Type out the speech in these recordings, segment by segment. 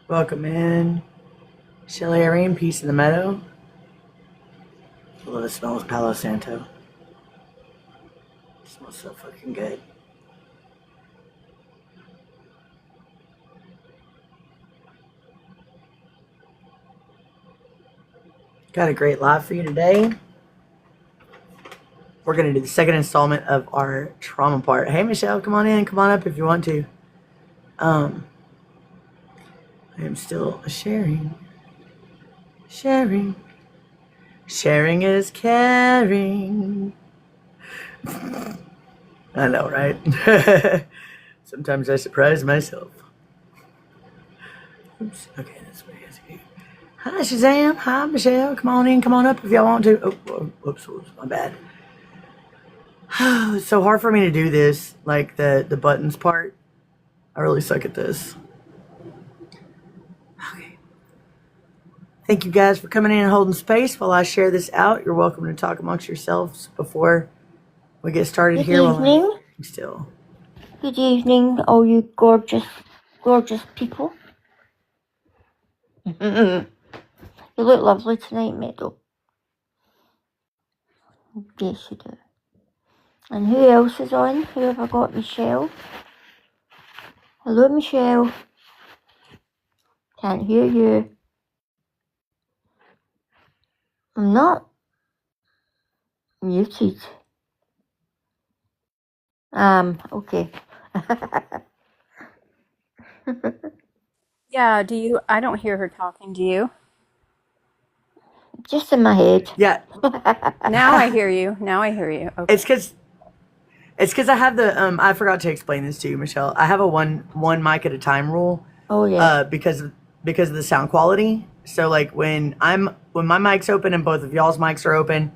Welcome in. Shelly Irene, Peace in the Meadow. I love the smell of Palo Santo. It smells so fucking good. Got a great live for you today. We're going to do the second installment of our trauma part. Hey, Michelle, come on in. Come on up if you want to. I am still sharing. Sharing. Sharing is caring. I know, right? Sometimes I surprise myself. Oops. Okay, that's what it is. Hi, Shazam. Hi, Michelle. Come on in. Come on up if y'all want to. Oh, whoops, my bad. It's so hard for me to do this, like the buttons part. I really suck at this. Okay. Thank you guys for coming in and holding space while I share this out. You're welcome to talk amongst yourselves before we get started Good here. evening. Still. Good evening, all you gorgeous, gorgeous people. You look lovely tonight, Meadow. Yes, you do. And who else is on? Who have I got? Michelle. Hello, Michelle. Can't hear you. I'm not muted. Okay. Yeah, I don't hear her talking, do you? Just in my head. Yeah. Now I hear you. Okay. It's because I have the I forgot to explain this to you, Michelle. I have a one mic at a time rule. Oh yeah. Because of the sound quality. So like when my mic's open and both of y'all's mics are open,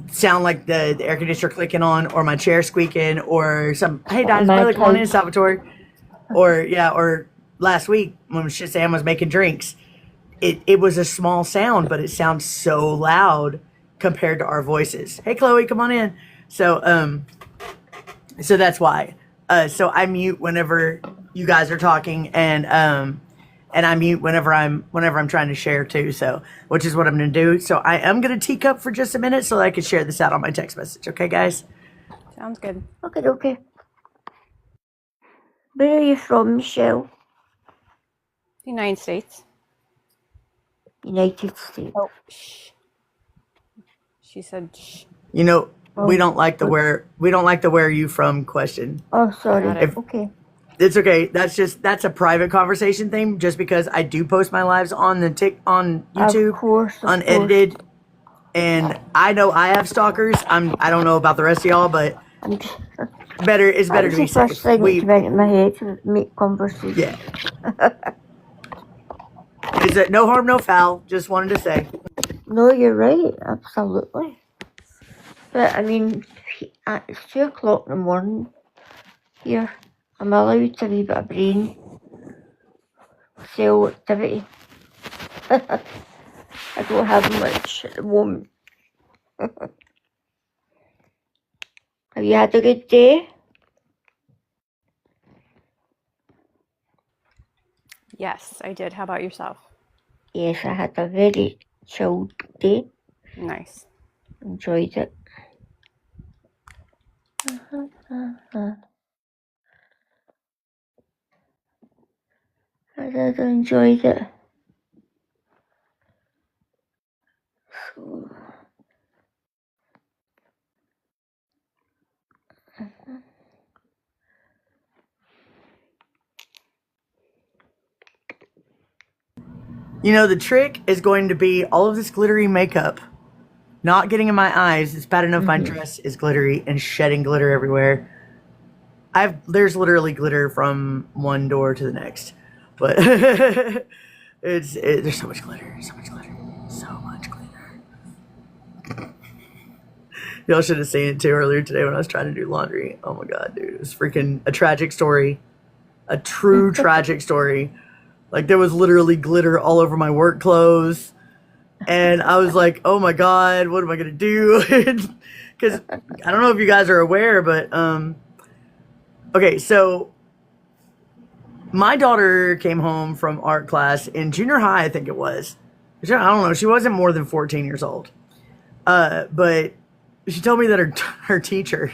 sound like the air conditioner clicking on, or my chair squeaking, or some hey guys, brother, come on in, Salvatore. Or last week when Shazam was making drinks, it was a small sound, but it sounds so loud compared to our voices. Hey Chloe, come on in. So that's why. So I mute whenever you guys are talking, and I mute whenever I'm trying to share too. So, which is what I'm going to do. So I am going to teacup for just a minute so that I can share this out on my text message. Okay, guys? Sounds good. Okay. Where are you from, Michelle? United States. United States. Oh, shh. She said shh. You know, we don't like the where are you from question. Oh, sorry. Okay. It's okay. That's a private conversation thing. Just because I do post my lives on on YouTube, of course. Unedited, and I know I have stalkers. I don't know about the rest of y'all, but it's better to be safe. First thing that came out of my head to make conversation. Yeah. Is it no harm, no foul? Just wanted to say. No, you're right. Absolutely. But I mean, it's 2:00 in the morning here. I'm allowed to leave a brain cell activity. I don't have much at the moment. Have you had a good day? Yes, I did. How about yourself? Yes, I had a very chilled day. Nice. Enjoyed it. I did enjoy it. So, You know, the trick is going to be all of this glittery makeup not getting in my eyes. It's bad enough my dress is glittery and shedding glitter everywhere. There's literally glitter from one door to the next, but there's so much glitter, so much glitter. Y'all should have seen it too earlier today when I was trying to do laundry. Oh my god, dude, it was freaking a tragic story, a true tragic story. Like there was literally glitter all over my work clothes. And I was like, oh my God, what am I going to do? Because I don't know if you guys are aware, but okay, so my daughter came home from art class in junior high, I think it was. I don't know. She wasn't more than 14 years old. But she told me that her teacher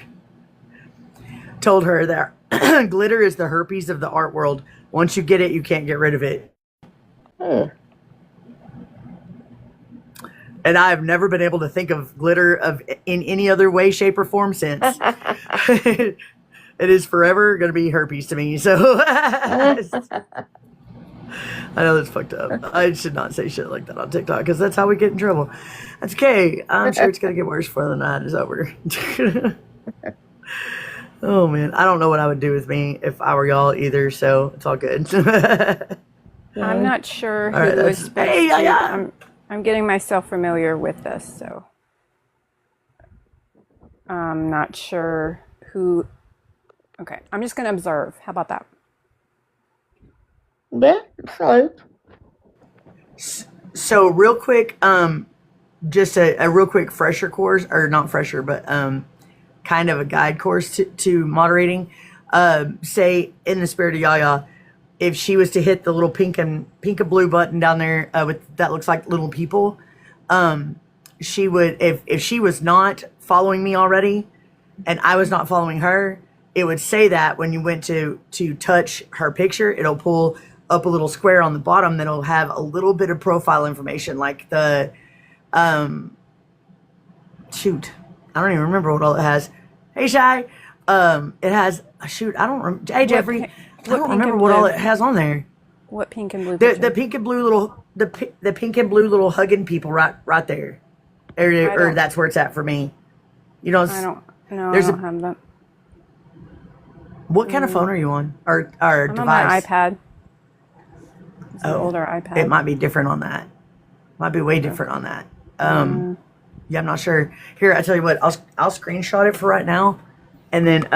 told her that glitter is the herpes of the art world. Once you get it, you can't get rid of it. Hmm. And I've never been able to think of glitter in any other way, shape, or form since. It is forever going to be herpes to me. So I know that's fucked up. I should not say shit like that on TikTok because that's how we get in trouble. That's okay. I'm sure it's going to get worse before the night is over. Oh, man. I don't know what I would do with me if I were y'all either, so it's all good. I'm not sure who All right, was that's- supposed hey, to. yeah. I'm getting myself familiar with this, so I'm not sure who. Okay, I'm just gonna observe. How about that? Yeah, so So real quick, just a real quick fresher course, or not fresher, but kind of a guide course to moderating. Say in the spirit of Yaya, if she was to hit the little pink and blue button down there with that looks like little people, she would if she was not following me already, and I was not following her, it would say that when you went to touch her picture, it'll pull up a little square on the bottom that'll have a little bit of profile information, like the shoot, I don't even remember what all it has. Hey Shy, it has shoot, I don't remember. Hey Jeffrey, I don't pink remember and what all blue? it has on there. What pink and blue? The picture? pink and blue little the pink and blue little hugging people right there, or don't- that's where it's at for me. You know, I don't. No, There's I a- don't have that. what kind of phone are you on, or I'm device? on my iPad. It's an Oh, older iPad. It might be different on that. Might be way different on that. Yeah, I'm not sure. Here, I tell you what, I'll screenshot it for right now, and then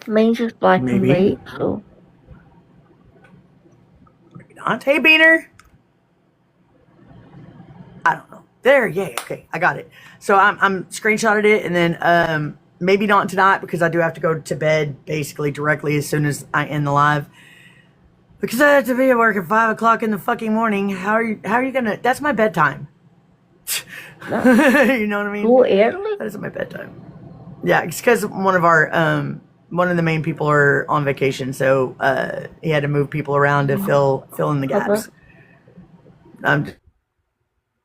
mine's just black Maybe. and white, so not. Hey Beaner. I don't know. There, yay, okay, I got it. So I'm screenshotted it, and then maybe not tonight because I do have to go to bed basically directly as soon as I end the live. Because I have to be at work at 5 o'clock in the fucking morning. How are you gonna? That's my bedtime. You know what I mean? go early. That is my bedtime. Yeah, it's because one of the main people are on vacation, so he had to move people around to fill in the gaps.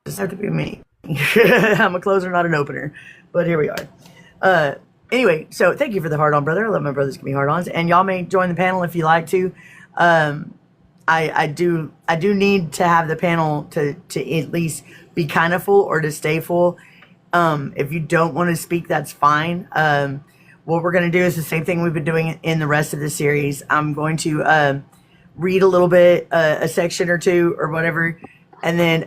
Just have to be me. I'm a closer, not an opener. But here we are. Anyway, so thank you for the hard on, brother. I love my brothers give me hard ons, and y'all may join the panel if you like to. I do need to have the panel to at least be kind of full or to stay full. If you don't want to speak, that's fine. What we're going to do is the same thing we've been doing in the rest of the series. I'm going to read a little bit, a section or two or whatever, and then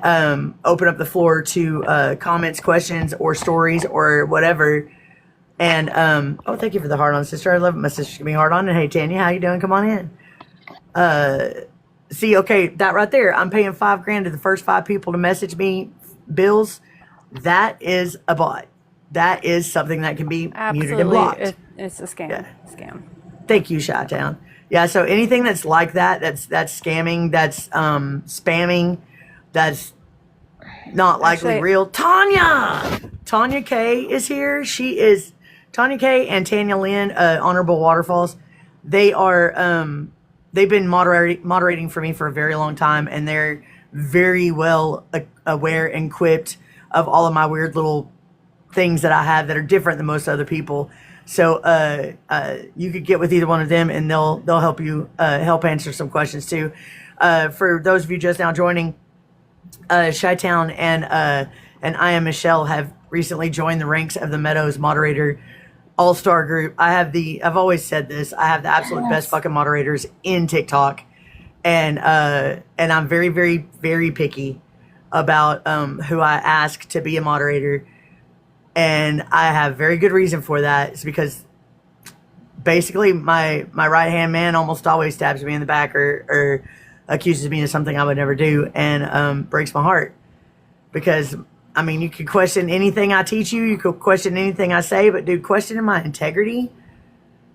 open up the floor to comments, questions, or stories or whatever. And oh, thank you for the hard on, sister. I love it. My sister's gonna be hard on. And hey, Tanya, how you doing? Come on in. See, okay, that right there. I'm paying $5,000 to the first 5 people to message me bills. That is a bot. That is something that can be muted and Absolutely, blocked. it's a scam. Yeah. Scam. Thank you, Chi-Town. Yeah, so anything that's like that, that's scamming, that's spamming, that's not likely Actually- real. Tanya K is here. She is Tanya K and Tanya Lynn, Honorable Waterfalls. They are they've been moderating for me for a very long time, and they're very well aware and equipped of all of my weird little things that I have that are different than most other people. So you could get with either one of them, and they'll help you help answer some questions too. For those of you just now joining, Chi-Town and I Am Michelle have recently joined the ranks of the Meadows Moderator All-Star Group. I've always said this, I have the absolute best fucking moderators in TikTok, and I'm very, very, very picky about who I ask to be a moderator, and I have very good reason for that. It's because basically my right hand man almost always stabs me in the back or accuses me of something I would never do, and breaks my heart. Because I mean, you could question anything I teach you, you could question anything I say, but dude, questioning my integrity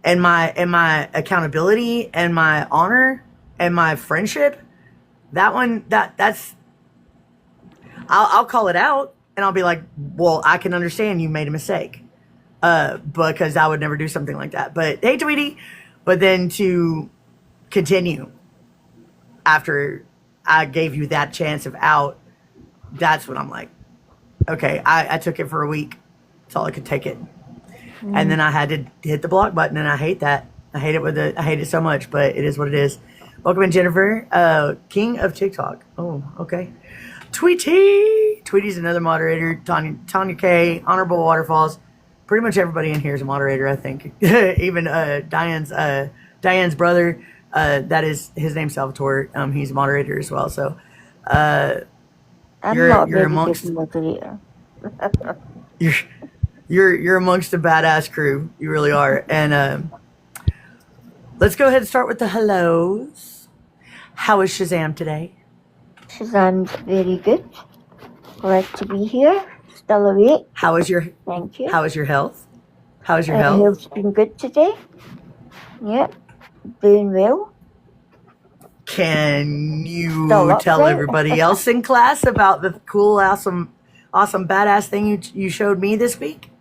and my accountability and my honor, and my friendship, that one, that's, I'll call it out and I'll be like, well, I can understand you made a mistake. Because I would never do something like that. But hey, Tweety. But then to continue after I gave you that chance of out, that's when I'm like, okay, I took it for a week. That's all I could take it. And then I had to hit the block button, and I hate that. I hate it so much, but it is what it is. Welcome in, Jennifer, King of TikTok. Oh, okay. Tweety's another moderator. Tanya K, Honorable Waterfalls. Pretty much everybody in here is a moderator, I think. Even Diane's brother, that is his name's Salvatore. He's a moderator as well. So I'm you're not a very amongst good moderator. you're amongst a badass crew. You really are. And let's go ahead and start with the hellos. How is Shazam today? Shazam's very good. Glad to be here. Still awake. How is your Thank you. How is your health? How is your health? Health's been good today. Yep. Doing well. Can you Still up tell there. everybody else in class about the cool, awesome, badass thing you showed me this week?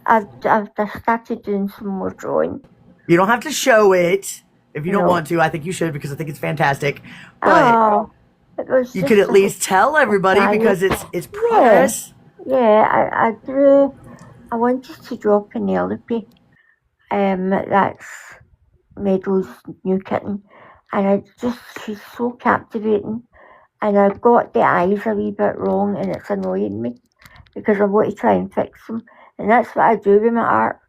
I've started doing some more drawing. You don't have to show it if you don't No. want to. I think you should because I think it's fantastic. But Oh, it was you just could at a- least tell everybody because it's progress. Yeah, I drew. I wanted to draw Penelope. That's Meadows' new kitten, and she's so captivating. And I got the eyes a wee bit wrong, and it's annoying me because I want to try and fix them. And that's what I do with my art.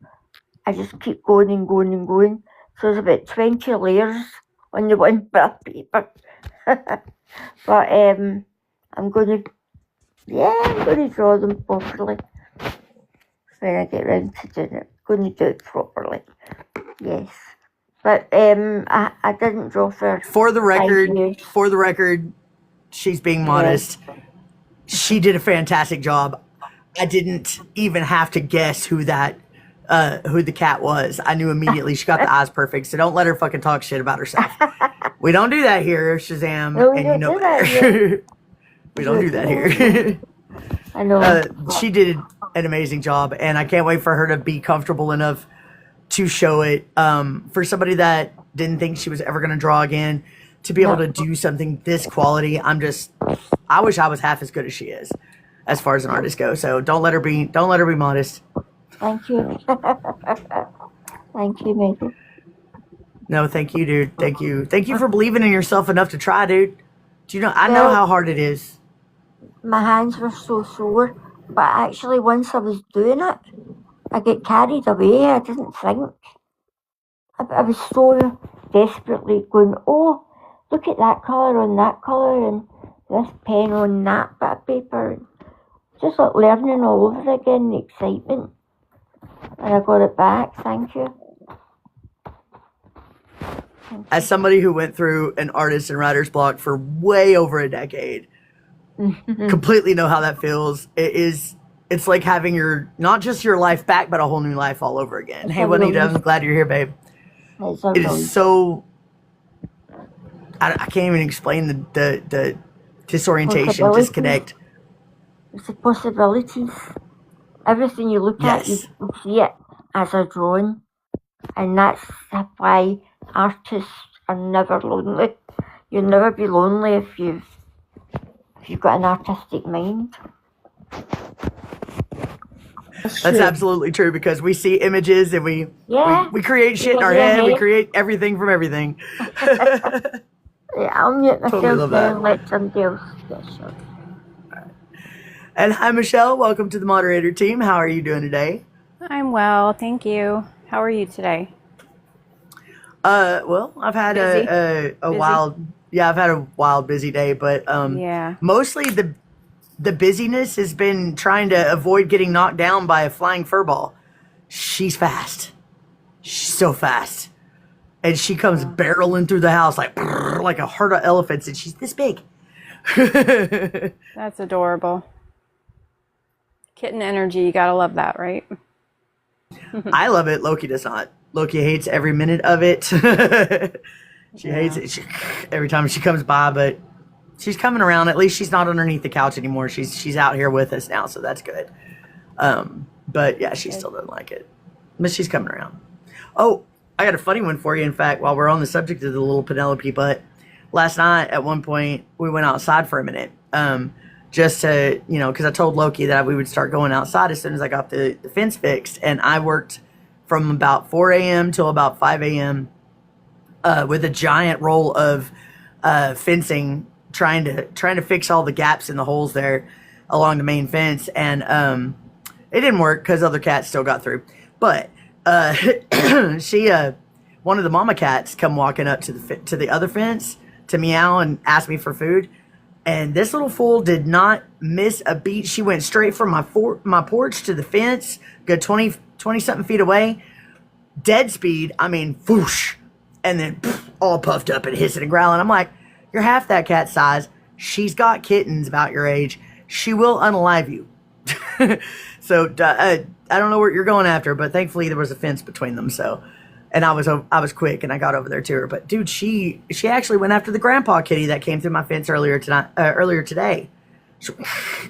I just keep going and going and going. So there's about 20 layers on the one bit of paper. But I'm going to draw them properly when I get round to doing it. Going to do it properly. Yes. But I didn't draw for For the years. record, she's being modest. She did a fantastic job. I didn't even have to guess who the cat was. I knew immediately. She got the eyes perfect. So don't let her fucking talk shit about herself. We don't do that here, Shazam, No, we and you don't know do that better. We don't do that here. I know. She did an amazing job, and I can't wait for her to be comfortable enough to show it. For somebody that didn't think she was ever going to draw again, to be able to do something this quality, I wish I was half as good as she is, as far as an artist goes. So don't let her be modest. Thank you. Thank you, Megan. No, thank you, dude. Thank you for believing in yourself enough to try, dude. Do you know? I know Well- how hard it is. My hands were so sore, but actually once I was doing it, I get carried away. I didn't think. I was so desperately going, oh, look at that colour on that colour and this pen on that bit of paper. Just like learning all over again, the excitement. And I got it back, thank you. As somebody who went through an artist and writer's block for way over a decade, completely know how that feels. It's like having not just your life back, but a whole new life all over again. Hey, Juanita, I'm glad you're here, babe. It's a It relief. is so. I can't even explain the disorientation, Possibility. disconnect. It's the possibilities. Everything you look at, you Yes. see it as a drawing. And that's why artists are never lonely. You'll never be lonely if you've got an artistic mind. That's absolutely true because we see images and we Yeah. create shit in our Yeah, head. We yeah. create everything from everything. Yeah, I'll mute myself Totally love now that. and let somebody else get shot. And hi, Michelle. Welcome to the moderator team. How are you doing today? I'm well, thank you. How are you today? Well, I've had Busy? a Busy? I've had a wild, busy day, but Yeah. mostly the busyness has been trying to avoid getting knocked down by a flying furball. She's fast. She's so fast. And she comes barreling through the house like a herd of elephants, and she's this big. That's adorable. Kitten energy, you gotta love that, right? I love it. Loki does not. Loki hates every minute of it. She hates it every time she comes by, but she's coming around. At least she's not underneath the couch anymore. She's out here with us now, so that's good. But yeah, she still doesn't like it, but she's coming around. Oh, I got a funny one for you. In fact, while we're on the subject of the little Penelope butt, last night at one point we went outside for a minute, just to because I told Loki that we would start going outside as soon as I got the fence fixed, and I worked from about 4 a.m. till about 5 a.m. With a giant roll of fencing, trying to fix all the gaps in the holes there along the main fence, and it didn't work because other cats still got through. But she, one of the mama cats, come walking up to the other fence to meow and ask me for food, and this little fool did not miss a beat. She went straight from my porch to the fence, good 20 something feet away, dead speed. I mean, whoosh. And then all puffed up and hissing and growling. I'm like, you're half that cat's size. She's got kittens about your age. She will unalive you. So I don't know what you're going after, but thankfully there was a fence between them. So, and I was quick and I got over there to her. But dude, she actually went after the grandpa kitty that came through my fence earlier today. She,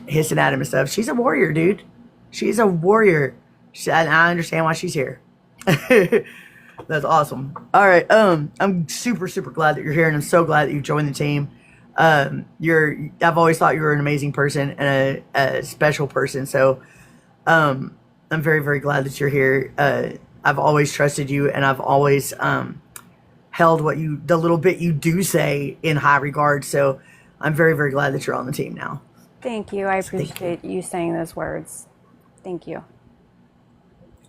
hissing at him and stuff. She's a warrior, dude. She's a warrior. I understand why she's here. That's awesome. All right. I'm super, super glad that you're here, and I'm so glad that you joined the team. I've always thought you were an amazing person and a special person. So, I'm very, very glad that you're here. I've always trusted you, and I've always, held the little bit you do say in high regard. So I'm very, very glad that you're on the team now. Thank you. I appreciate you saying those words. Thank you.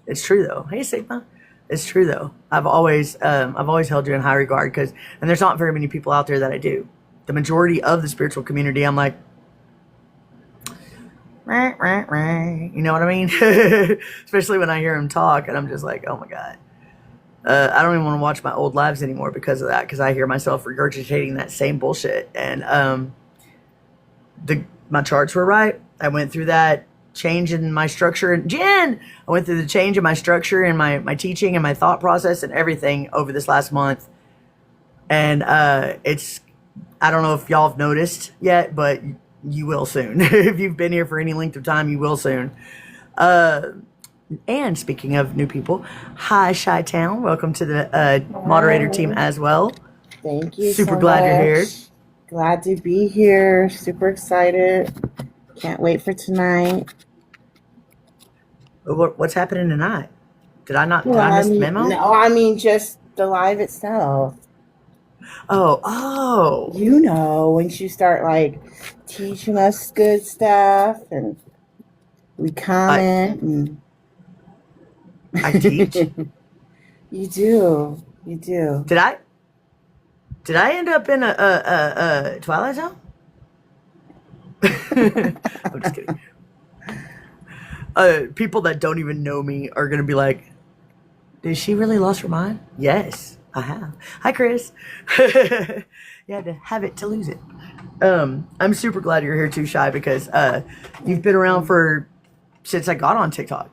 It's true though. Hey, Sigma. It's true though. I've always held you in high regard and there's not very many people out there that I do. The majority of the spiritual community, I'm like, rah, rah, rah. You know what I mean? Especially when I hear them talk, and I'm just like, oh my God. I don't even want to watch my old lives anymore because of that, because I hear myself regurgitating that same bullshit. And my charts were right. I went through that change in my structure. And Jen, I went through the change in my structure and my teaching and my thought process and everything over this last month. And I don't know if y'all have noticed yet, but you will soon. If you've been here for any length of time, you will soon. And speaking of new people, hi, Chi-Town. Welcome to the moderator team as well. Thank you. Super so glad much. you're here. Glad to be here. Super excited. Can't wait for tonight. What's happening tonight? Did I miss the memo? No, I mean just the live itself. Oh. You know, once you start like teaching us good stuff and we comment and I teach. You do. Did I end up in a Twilight Zone? I'm just kidding. People that don't even know me are gonna be like, "Did she really lost her mind?" Yes, I have. Hi, Chris. You had to have it to lose it. I'm super glad you're here too, Shy, because you've been around since I got on TikTok.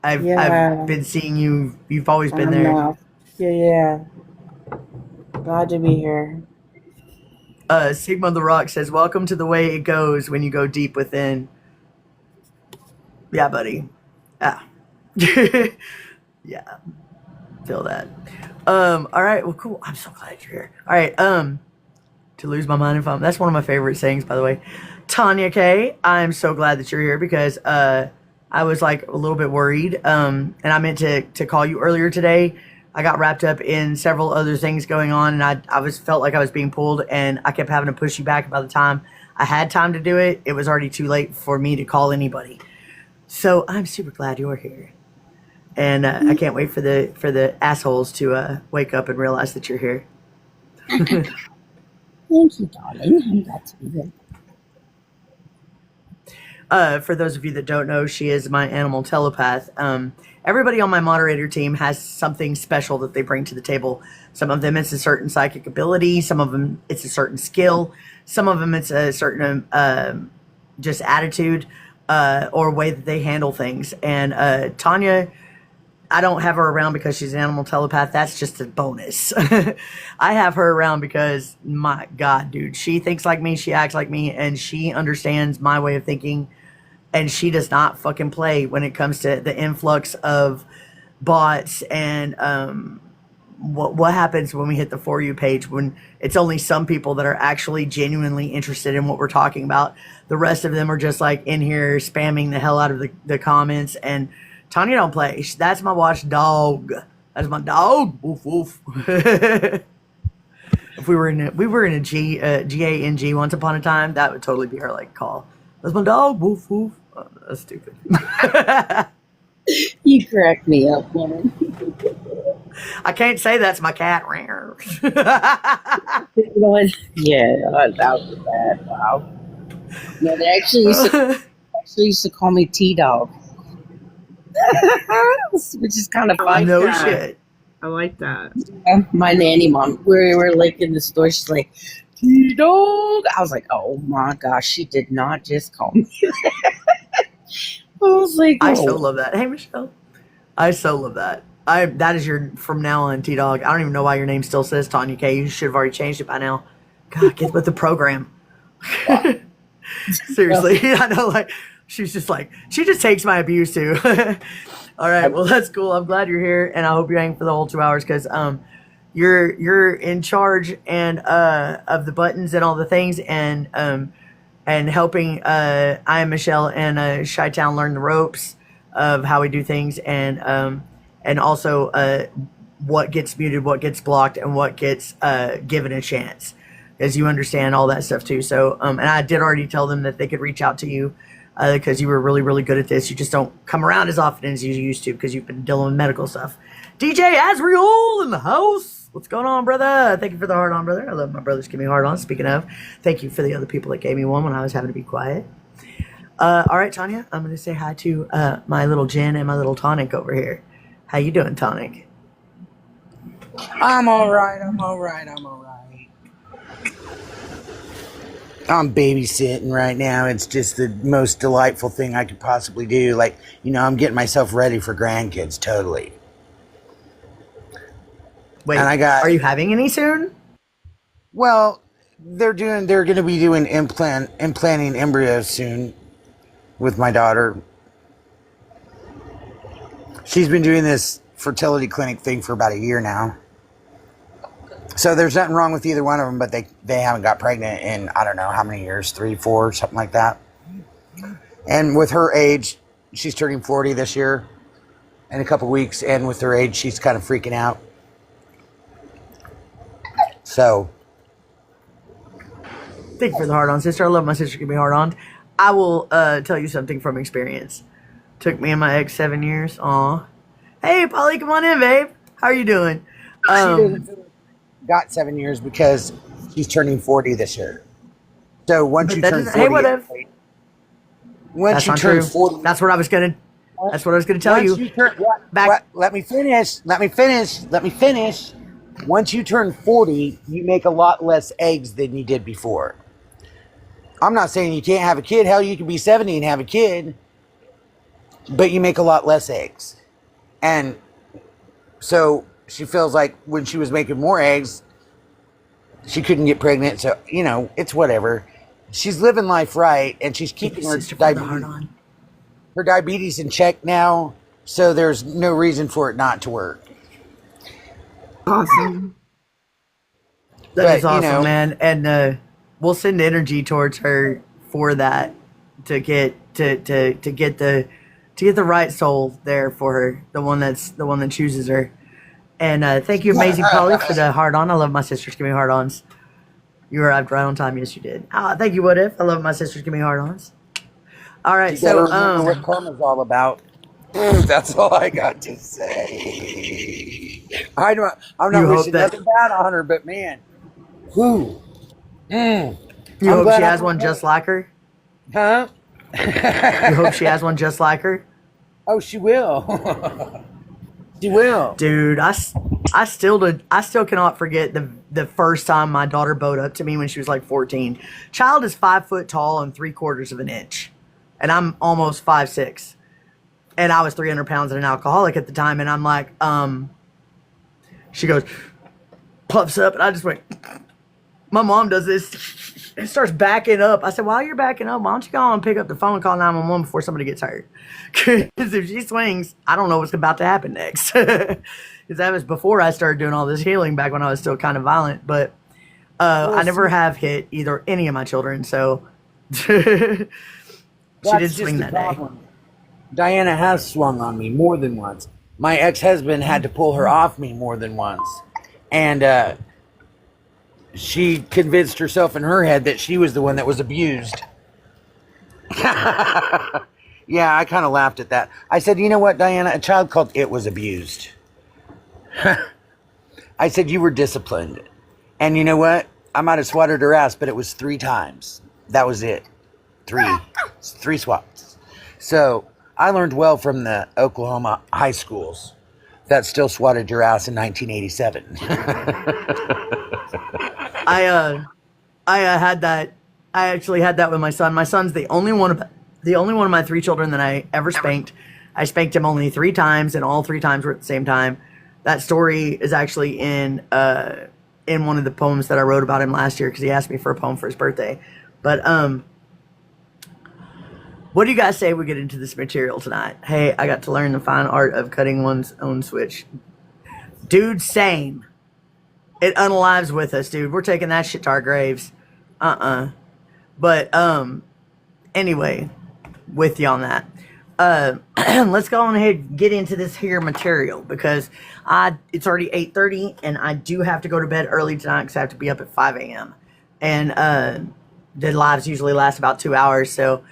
I've been seeing you. You've always been there. Yeah. Glad to be here. Sigma the Rock says, "Welcome to the way it goes when you go deep within." Yeah, buddy. Yeah. Yeah. Feel that. All right. Well, cool. I'm so glad you're here. All right. To lose my mind that's one of my favorite sayings, by the way. Tanya K, I'm so glad that you're here because I was like a little bit worried. And I meant to call you earlier today. I got wrapped up in several other things going on, and I felt like I was being pulled, and I kept having to push you back. By the time I had time to do it, it was already too late for me to call anybody. So I'm super glad you're here, and I can't wait for the assholes to wake up and realize that you're here. Thank you, darling. I'm glad to be here. For those of you that don't know, she is my animal telepath. Everybody on my moderator team has something special that they bring to the table. Some of them it's a certain psychic ability. Some of them it's a certain skill. Some of them it's a certain just attitude or way that they handle things. And Tanya, I don't have her around because she's an animal telepath. That's just a bonus. I have her around because, my God, dude, she thinks like me, she acts like me, and she understands my way of thinking. And she does not fucking play when it comes to the influx of bots and what happens when we hit the For You page when it's only some people that are actually genuinely interested in what we're talking about. The rest of them are just like in here spamming the hell out of the comments. And Tanya don't play. That's my watchdog. That's my dog. Woof woof. If we were in a GANG once upon a time, that would totally be our like call. That's my dog. Woof woof. Oh, that's stupid. You crack me up, woman. I can't say that's my cat. Yeah, that was bad. Wow. No, they actually used to call me T-Dog. Which is kind of funny. No shit. I like that. My nanny mom, we were like in the store, she's like, T-Dog. I was like, oh my gosh, she did not just call me that. I was like, I so love that. Hey, Michelle. I so love that. That is your, from now on, T-Dog. I don't even know why your name still says Tanya K. You should have already changed it by now. God, get with the program. Seriously. I know, like, she's just like, she just takes my abuse too. All right, well, that's cool. I'm glad you're here, and I hope you hang for the whole 2 hours because you're in charge and of the buttons and all the things and helping I am Michelle and Chi-Town learn the ropes of how we do things and also what gets muted, what gets blocked, and what gets given a chance, as you understand all that stuff too. So and I did already tell them that they could reach out to you because you were really, really good at this. You just don't come around as often as you used to because you've been dealing with medical stuff. DJ Azriel in the house. What's going on, brother? Thank you for the hard on, brother. I love my brothers give me hard on. Speaking of, thank you for the other people that gave me one when I was having to be quiet. All right, Tanya, I'm going to say hi to my little Jen and my little Tonic over here. How you doing, Tonic? I'm all right. I'm babysitting right now. It's just the most delightful thing I could possibly do. Like, I'm getting myself ready for grandkids, totally. Wait, and are you having any soon? Well, they're going to be doing implanting embryos soon with my daughter. She's been doing this fertility clinic thing for about a year now. So there's nothing wrong with either one of them, but they haven't got pregnant in, I don't know how many years, 3, 4, something like that. And with her age, she's turning 40 this year in a couple weeks. And with her age, she's kind of freaking out. So. Thank you for the hard on, sister. I love my sister give me hard on. I will tell you something from experience. Took me and my ex 7 years. Aw. Hey, Polly, come on in, babe. How are you doing? Got 7 years because she's turning 40 this year. So once you turn 40, hey, what if? Once you turn 40, that's what I was gonna tell you. Let me finish. Once you turn 40, you make a lot less eggs than you did before. I'm not saying you can't have a kid. Hell, you can be 70 and have a kid, but you make a lot less eggs. And so she feels like when she was making more eggs, she couldn't get pregnant. So, it's whatever. She's living life right, and she's keeping her diabetes in check now. So there's no reason for it not to work. Awesome. That is awesome, man. And we'll send energy towards her for that to get the right soul there for her, the one that chooses her. And thank you, Amazing Polly, for the hard on. I love my sisters give me hard ons. You arrived right on time. Yes, you did. Thank you, What If. I love my sisters give me hard ons. All right, so what karma's all about. That's all I got to say. I'm not wishing nothing bad on her, but man, whoo. You hope she has one just like her? Huh? You hope she has one just like her? Oh, she will. She will. Dude, I still cannot forget the first time my daughter bowed up to me when she was like 14. Child is 5 foot tall and 3/4 of an inch, and I'm almost 5'6". and I was 300 pounds and an alcoholic at the time. And I'm like, she goes, puffs up, and I just went, my mom does this and starts backing up. I said, while you're backing up, why don't you go on and pick up the phone and call 911 before somebody gets hurt? Because if she swings, I don't know what's about to happen next. Because that was before I started doing all this healing, back when I was still kind of violent. But I never have hit either any of my children, so she did swing that day. Diana has swung on me more than once. My ex-husband had to pull her off me more than once. And she convinced herself in her head that she was the one that was abused. Yeah, I kind of laughed at that. I said, you know what, Diana? A child called It was abused. I said, you were disciplined. And you know what? I might have swatted her ass, but it was 3 times. That was it. 3 swats. So I learned well from the Oklahoma high schools that still swatted your ass in 1987. I had that. I actually had that with my son. My son's the only one of my 3 children that I ever spanked. I spanked him only 3 times, and all 3 times were at the same time. That story is actually in one of the poems that I wrote about him last year, because he asked me for a poem for his birthday. But what do you guys say we get into this material tonight? Hey, I got to learn the fine art of cutting one's own switch. Dude, same. It unalives with us, dude. We're taking that shit to our graves. But anyway, with you on that. Let's go on ahead and get into this here material, because it's already 8:30 and I do have to go to bed early tonight because I have to be up at 5 a.m. And the lives usually last about 2 hours, so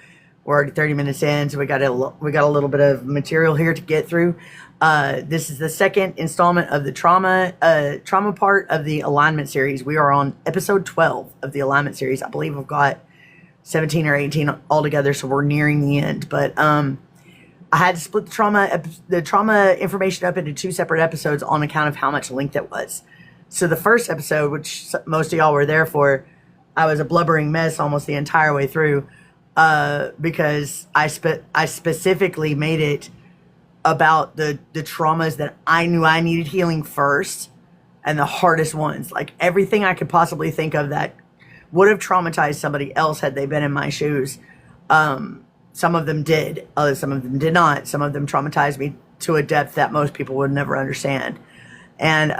we're already 30 minutes in, so we got a little bit of material here to get through. This is the second installment of the trauma part of the alignment series. We are on episode 12 of the alignment series. I believe we've got 17 or 18 altogether, so we're nearing the end. But I had to split the trauma information up into 2 separate episodes on account of how much length it was. So the first episode, which most of y'all were there for, I was a blubbering mess almost the entire way through, because I specifically made it about the traumas that I knew I needed healing first, and the hardest ones. Like everything I could possibly think of that would have traumatized somebody else had they been in my shoes. Some of them did, some of them did not. Some of them traumatized me to a depth that most people would never understand. And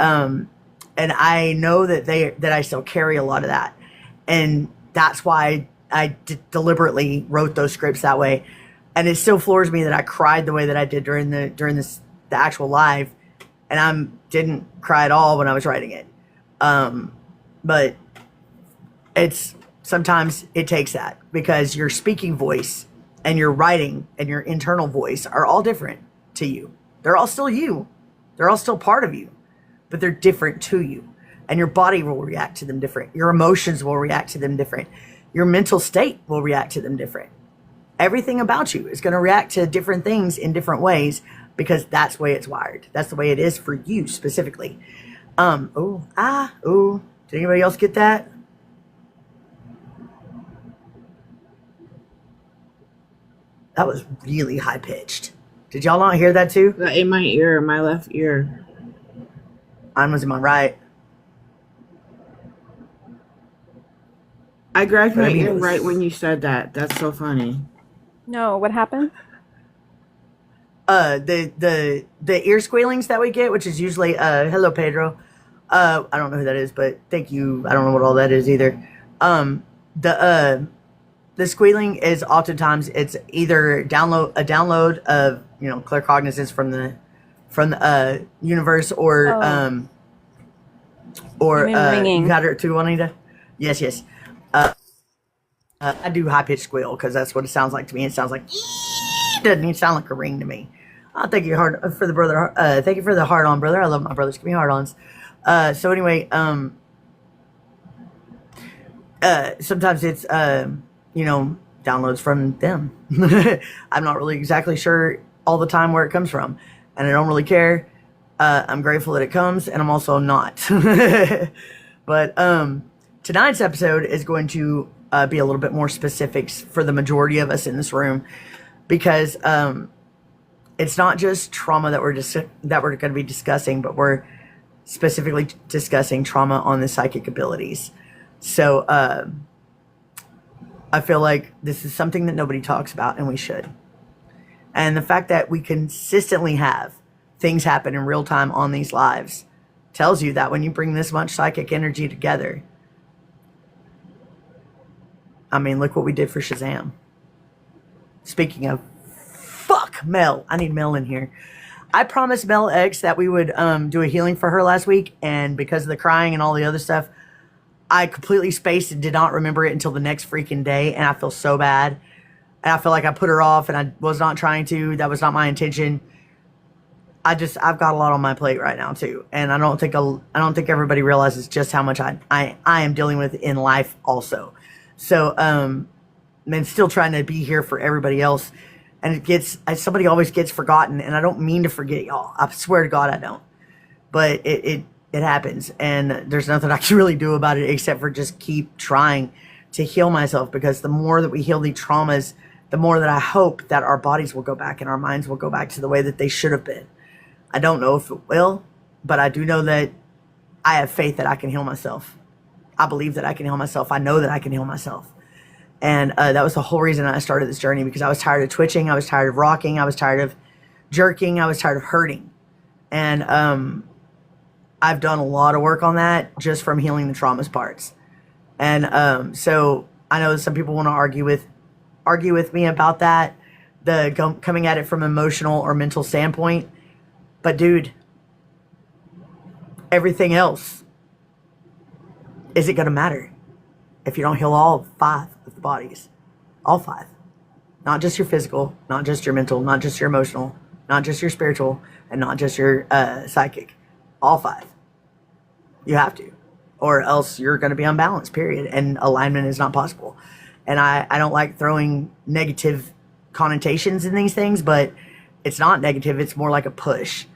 I know that I still carry a lot of that. And that's why I deliberately wrote those scripts that way. And it still floors me that I cried the way that I did during the actual live, and I didn't cry at all when I was writing it. But sometimes it takes that, because your speaking voice and your writing and your internal voice are all different to you. They're all still you. They're all still part of you, but they're different to you. And your body will react to them different. Your emotions will react to them different. Your mental state will react to them different. Everything about you is going to react to different things in different ways, because that's the way it's wired. That's the way it is for you specifically. Did anybody else get that? That was really high pitched. Did y'all not hear that too? In my ear, my left ear. Mine was in my right. I grabbed my ear it was- right when you said that. That's so funny. No, what happened? The ear squealings that we get, which is usually hello Pedro. I don't know who that is, but thank you. I don't know what all that is either. The squealing is oftentimes it's either a download of claircognizance from the universe, or You mean ringing. you got it too, Juanita? Yes. I do high pitched squeal because that's what it sounds like to me. It sounds like it doesn't even sound like a ring to me. Thank you for the brother. Thank you for the heart on, brother. I love my brothers. Give me heart ons. So anyway, sometimes it's downloads from them. I'm not really exactly sure all the time where it comes from, and I don't really care. I'm grateful that it comes, and I'm also not. But tonight's episode is going to be a little bit more specifics for the majority of us in this room, because it's not just trauma that we're going to be discussing, but we're specifically discussing trauma on the psychic abilities. So I feel like this is something that nobody talks about, and we should. And the fact that we consistently have things happen in real time on these lives tells you that when you bring this much psychic energy together, I mean, look what we did for Shazam. Speaking of, fuck, Mel. I need Mel in here. I promised Mel X that we would do a healing for her last week, and because of the crying and all the other stuff, I completely spaced and did not remember it until the next freaking day, and I feel so bad. And I feel like I put her off, and I was not trying to. That was not my intention. I've got a lot on my plate right now too, and I don't think everybody realizes just how much I am dealing with in life also. So and still trying to be here for everybody else, and somebody always gets forgotten, and I don't mean to forget y'all. I swear to God I don't, but it happens, and there's nothing I can really do about it except for just keep trying to heal myself, because the more that we heal these traumas, the more that I hope that our bodies will go back and our minds will go back to the way that they should have been. I don't know if it will, but I do know that I have faith that I can heal myself. I believe that I can heal myself. I know that I can heal myself. And that was the whole reason I started this journey, because I was tired of twitching. I was tired of rocking. I was tired of jerking. I was tired of hurting. And I've done a lot of work on that just from healing the traumas parts. And so I know that some people want to argue with me about that, coming at it from emotional or mental standpoint. But dude, everything else, is it going to matter if you don't heal all 5 of the bodies? All 5. Not just your physical, not just your mental, not just your emotional, not just your spiritual, and not just your psychic. All 5. You have to. Or else you're going to be unbalanced, period. And alignment is not possible. And I don't like throwing negative connotations in these things, but it's not negative. It's more like a push.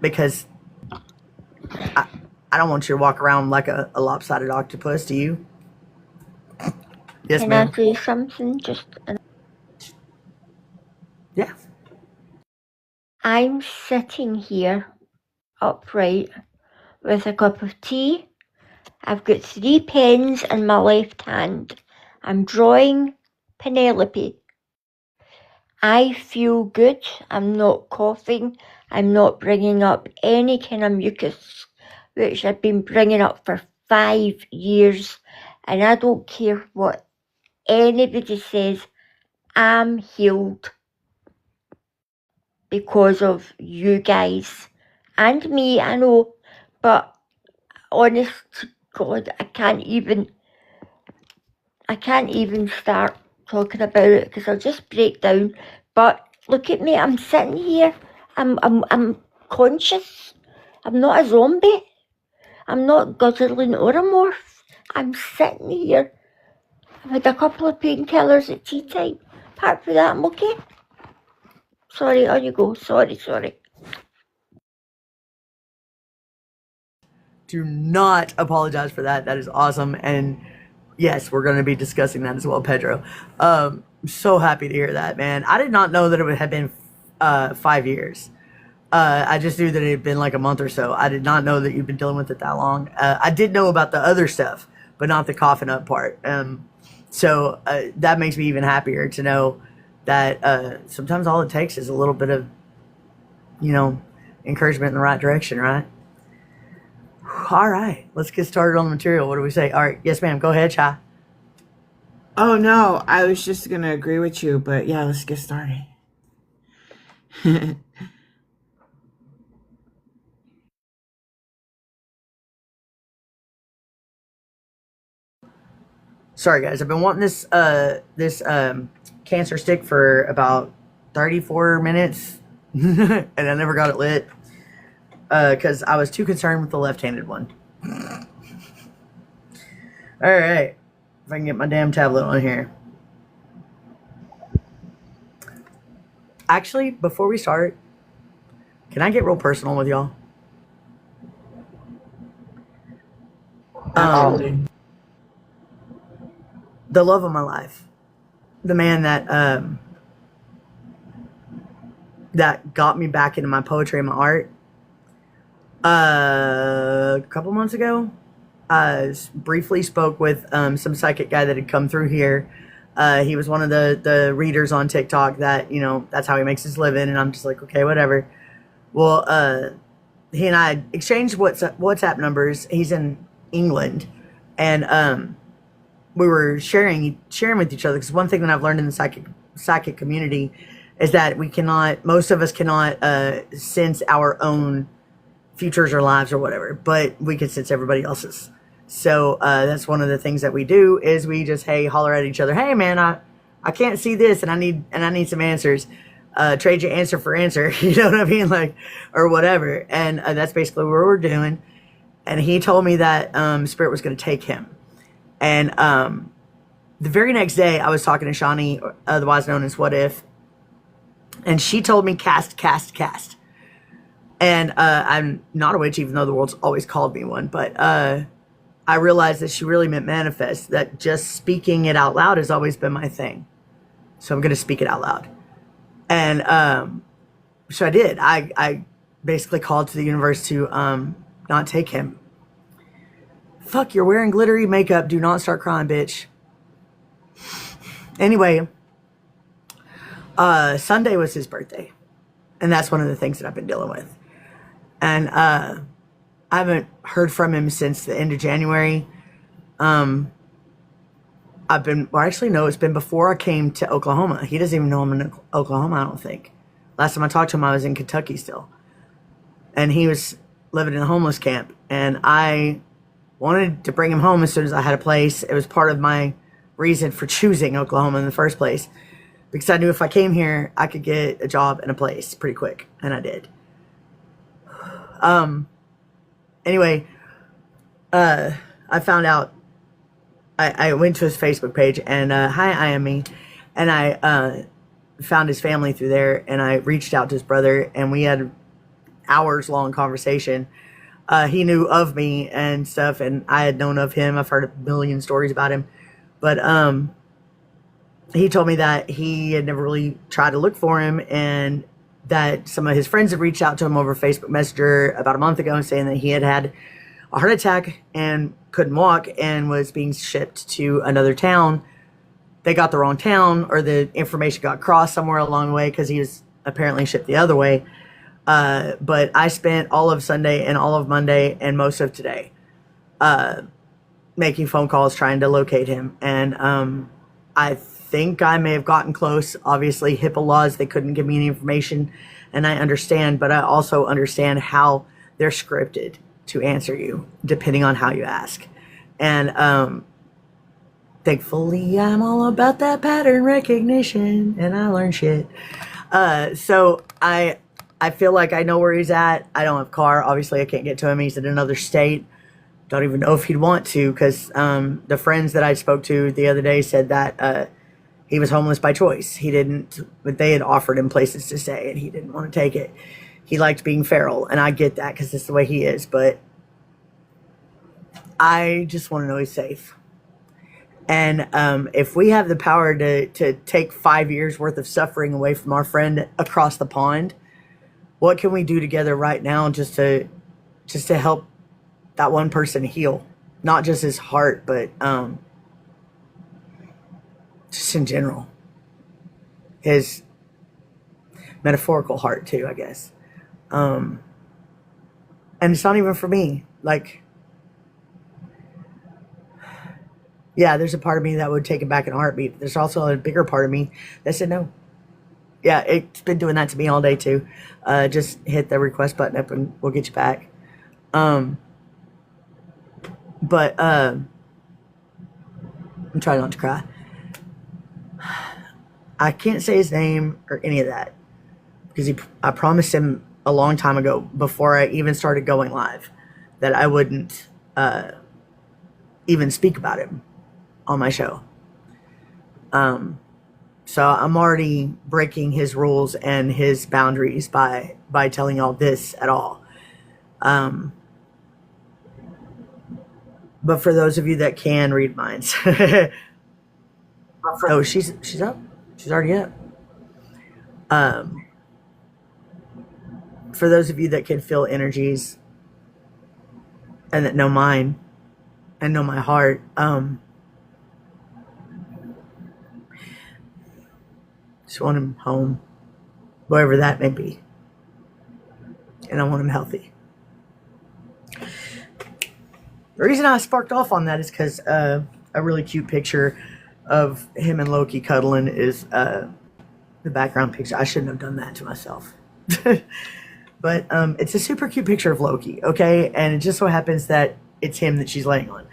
Because I don't want you to walk around like a lopsided octopus, do you? Yes, Can ma'am. I say something? Yeah. I'm sitting here upright with a cup of tea. I've got 3 pens in my left hand. I'm drawing Penelope. I feel good. I'm not coughing. I'm not bringing up any kind of mucus, which I've been bringing up for 5 years. And I don't care what anybody says. I'm healed because of you guys and me, I know. But honest to God, I can't even start talking about it because I'll just break down. But look at me, I'm sitting here. I'm conscious. I'm not a zombie. I'm not guzzling or a morph. I'm sitting here. I've had a couple of painkillers at tea time. Apart from that, I'm okay. Sorry, on you go. Sorry. Do not apologize for that. That is awesome. And yes, we're going to be discussing that as well, Pedro. I'm so happy to hear that, man. I did not know that it would have been 5 years. I just knew that it had been like a month or so. I did not know that you've been dealing with it that long. I did know about the other stuff, but not the coughing up part. So that makes me even happier to know that sometimes all it takes is a little bit of, encouragement in the right direction, right? All right, let's get started on the material. What do we say? All right, yes, ma'am. Go ahead, Chai. Oh no, I was just gonna agree with you, but yeah, let's get started. Sorry, guys. I've been wanting this cancer stick for about 34 minutes, and I never got it lit because I was too concerned with the left-handed one. All right, if I can get my damn tablet on here. Actually, before we start, can I get real personal with y'all? The love of my life, the man that that got me back into my poetry and my art. A couple months ago, I briefly spoke with some psychic guy that had come through here. He was one of the readers on TikTok that, you know, that's how he makes his living. And I'm just like, okay, whatever. Well, he and I exchanged WhatsApp numbers. He's in England. And we were sharing with each other. Because one thing that I've learned in the psychic community is that most of us cannot sense our own futures or lives or whatever, but we can sense everybody else's. So that's one of the things that we do is we just, hey, holler at each other. Hey man, I can't see this and I need some answers. Trade your answer for answer. You know what I mean? Like, or whatever. And that's basically what we're doing. And he told me that Spirit was going to take him. And the very next day I was talking to Shawnee, otherwise known as What If. And she told me cast. And I'm not a witch, even though the world's always called me one. But I realized that she really meant manifest, that just speaking it out loud has always been my thing. So I'm going to speak it out loud. And so I did. I basically called to the universe to not take him. Fuck, you're wearing glittery makeup. Do not start crying, bitch. Anyway, Sunday was his birthday. And that's one of the things that I've been dealing with. And I haven't heard from him since the end of January. It's been before I came to Oklahoma. He doesn't even know I'm in Oklahoma, I don't think. Last time I talked to him, I was in Kentucky still. And he was living in a homeless camp. And I wanted to bring him home as soon as I had a place. It was part of my reason for choosing Oklahoma in the first place. Because I knew if I came here, I could get a job and a place pretty quick. And I did. Anyway, I found out, I went to his Facebook page and, hi, I am me. And I, found his family through there and I reached out to his brother and we had hours long conversation. He knew of me and stuff and I had known of him. I've heard a million stories about him, but, he told me that he had never really tried to look for him and that some of his friends had reached out to him over Facebook Messenger about a month ago saying that he had had a heart attack and couldn't walk and was being shipped to another town. They got the wrong town or the information got crossed somewhere along the way because he was apparently shipped the other way. But I spent all of Sunday and all of Monday and most of today making phone calls trying to locate him. And I think I may have gotten close. Obviously, HIPAA laws, they couldn't give me any information, and I understand, but I also understand how they're scripted to answer you, depending on how you ask. And thankfully, I'm all about that pattern recognition, and I learn shit. So I feel like I know where he's at. I don't have a car. Obviously, I can't get to him. He's in another state. Don't even know if he'd want to, because the friends that I spoke to the other day said that he was homeless by choice. But they had offered him places to stay, and he didn't want to take it. He liked being feral, and I get that because it's the way he is. But I just want to know he's safe. And if we have the power to take 5 years worth of suffering away from our friend across the pond, what can we do together right now just to help that one person heal? Not just his heart, but just in general. His metaphorical heart too, I guess. And it's not even for me. Like, yeah, there's a part of me that would take him back in a heartbeat. But there's also a bigger part of me that said no. Yeah, it's been doing that to me all day too. Just hit the request button up and we'll get you back. But I'm trying not to cry. I can't say his name or any of that because I promised him a long time ago before I even started going live that I wouldn't even speak about him on my show. So I'm already breaking his rules and his boundaries by telling y'all this at all. But for those of you that can read minds, oh, she's up. She's already up. for those of you that can feel energies and that know mine and know my heart, just want him home, wherever that may be. And I want him healthy. The reason I sparked off on that is because a really cute picture of him and Loki cuddling is the background picture. I shouldn't have done that to myself. But it's a super cute picture of Loki, okay? And it just so happens that it's him that she's laying on.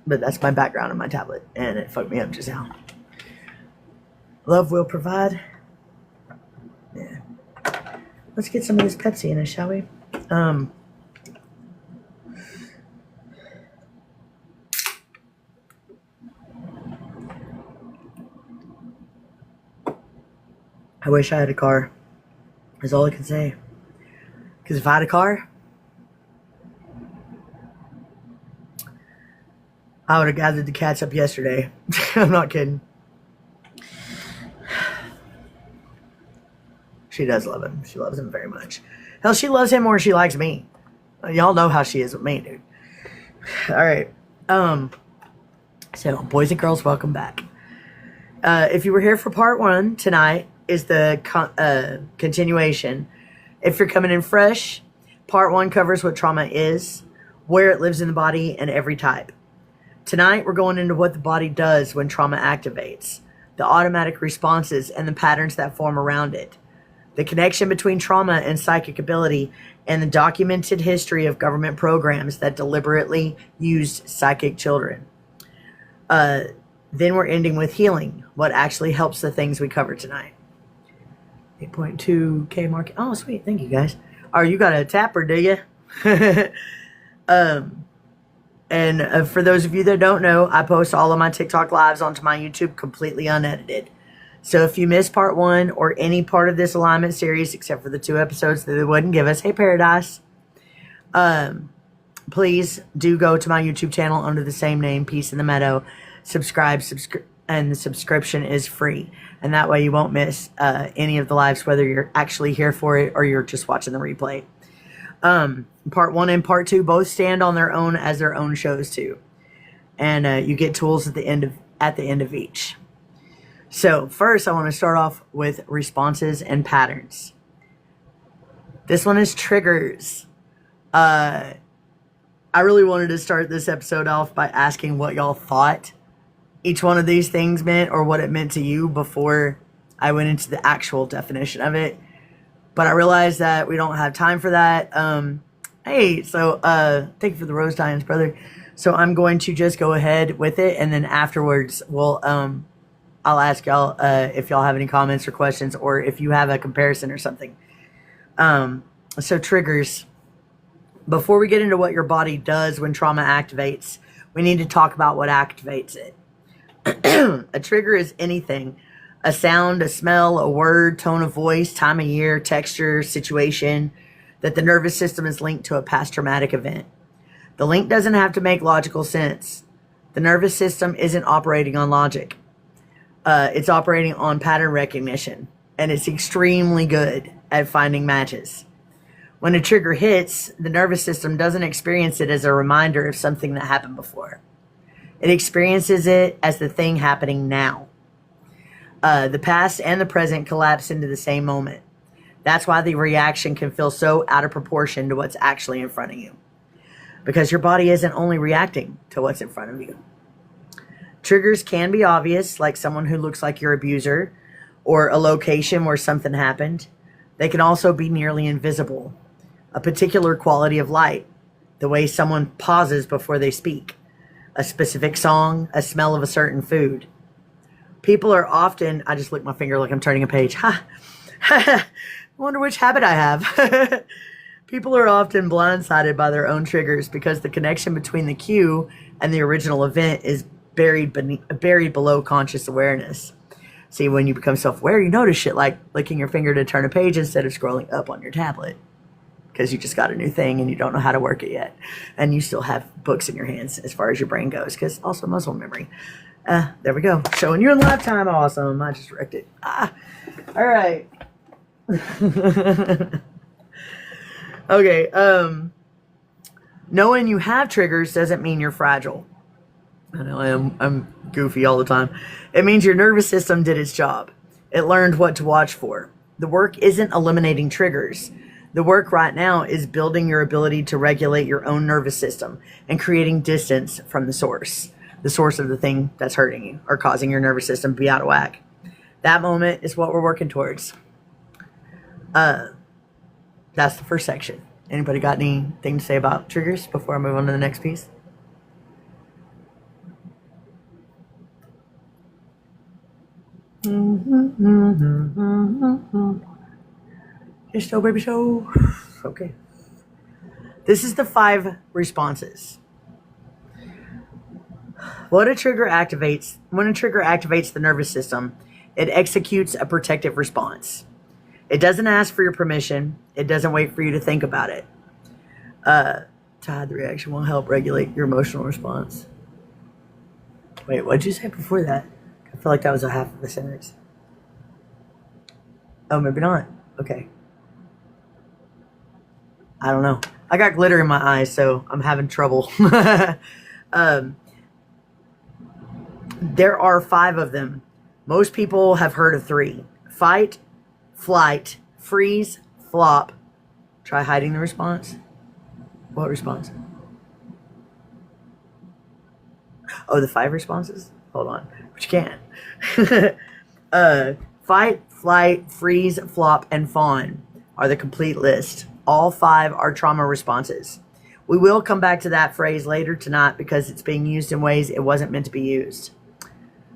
But that's my background on my tablet, and it fucked me up just now. Love will provide. Yeah. Let's get some of this Pepsi in us, shall we? I wish I had a car, is all I can say. Because if I had a car, I would have gathered the cats up yesterday. I'm not kidding. She does love him. She loves him very much. Hell, she loves him more than she likes me. Y'all know how she is with me, dude. All right. So, boys and girls, welcome back. If you were here for part 1, tonight is the continuation. If you're coming in fresh, part 1 covers what trauma is, where it lives in the body, and every type. Tonight, we're going into what the body does when trauma activates, the automatic responses and the patterns that form around it, the connection between trauma and psychic ability, and the documented history of government programs that deliberately used psychic children. Then we're ending with healing, what actually helps the things we cover tonight. 8.2K market. Oh, sweet. Thank you, guys. Oh, you got a tapper, do you? And for those of you that don't know, I post all of my TikTok lives onto my YouTube completely unedited. So if you missed part 1 or any part of this alignment series, except for the 2 episodes that they wouldn't give us, hey, Paradise, please do go to my YouTube channel under the same name, Peace in the Meadow. Subscribe, and the subscription is free. And that way you won't miss any of the lives, whether you're actually here for it or you're just watching the replay. Part 1 and part 2 both stand on their own as their own shows too. And you get tools at the end of each. So first I want to start off with responses and patterns. This one is triggers. I really wanted to start this episode off by asking what y'all thought each one of these things meant or what it meant to you before I went into the actual definition of it. But I realized that we don't have time for that. Hey, so thank you for the rose diamonds, brother. So I'm going to just go ahead with it, and then afterwards we'll I'll ask y'all if y'all have any comments or questions, or if you have a comparison or something. So triggers. Before we get into what your body does when trauma activates, we need to talk about what activates it. A trigger is anything. A sound, a smell, a word, tone of voice, time of year, texture, situation that the nervous system is linked to a past traumatic event. The link doesn't have to make logical sense. The nervous system isn't operating on logic. It's operating on pattern recognition, and it's extremely good at finding matches. When a trigger hits, the nervous system doesn't experience it as a reminder of something that happened before. It experiences it as the thing happening now. The past and the present collapse into the same moment. That's why the reaction can feel so out of proportion to what's actually in front of you. Because your body isn't only reacting to what's in front of you. Triggers can be obvious, like someone who looks like your abuser, or a location where something happened. They can also be nearly invisible. A particular quality of light, the way someone pauses before they speak, a specific song, a smell of a certain food. People are often, I just licked my finger like I'm turning a page. I wonder which habit I have. People are often blindsided by their own triggers because the connection between the cue and the original event is buried below conscious awareness. See, when you become self-aware, you notice shit like licking your finger to turn a page instead of scrolling up on your tablet. Because you just got a new thing and you don't know how to work it yet. And you still have books in your hands as far as your brain goes. Because also muscle memory. There we go. Showing you in lifetime. Awesome. I just wrecked it. All right. Okay. Knowing you have triggers doesn't mean you're fragile. I know I'm goofy all the time. It means your nervous system did its job. It learned what to watch for. The work isn't eliminating triggers. The work right now is building your ability to regulate your own nervous system and creating distance from the source of the thing that's hurting you or causing your nervous system to be out of whack. That moment is what we're working towards. That's the first section. Anybody got anything to say about triggers before I move on to the next piece? Yes, show, baby, show. Okay. This is the 5 responses. When a trigger activates the nervous system, it executes a protective response. It doesn't ask for your permission. It doesn't wait for you to think about it. To hide the reaction will help regulate your emotional response. Wait, what did you say before that? I feel like that was a half of a sentence. Oh, maybe not. Okay. I don't know. I got glitter in my eyes, so I'm having trouble. There are 5 of them. Most people have heard of 3. Fight, flight, freeze, flop. Try hiding the response. What response? Oh, the 5 responses? Hold on. But you can. Fight, flight, freeze, flop, and fawn are the complete list. All 5 are trauma responses. We will come back to that phrase later tonight because it's being used in ways it wasn't meant to be used.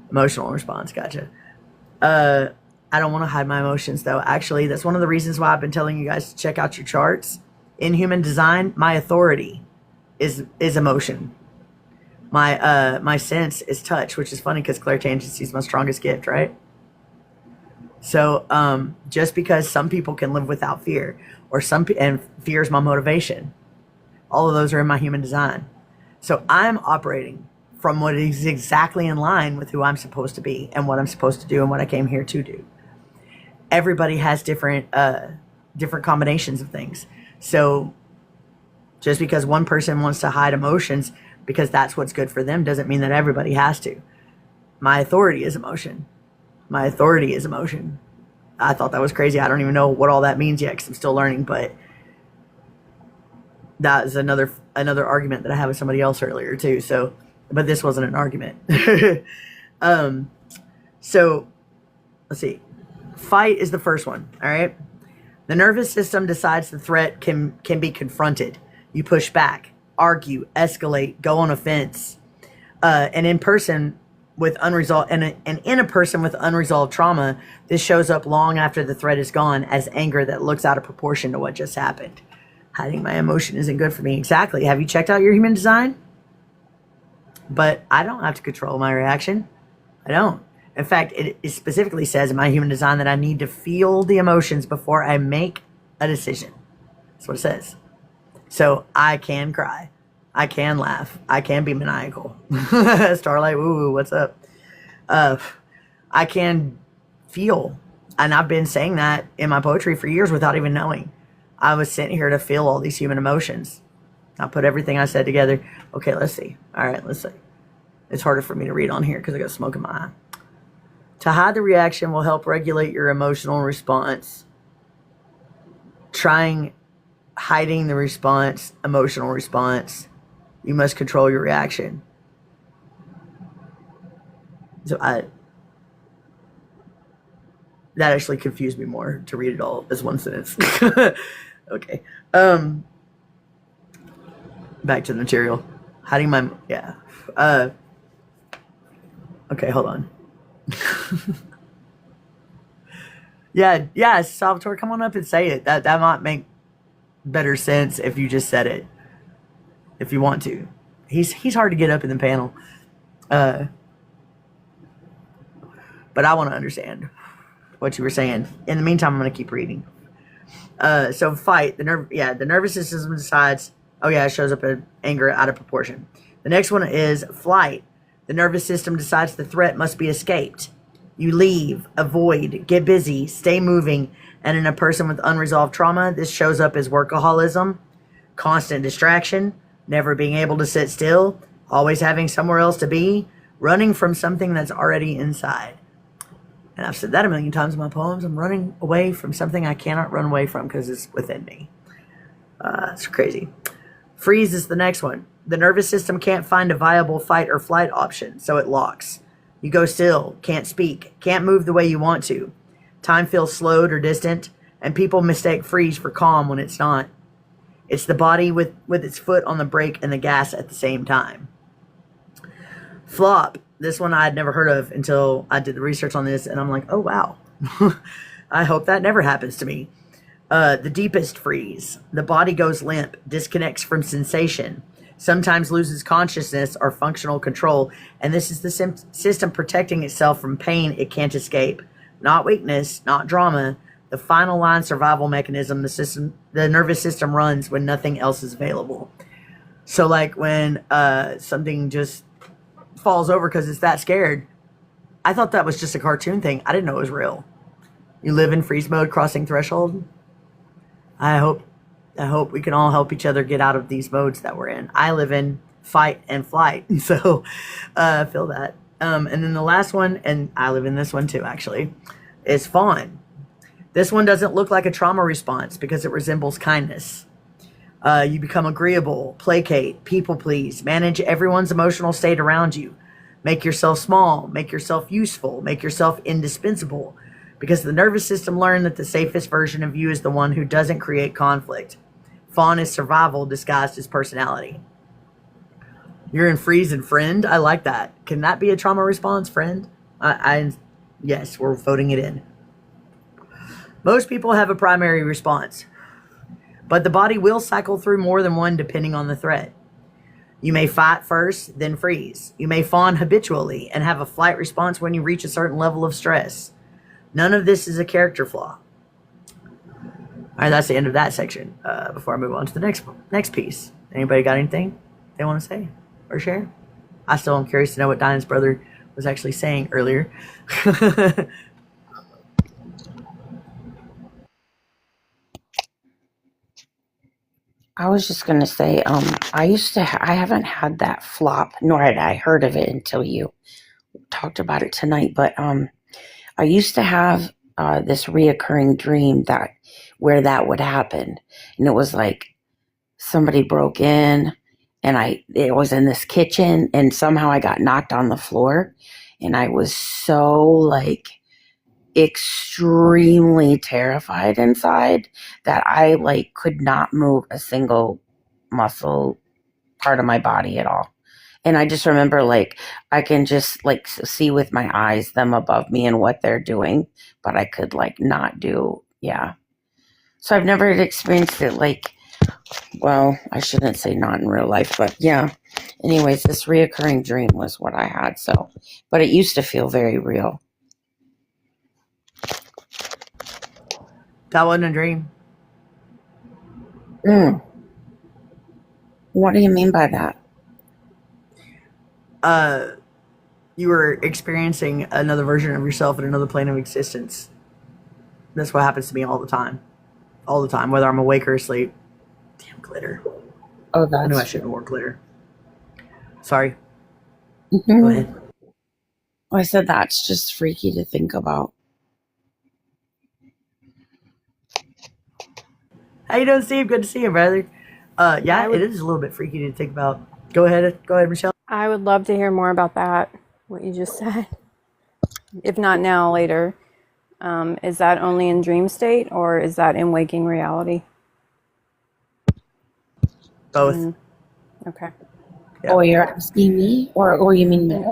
Emotional response, gotcha. I don't want to hide my emotions though. Actually, that's one of the reasons why I've been telling you guys to check out your charts. In human design, my authority is emotion. My sense is touch, which is funny because clairtangency is my strongest gift, right? So just because some people can live without fear, and fear is my motivation, all of those are in my human design. So I'm operating from what is exactly in line with who I'm supposed to be and what I'm supposed to do and what I came here to do. Everybody has different combinations of things. So just because one person wants to hide emotions because that's what's good for them doesn't mean that everybody has to. My authority is emotion. My authority is emotion. I thought that was crazy. I don't even know what all that means yet because I'm still learning, but that is another argument that I had with somebody else earlier too. So, but this wasn't an argument. So let's see. Fight is the first one. All right. The nervous system decides the threat can be confronted. You push back, argue, escalate, go on offense. And in a person with unresolved trauma, this shows up long after the threat is gone as anger that looks out of proportion to what just happened. Hiding my emotion isn't good for me. Exactly. Have you checked out your human design? But I don't have to control my reaction. I don't. In fact, it specifically says in my human design that I need to feel the emotions before I make a decision. That's what it says. So I can cry. I can laugh. I can be maniacal. Starlight, woo, what's up? I can feel. And I've been saying that in my poetry for years without even knowing. I was sitting here to feel all these human emotions. I put everything I said together. Okay, let's see. All right, let's see. It's harder for me to read on here because I got smoke in my eye. To hide the reaction will help regulate your emotional response. Hiding the response, emotional response, you must control your reaction. So that actually confused me more to read it all as one sentence. Okay. Back to the material. Hiding my, yeah. Okay, hold on. Yeah, Salvatore, come on up and say it. That might make better sense if you just said it. If you want to. He's hard to get up in the panel. But I want to understand what you were saying. In the meantime, I'm going to keep reading. So fight, the nervous system decides, oh yeah, it shows up in anger out of proportion. The next one is flight. The nervous system decides the threat must be escaped. You leave, avoid, get busy, stay moving, and in a person with unresolved trauma, this shows up as workaholism, constant distraction, never being able to sit still, always having somewhere else to be, running from something that's already inside. And I've said that a million times in my poems. I'm running away from something I cannot run away from because it's within me. It's crazy. Freeze is the next one. The nervous system can't find a viable fight or flight option, so it locks. You go still, can't speak, can't move the way you want to. Time feels slowed or distant, and people mistake freeze for calm when it's not. It's the body with its foot on the brake and the gas at the same time. Flop. This one I had never heard of until I did the research on this, and I'm like, oh, wow. I hope that never happens to me. The deepest freeze. The body goes limp, disconnects from sensation, sometimes loses consciousness or functional control, and this is the system protecting itself from pain it can't escape. Not weakness, not drama. The final line survival mechanism the nervous system runs when nothing else is available. So like when something just falls over because it's that scared, I thought that was just a cartoon thing. I didn't know it was real. You live in freeze mode, crossing threshold. I hope we can all help each other get out of these modes that we're in. I live in fight and flight, so I feel that. And then the last one, and I live in this one too actually, is fawn. This one doesn't look like a trauma response because it resembles kindness. You become agreeable, placate, people please, manage everyone's emotional state around you. Make yourself small, make yourself useful, make yourself indispensable. Because the nervous system learned that the safest version of you is the one who doesn't create conflict. Fawn is survival disguised as personality. You're in freeze and friend. I like that. Can that be a trauma response, friend? Yes, we're voting it in. Most people have a primary response, but the body will cycle through more than one depending on the threat. You may fight first, then freeze. You may fawn habitually and have a flight response when you reach a certain level of stress. None of this is a character flaw. All right, that's the end of that section. Before I move on to the next piece, anybody got anything they want to say or share? I still am curious to know what Diane's brother was actually saying earlier. I was just gonna say, I haven't had that flop, nor had I heard of it until you talked about it tonight. But I used to have this reoccurring dream where that would happen, and it was like somebody broke in, and it was in this kitchen, and somehow I got knocked on the floor, and I was so like extremely terrified inside that I like could not move a single muscle part of my body at all. And I just remember like I can just like see with my eyes them above me and what they're doing, but I could like not do. Yeah. So I've never experienced it like, well, I shouldn't say not in real life, but yeah. Anyways, this reoccurring dream was what I had. So, but it used to feel very real. That wasn't a dream. What do you mean by that? You were experiencing another version of yourself in another plane of existence. That's what happens to me all the time. All the time, whether I'm awake or asleep. Damn glitter. Oh, I knew I that's... shouldn't have worn glitter. Sorry. Mhm. Go ahead. I said that's just freaky to think about. How you doing, Steve? Good to see you, brother. Yeah, it is a little bit freaky to think about. Go ahead, Michelle. I would love to hear more about that, what you just said. If not now, later. Is that only in dream state or is that in waking reality? Both. Okay. Yeah. Oh, you're asking me? Or you mean me?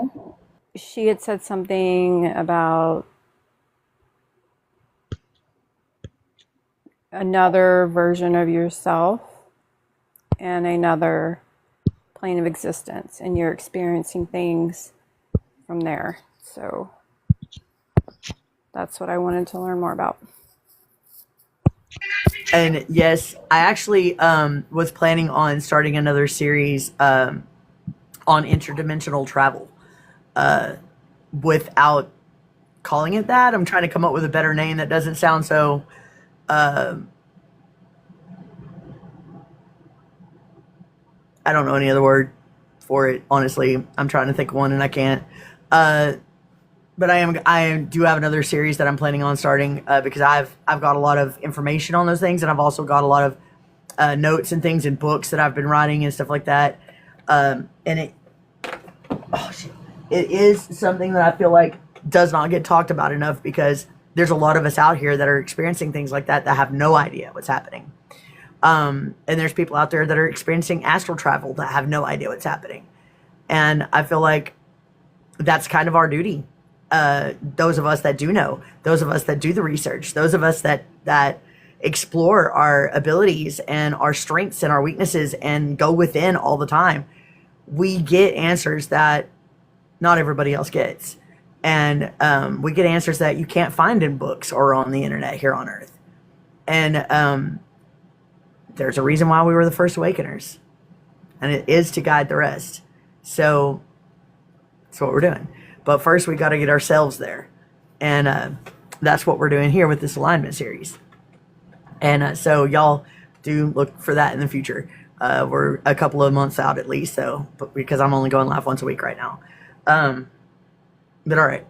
She had said something about another version of yourself and another plane of existence, and you're experiencing things from there. So that's what I wanted to learn more about. And yes, I actually was planning on starting another series on interdimensional travel without calling it that. I'm trying to come up with a better name that doesn't sound so. I don't know any other word for it, honestly. I'm trying to think of one and I can't. But I do have another series that I'm planning on starting because I've got a lot of information on those things, and I've also got a lot of notes and things and books that I've been writing and stuff like that. And it is something that I feel like does not get talked about enough because there's a lot of us out here that are experiencing things like that have no idea what's happening. And there's people out there that are experiencing astral travel that have no idea what's happening. And I feel like that's kind of our duty. Those of us that do know, those of us that do the research, those of us that explore our abilities and our strengths and our weaknesses and go within all the time, we get answers that not everybody else gets. And we get answers that you can't find in books or on the internet here on Earth. And there's a reason why we were the first awakeners. And it is to guide the rest. So that's what we're doing. But first we got to get ourselves there. And that's what we're doing here with this alignment series. And so y'all do look for that in the future. We're a couple of months out at least, but because I'm only going live once a week right now. But all right.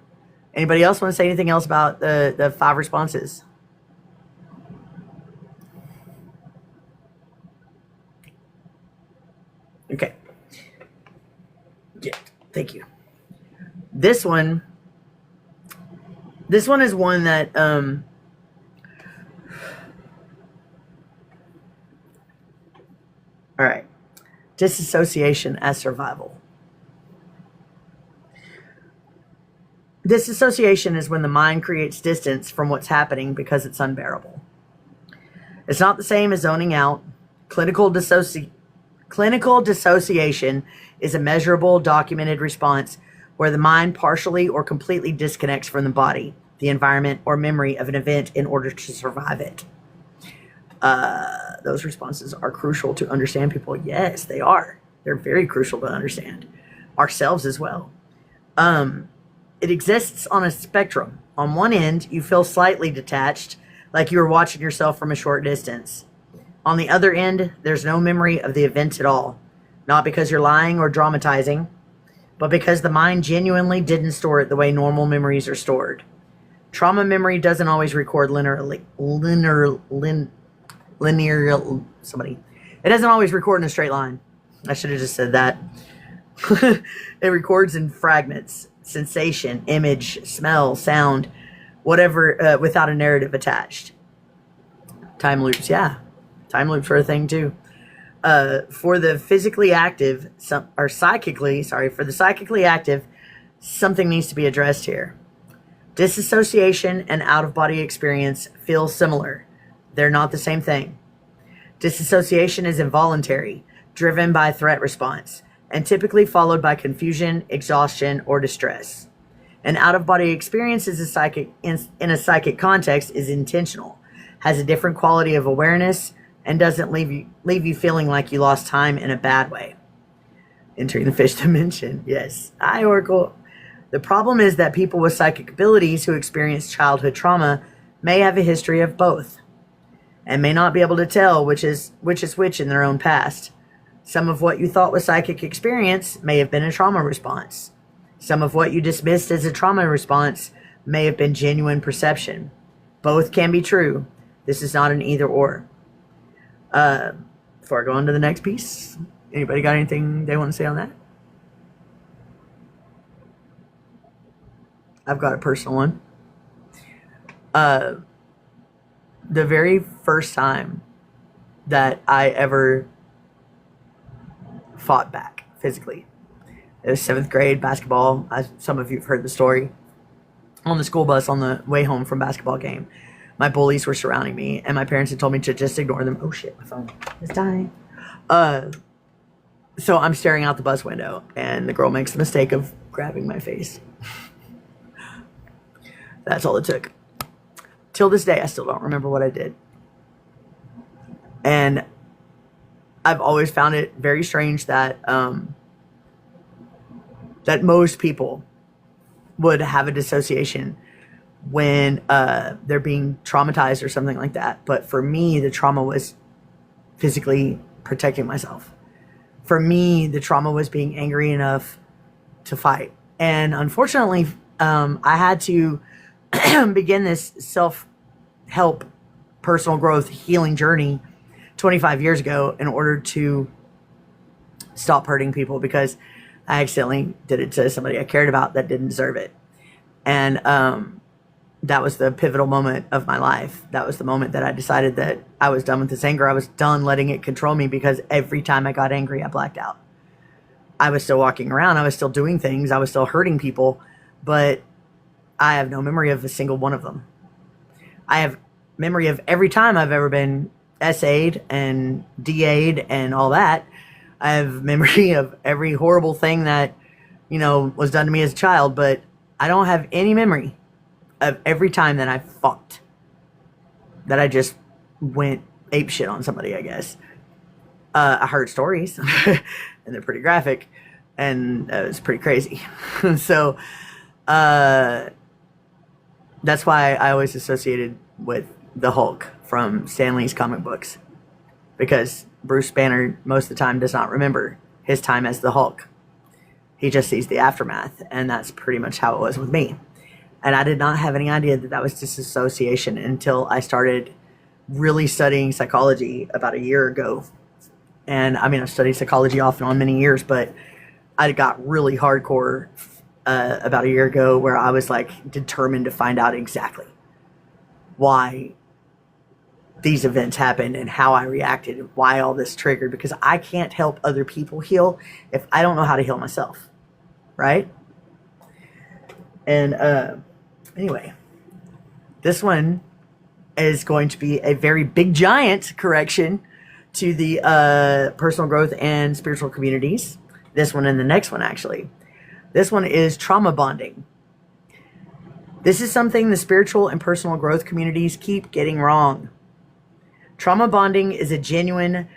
Anybody else want to say anything else about the 5 responses? Okay. Yeah, thank you. This one is one that all right. Disassociation as survival. Disassociation is when the mind creates distance from what's happening because it's unbearable. It's not the same as zoning out. Clinical dissociation is a measurable, documented response where the mind partially or completely disconnects from the body, the environment, or memory of an event in order to survive it. Those responses are crucial to understand people. Yes, they are. They're very crucial to understand ourselves as well. It exists on a spectrum. On one end, you feel slightly detached, like you were watching yourself from a short distance. On the other end, there's no memory of the event at all. Not because you're lying or dramatizing, but because the mind genuinely didn't store it the way normal memories are stored. Trauma memory doesn't always record linearly. It doesn't always record in a straight line. I should have just said that. It records in fragments, sensation, image, smell, sound, whatever, without a narrative attached. Time loops, yeah. Time loops are a thing too. For the psychically active, something needs to be addressed here. Disassociation and out-of-body experience feel similar. They're not the same thing. Disassociation is involuntary, driven by threat response, and typically followed by confusion, exhaustion, or distress. An out-of-body experience in a psychic context is intentional, has a different quality of awareness, and doesn't leave you feeling like you lost time in a bad way. Entering the fish dimension. Yes. Hi, Oracle. The problem is that people with psychic abilities who experience childhood trauma may have a history of both and may not be able to tell which is which in their own past. Some of what you thought was psychic experience may have been a trauma response. Some of what you dismissed as a trauma response may have been genuine perception. Both can be true. This is not an either or. Before I go on to the next piece, anybody got anything they want to say on that? I've got a personal one. The very first time that I ever fought back physically, it was 7th grade basketball. Some of you have heard the story. On the school bus on the way home from basketball game, my bullies were surrounding me, and my parents had told me to just ignore them. Oh shit, my phone is dying. So I'm staring out the bus window, and the girl makes the mistake of grabbing my face. That's all it took. Till this day, I still don't remember what I did. And I've always found it very strange that that most people would have a dissociation when they're being traumatized or something like that. But for me, the trauma was physically protecting myself. For me, the trauma was being angry enough to fight. And unfortunately, I had to begin this self-help, personal growth, healing journey 25 years ago in order to stop hurting people, because I accidentally did it to somebody I cared about that didn't deserve it. And that was the pivotal moment of my life. That was the moment that I decided that I was done with this anger. I was done letting it control me, because every time I got angry, I blacked out. I was still walking around. I was still doing things. I was still hurting people, but I have no memory of a single one of them. I have memory of every time I've ever been SA'd and DA'd and all that. I have memory of every horrible thing that, was done to me as a child, but I don't have any memory of every time that I fought, that I just went ape shit on somebody, I guess. I heard stories, and they're pretty graphic, and it was pretty crazy. So that's why I always associated with the Hulk from Stan Lee's comic books, because Bruce Banner most of the time does not remember his time as the Hulk. He just sees the aftermath, and that's pretty much how it was with me. And I did not have any idea that that was disassociation until I started really studying psychology about a year ago. And I mean, I've studied psychology off and on many years, but I got really hardcore about a year ago, where I was like determined to find out exactly why these events happened and how I reacted and why all this triggered, because I can't help other people heal if I don't know how to heal myself, right? And anyway, this one is going to be a very big giant correction to the personal growth and spiritual communities. This one and the next one, actually. This one is trauma bonding. This is something the spiritual and personal growth communities keep getting wrong. Trauma bonding is a genuine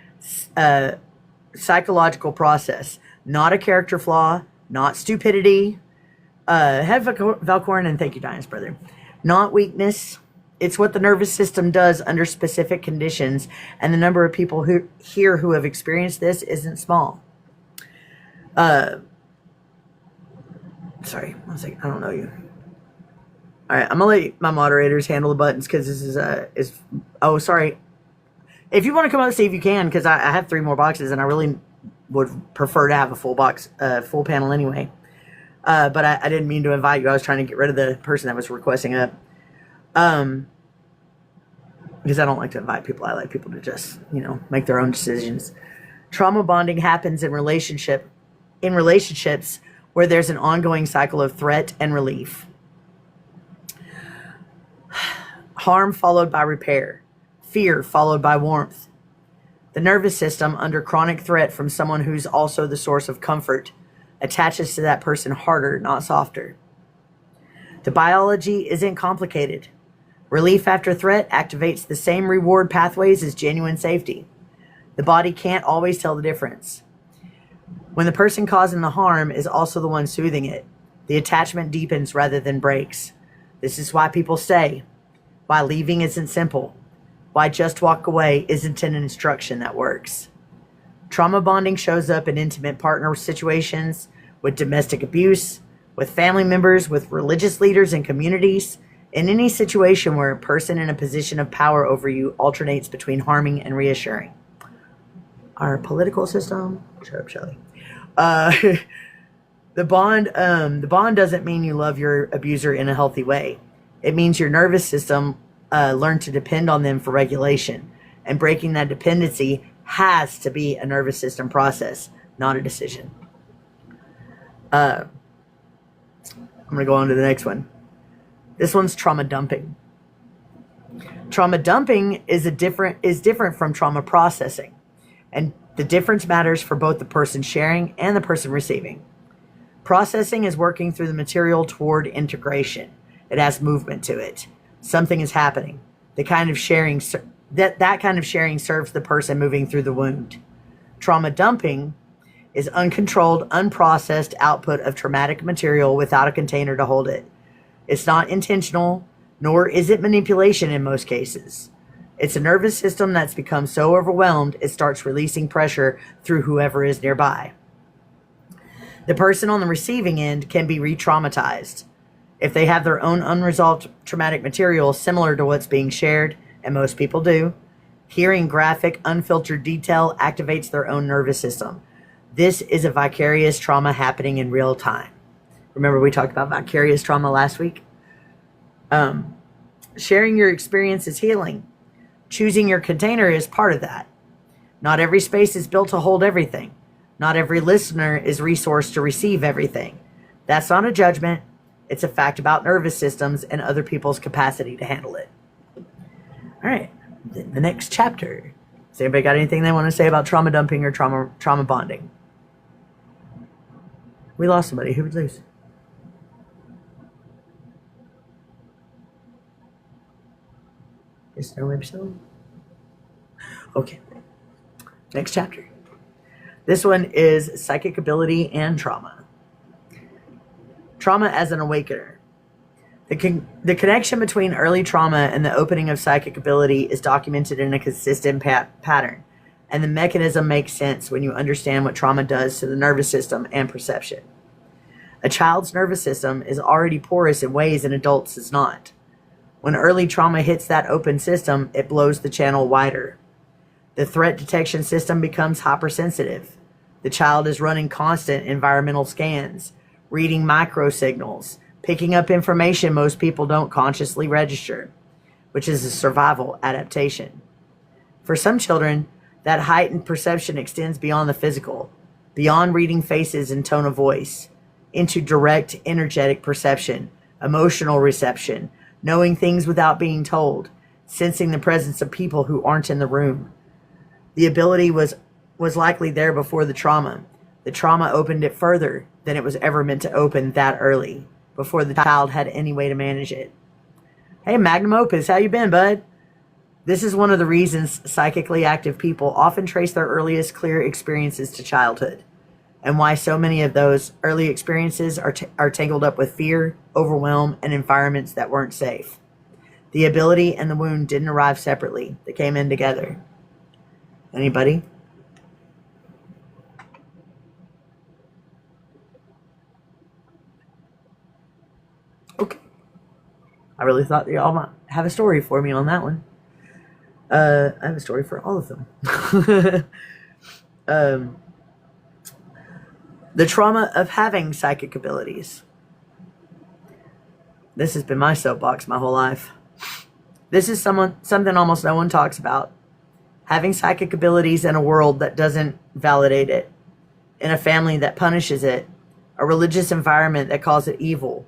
psychological process, not a character flaw, not stupidity. Head Valcorn, and thank you, Diane's brother. Not weakness. It's what the nervous system does under specific conditions, and the number of people who have experienced this isn't small. Sorry, one second. I don't know you. All right, I'm gonna let my moderators handle the buttons, because this is oh, sorry. If you want to come up, see if you can, because I have 3 more boxes, and I really would prefer to have a full box, full panel anyway. But I didn't mean to invite you. I was trying to get rid of the person that was requesting up. Because I don't like to invite people. I like people to just, make their own decisions. Trauma bonding happens in relationships where there's an ongoing cycle of threat and relief. Harm followed by repair. Fear followed by warmth. The nervous system, under chronic threat from someone who's also the source of comfort, attaches to that person harder, not softer. The biology isn't complicated. Relief after threat activates the same reward pathways as genuine safety. The body can't always tell the difference. When the person causing the harm is also the one soothing it, the attachment deepens rather than breaks. This is why people stay, why leaving isn't simple, why just walk away isn't an instruction that works. Trauma bonding shows up in intimate partner situations, with domestic abuse, with family members, with religious leaders and communities, in any situation where a person in a position of power over you alternates between harming and reassuring. Our political system, shut up, Shelley. The bond doesn't mean you love your abuser in a healthy way. It means your nervous system learned to depend on them for regulation, and breaking that dependency has to be a nervous system process, not a decision. I'm going to go on to the next one. This one's trauma dumping. Trauma dumping is different from trauma processing, and the difference matters for both the person sharing and the person receiving. Processing is working through the material toward integration. It has movement to it. Something is happening. That kind of sharing serves the person moving through the wound. Trauma dumping is uncontrolled, unprocessed output of traumatic material without a container to hold it. It's not intentional, nor is it manipulation in most cases. It's a nervous system that's become so overwhelmed it starts releasing pressure through whoever is nearby. The person on the receiving end can be re-traumatized. If they have their own unresolved traumatic material similar to what's being shared, and most people do, hearing graphic, unfiltered detail activates their own nervous system. This is a vicarious trauma happening in real time. Remember we talked about vicarious trauma last week? Sharing your experience is healing. Choosing your container is part of that. Not every space is built to hold everything. Not every listener is resourced to receive everything. That's not a judgment. It's a fact about nervous systems and other people's capacity to handle it. All right, the next chapter. Has anybody got anything they want to say about trauma dumping or trauma bonding? We lost somebody. Who would lose? Is no episode? Okay. Next chapter. This one is psychic ability and trauma. Trauma as an awakener. The connection between early trauma and the opening of psychic ability is documented in a consistent pattern, and the mechanism makes sense when you understand what trauma does to the nervous system and perception. A child's nervous system is already porous in ways an adult's is not. When early trauma hits that open system, it blows the channel wider. The threat detection system becomes hypersensitive. The child is running constant environmental scans, reading microsignals, picking up information most people don't consciously register, which is a survival adaptation. For some children, that heightened perception extends beyond the physical, beyond reading faces and tone of voice, into direct energetic perception, emotional reception, knowing things without being told, sensing the presence of people who aren't in the room. The ability was likely there before the trauma. The trauma opened it further than it was ever meant to open that early, before the child had any way to manage it. Hey, Magnum Opus, how you been, bud? This is one of the reasons psychically active people often trace their earliest clear experiences to childhood, and why so many of those early experiences are tangled up with fear, overwhelm, and environments that weren't safe. The ability and the wound didn't arrive separately. They came in together. Anybody? Okay. I really thought y'all might have a story for me on that one. I have a story for all of them. The trauma of having psychic abilities. This has been my soapbox my whole life. This is something almost no one talks about. Having psychic abilities in a world that doesn't validate it, in a family that punishes it, a religious environment that calls it evil,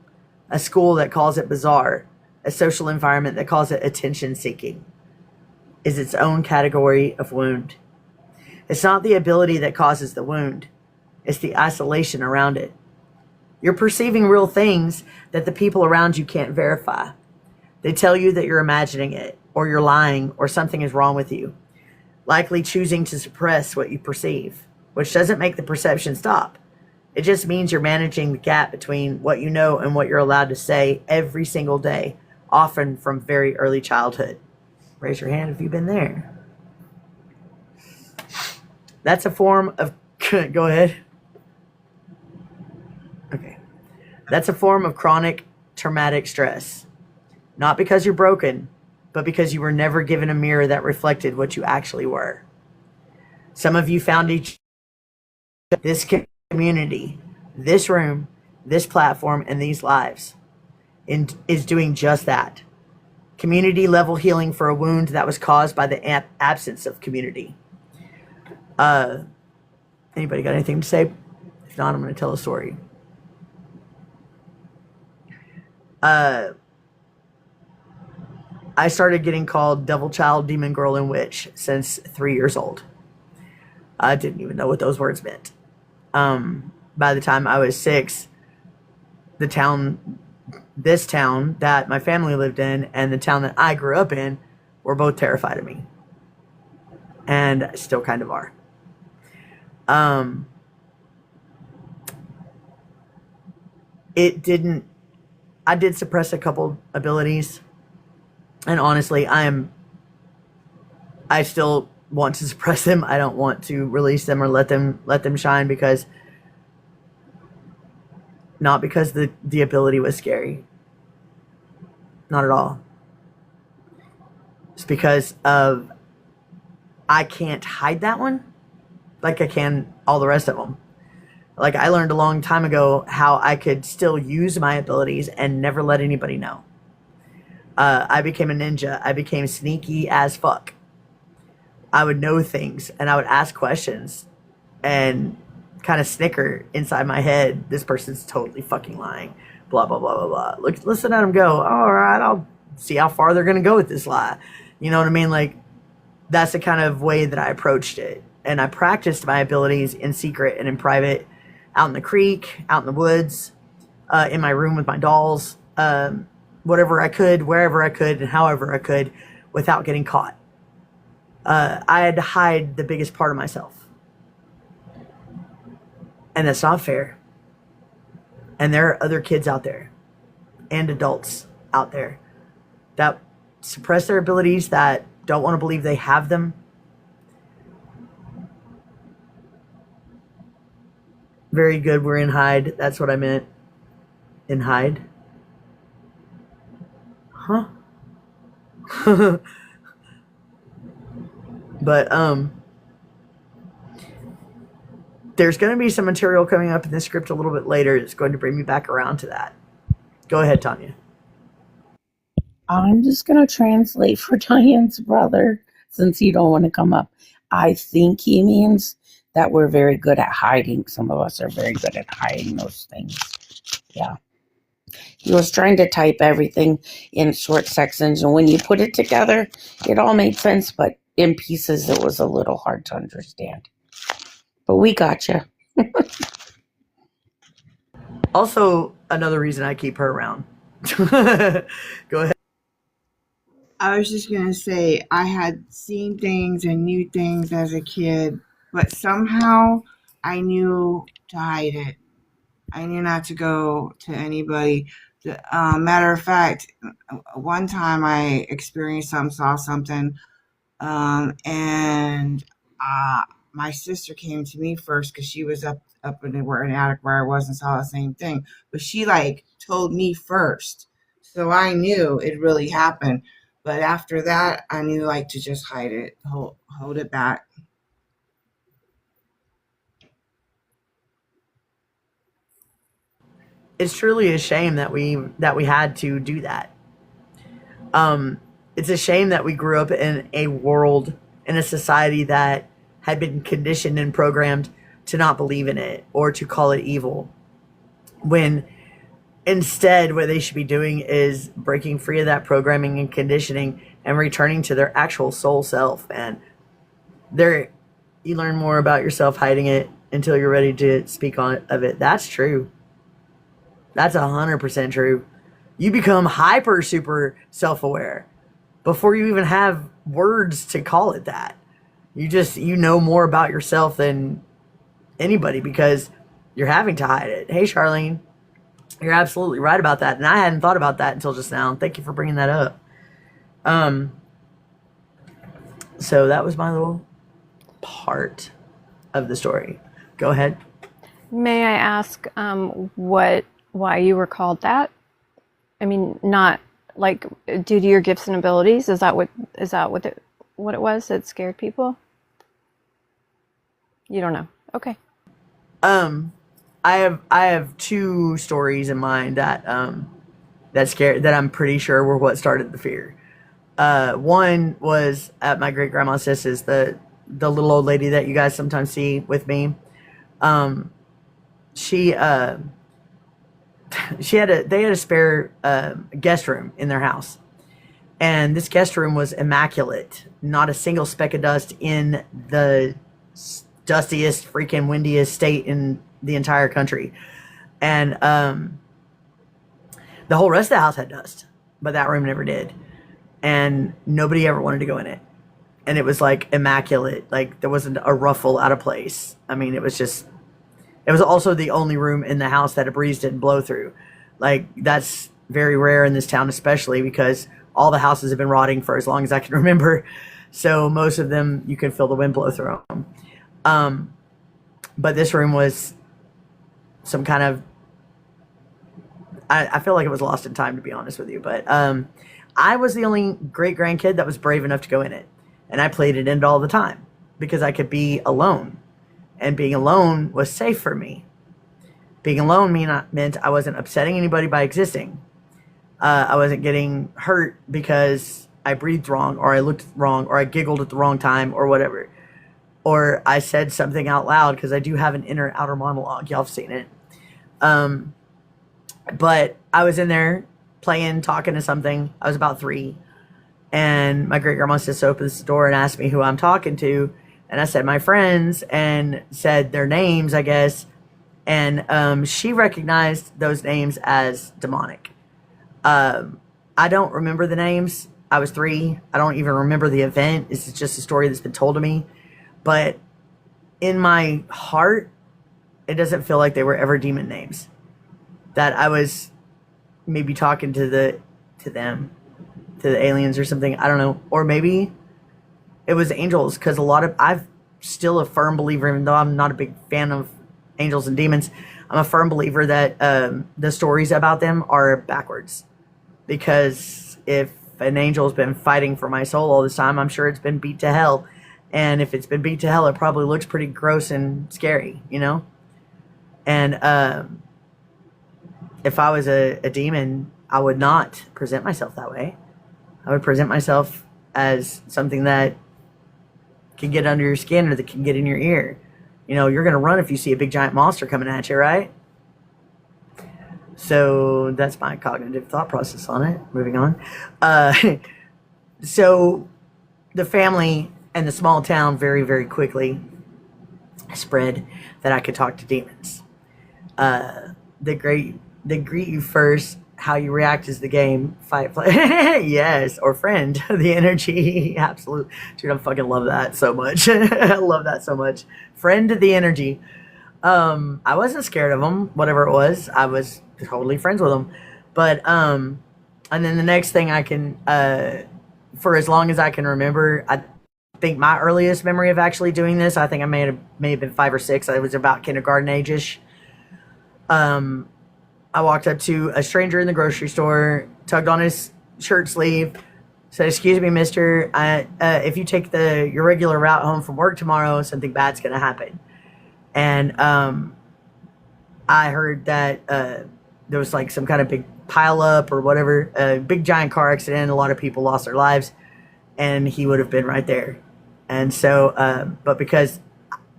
a school that calls it bizarre, a social environment that calls it attention-seeking, is its own category of wound. It's not the ability that causes the wound. It's the isolation around it. You're perceiving real things that the people around you can't verify. They tell you that you're imagining it, or you're lying, or something is wrong with you, likely choosing to suppress what you perceive, which doesn't make the perception stop. It just means you're managing the gap between what you know and what you're allowed to say every single day, often from very early childhood. Raise your hand if you've been there. That's a form of... Go ahead. Okay. That's a form of chronic traumatic stress. Not because you're broken, but because you were never given a mirror that reflected what you actually were. Some of you found this community, this room, this platform, and these lives is doing just that. Community level healing for a wound that was caused by the absence of community. Anybody got anything to say? If not, I'm going to tell a story. I started getting called devil child, demon girl, and witch since 3 years old. I didn't even know what those words meant. By the time I was 6, this town that my family lived in and the town that I grew up in were both terrified of me. And still kind of are. I did suppress a couple abilities. And honestly, I still want to suppress them. I don't want to release them or let them shine, because not because the ability was scary. Not at all. It's because of I can't hide that one like I can all the rest of them. Like, I learned a long time ago how I could still use my abilities and never let anybody know. I became a ninja. I became sneaky as fuck. I would know things and I would ask questions and kind of snicker inside my head. This person's totally fucking lying. Blah, blah, blah, blah, blah. Look, listen at them go. All right, I'll see how far they're going to go with this lie. You know what I mean? Like, that's the kind of way that I approached it. And I practiced my abilities in secret and in private, out in the creek, out in the woods, in my room with my dolls, whatever I could, wherever I could, and however I could, without getting caught. I had to hide the biggest part of myself. And that's not fair. And there are other kids out there and adults out there that suppress their abilities, that don't want to believe they have them. Very good. We're in hide. That's what I meant. In hide. Huh? But there's going to be some material coming up in this script a little bit later that's going to bring me back around to that. Go ahead, Tanya. I'm just going to translate for Diane's brother, since you don't want to come up. I think he means that we're very good at hiding. Some of us are very good at hiding those things. Yeah. He was trying to type everything in short sections, and when you put it together, it all made sense, but in pieces, it was a little hard to understand. But we got you. Also, another reason I keep her around. Go ahead. I was just going to say, I had seen things and knew things as a kid, but somehow I knew to hide it. I knew not to go to anybody. Matter of fact, one time I experienced something, saw something, and my sister came to me first because she was up in the attic where I was and saw the same thing. But she told me first, so I knew it really happened. But after that, I knew to just hide it, hold it back. It's truly a shame that we had to do that. It's a shame that we grew up in a world, in a society that had been conditioned and programmed to not believe in it or to call it evil, when instead what they should be doing is breaking free of that programming and conditioning and returning to their actual soul self. And you learn more about yourself hiding it until you're ready to speak of it. That's true. That's 100% true. You become hyper super self-aware before you even have words to call it that. You know more about yourself than anybody because you're having to hide it. Hey, Charlene, you're absolutely right about that. And I hadn't thought about that until just now. Thank you for bringing that up. So that was my little part of the story. Go ahead. May I ask why you were called that? I mean, not like due to your gifts and abilities. Is that what it was that scared people? You don't know. Okay. I have two stories in mind that that I'm pretty sure were what started the fear. One was at my great grandma Sis's, the little old lady that you guys sometimes see with me. They had a spare guest room in their house, and this guest room was immaculate. Not a single speck of dust in the dustiest, freaking windiest state in the entire country. And the whole rest of the house had dust, but that room never did. And nobody ever wanted to go in it. And it was immaculate. There wasn't a ruffle out of place. I mean, it was also the only room in the house that a breeze didn't blow through. That's very rare in this town, especially because all the houses have been rotting for as long as I can remember. So most of them, you can feel the wind blow through them. But this room was some kind of, I feel like it was lost in time, to be honest with you. But I was the only great grandkid that was brave enough to go in it. And I played it in it all the time because I could be alone. And being alone was safe for me. Being alone meant I wasn't upsetting anybody by existing. I wasn't getting hurt because I breathed wrong, or I looked wrong, or I giggled at the wrong time, or whatever. Or I said something out loud, because I do have an inner outer monologue. Y'all have seen it. But I was in there playing, talking to something. I was about 3. And my great grandma just opens the door and asked me who I'm talking to. And I said my friends, and said their names, I guess. And she recognized those names as demonic. I don't remember the names. I was 3. I don't even remember the event. This is just a story that's been told to me. But in my heart, it doesn't feel like they were ever demon names. That I was maybe talking to the aliens or something. I don't know. Or maybe it was angels, because I'm still a firm believer, even though I'm not a big fan of angels and demons, I'm a firm believer that the stories about them are backwards. Because if an angel's been fighting for my soul all this time, I'm sure it's been beat to hell. And if it's been beat to hell, it probably looks pretty gross and scary, you know? And if I was a demon, I would not present myself that way. I would present myself as something that can get under your skin, or that can get in your ear. You know, you're going to run if you see a big giant monster coming at you, right? So that's my cognitive thought process on it. Moving on. So the family and the small town very, very quickly spread that I could talk to demons. They greet you first. How you react is the game. Fight, play. Yes, or friend. The energy. Absolute. Dude, I fucking love that so much. I love that so much. Friend the energy. I wasn't scared of them, whatever it was. I was totally friends with them. But, and then the next thing I can, for as long as I can remember, I think my earliest memory of actually doing this, I think I may have been 5 or 6. I was about kindergarten age-ish. I walked up to a stranger in the grocery store, tugged on his shirt sleeve, said, "Excuse me, mister, if you take your regular route home from work tomorrow, something bad's going to happen." And I heard that there was like some kind of big pileup or whatever, a big giant car accident. A lot of people lost their lives, and he would have been right there. And so, but because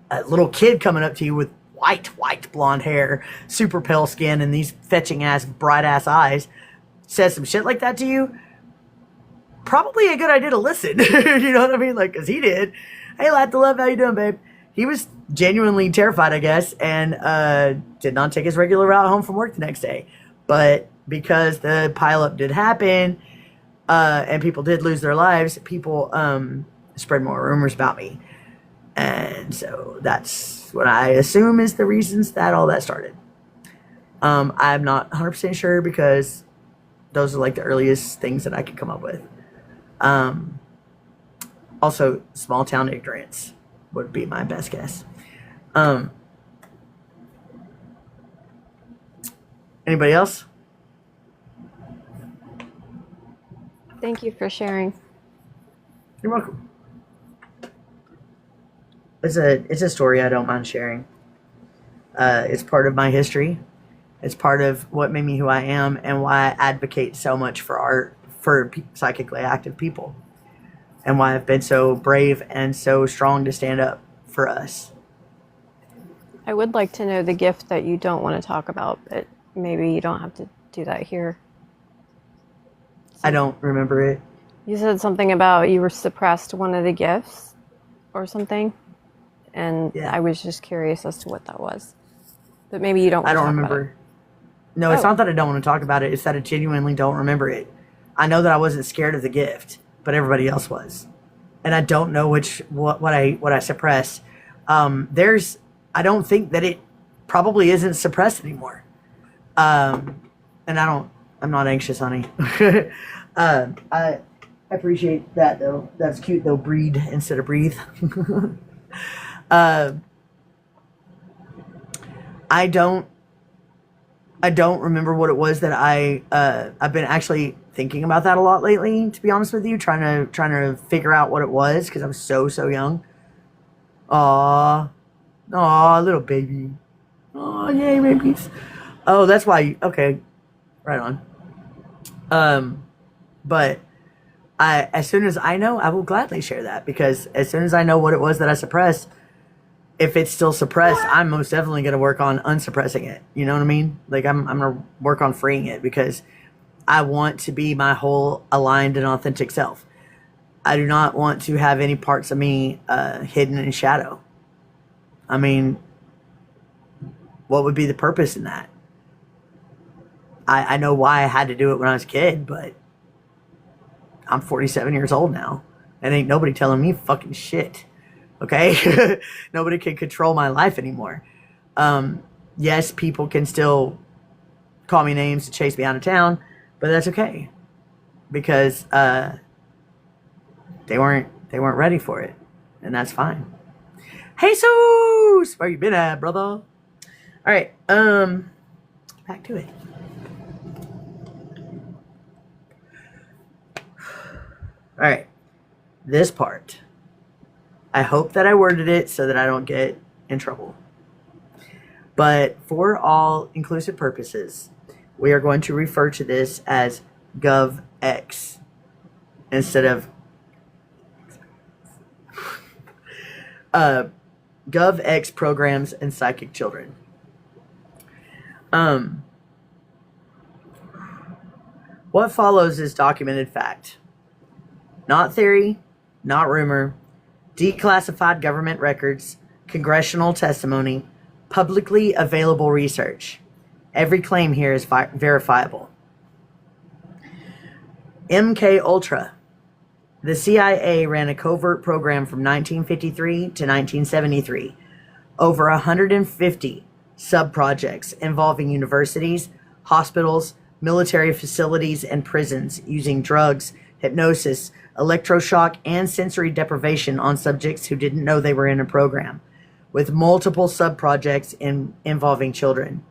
a little kid coming up to you with white blonde hair, super pale skin, and these fetching ass, bright ass eyes, says some shit like that to you, probably a good idea to listen. You know what I mean? Like, cause he did. "Hey, lad to love, how you doing, babe?" He was genuinely terrified, I guess, and did not take his regular route home from work the next day. But because the pileup did happen, and people did lose their lives, people spread more rumors about me. And so that's what I assume is the reasons that all that started. I'm not 100% sure, because those are like the earliest things that I could come up with. Also, small town ignorance would be my best guess. Anybody else? Thank you for sharing. You're welcome. It's a story I don't mind sharing. It's part of my history. It's part of what made me who I am, and why I advocate so much for psychically active people, and why I've been so brave and so strong to stand up for us. I would like to know the gift that you don't want to talk about, but maybe you don't have to do that here. I don't remember it. You said something about you were suppressed one of the gifts or something, and Yeah. I was just curious as to what that was. But maybe you don't want I to don't talk remember. about it. No, it's Oh. not that I don't want to talk about it. It's that I genuinely don't remember it. I know that I wasn't scared of the gift, but everybody else was, and I don't know what I suppressed. I don't think that it probably isn't suppressed anymore. And I'm not anxious, honey. I appreciate that though. That's cute though. Breed instead of breathe. uh, I don't. I don't remember what it was that I've been actually thinking about that a lot lately. To be honest with you, trying to figure out what it was because I was so young. Aw, little baby. Aw, yay, babies. Oh, that's why. Okay, right on. But as soon as I know, I will gladly share that because as soon as I know what it was that I suppressed, if it's still suppressed, I'm most definitely going to work on unsuppressing it. You know what I mean? Like I'm going to work on freeing it because I want to be my whole aligned and authentic self. I do not want to have any parts of me hidden in shadow. I mean, what would be the purpose in that? I know why I had to do it when I was a kid, but I'm 47 years old now. And ain't nobody telling me fucking shit. Okay? Nobody can control my life anymore. Yes, people can still call me names and chase me out of town, but that's okay. Because they weren't ready for it. And that's fine. Jesus! Where you been at, brother? Alright, back to it. Alright, this part. I hope that I worded it so that I don't get in trouble. But for all inclusive purposes, we are going to refer to this as GovX instead of GovX programs and psychic children. What follows is documented fact. Not theory, not rumor, declassified government records, congressional testimony, publicly available research. Every claim here is verifiable. MK Ultra. The CIA ran a covert program from 1953 to 1973. Over 150 sub-projects involving universities, hospitals, military facilities, and prisons using drugs, hypnosis, electroshock, and sensory deprivation on subjects who didn't know they were in a program, with multiple sub-projects involving children.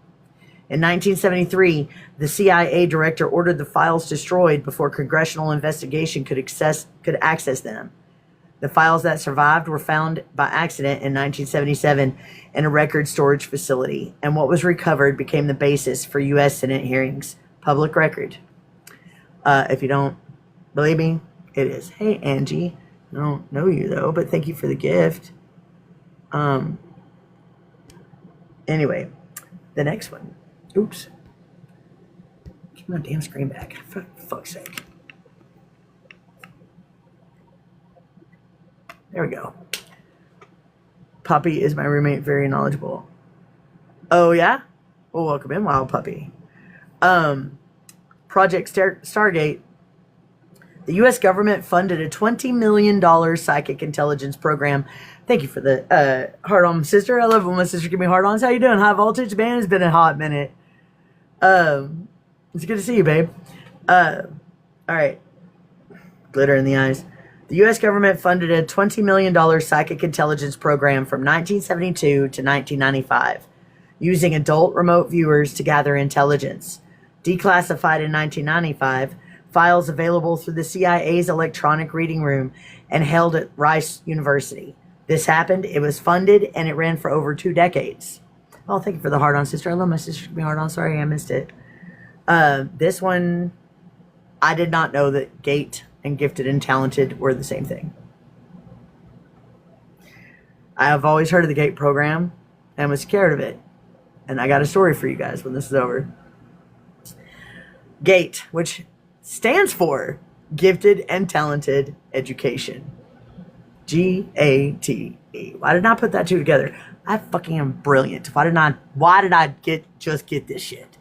In 1973, the CIA director ordered the files destroyed before congressional investigation could access them. The files that survived were found by accident in 1977 in a record storage facility, and what was recovered became the basis for U.S. Senate hearings. Public record. If you don't believe me, it is. Hey, Angie. I don't know you, though, but thank you for the gift. Anyway, the next one. Oops. Give my damn screen back. For fuck's sake. There we go. Puppy is my roommate, very knowledgeable. Oh, yeah? Well, welcome in, Wild Puppy. Project Stargate. The U.S. government funded a $20 million psychic intelligence program. Thank you for the hard-on, sister. I love when my sister give me hard-ons. How you doing? High voltage? Man, it's been a hot minute. It's good to see you, babe. All right. Glitter in the eyes. The U.S. government funded a $20 million psychic intelligence program from 1972 to 1995, using adult remote viewers to gather intelligence. Declassified in 1995, files available through the CIA's electronic reading room and held at Rice University. This happened, it was funded, and it ran for over 2 decades. Oh, thank you for the hard-on, sister. I love my sister to be hard-on. Sorry, I missed it. This one, I did not know that GATE and gifted and talented were the same thing. I have always heard of the GATE program and was scared of it. And I got a story for you guys when this is over. GATE, which stands for Gifted and Talented Education. GATE. Why did I not put that two together? I fucking am brilliant. Why did I just get this shit?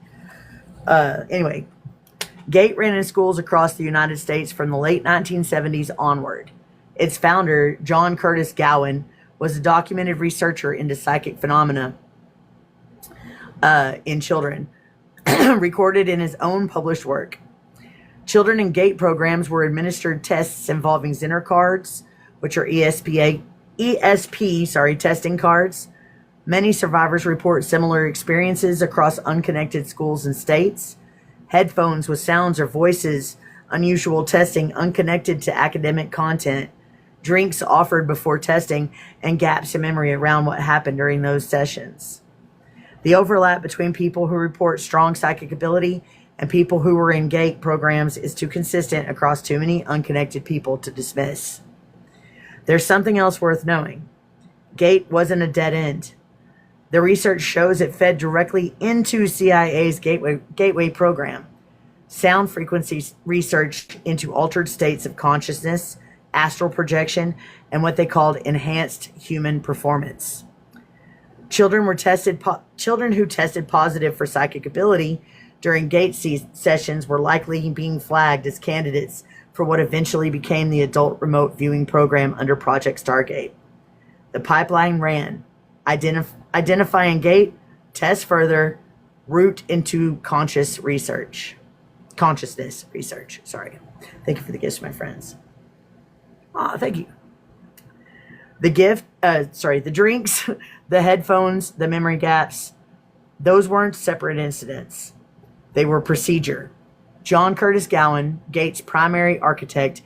Anyway, GATE ran in schools across the United States from the late 1970s onward. Its founder, John Curtis Gowan, was a documented researcher into psychic phenomena in children, recorded in his own published work. Children in GATE programs were administered tests involving Zinner cards, which are ESP testing cards. Many survivors report similar experiences across unconnected schools and states. Headphones with sounds or voices, unusual testing unconnected to academic content, drinks offered before testing, and gaps in memory around what happened during those sessions. The overlap between people who report strong psychic ability and people who were in GATE programs is too consistent across too many unconnected people to dismiss. There's something else worth knowing. GATE wasn't a dead end. The research shows it fed directly into CIA's Gateway program. Sound frequency research into altered states of consciousness, astral projection, and what they called enhanced human performance. Children who tested positive for psychic ability during GATE sessions were likely being flagged as candidates for what eventually became the adult remote viewing program under Project Stargate. The pipeline ran: identifying GATE, test further, route into consciousness research. Sorry. Thank you for the gifts, my friends. Thank you. The drinks, the headphones, the memory gaps, those weren't separate incidents. They were procedure. John Curtis Gowan, GATE's primary architect,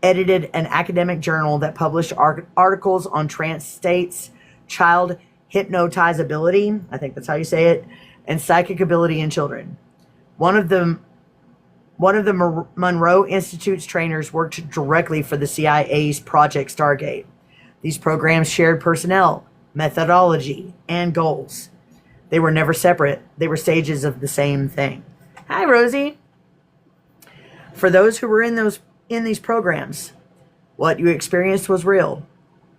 edited an academic journal that published articles on trance states, child hypnotizability, I think that's how you say it, and psychic ability in children. One of the Monroe Institute's trainers worked directly for the CIA's Project Stargate. These programs shared personnel, methodology, and goals. They were never separate. They were stages of the same thing. Hi, Rosie. For those who were in these programs, what you experienced was real.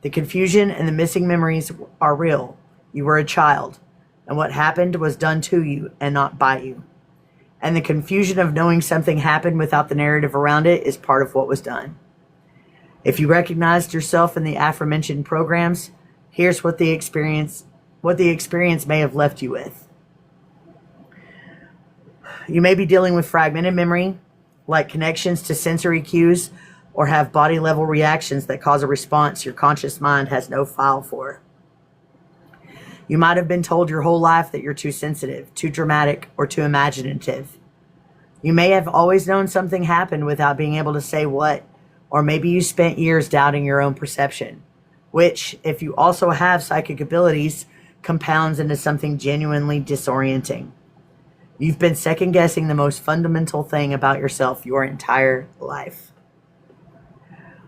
The confusion and the missing memories are real. You were a child, and what happened was done to you and not by you. And the confusion of knowing something happened without the narrative around it is part of what was done. If you recognized yourself in the aforementioned programs, here's what the experience may have left you with. You may be dealing with fragmented memory, like connections to sensory cues, or have body level reactions that cause a response your conscious mind has no file for. You might have been told your whole life that you're too sensitive, too dramatic, or too imaginative. You may have always known something happened without being able to say what, or maybe you spent years doubting your own perception, which, if you also have psychic abilities, compounds into something genuinely disorienting. You've been second-guessing the most fundamental thing about yourself your entire life.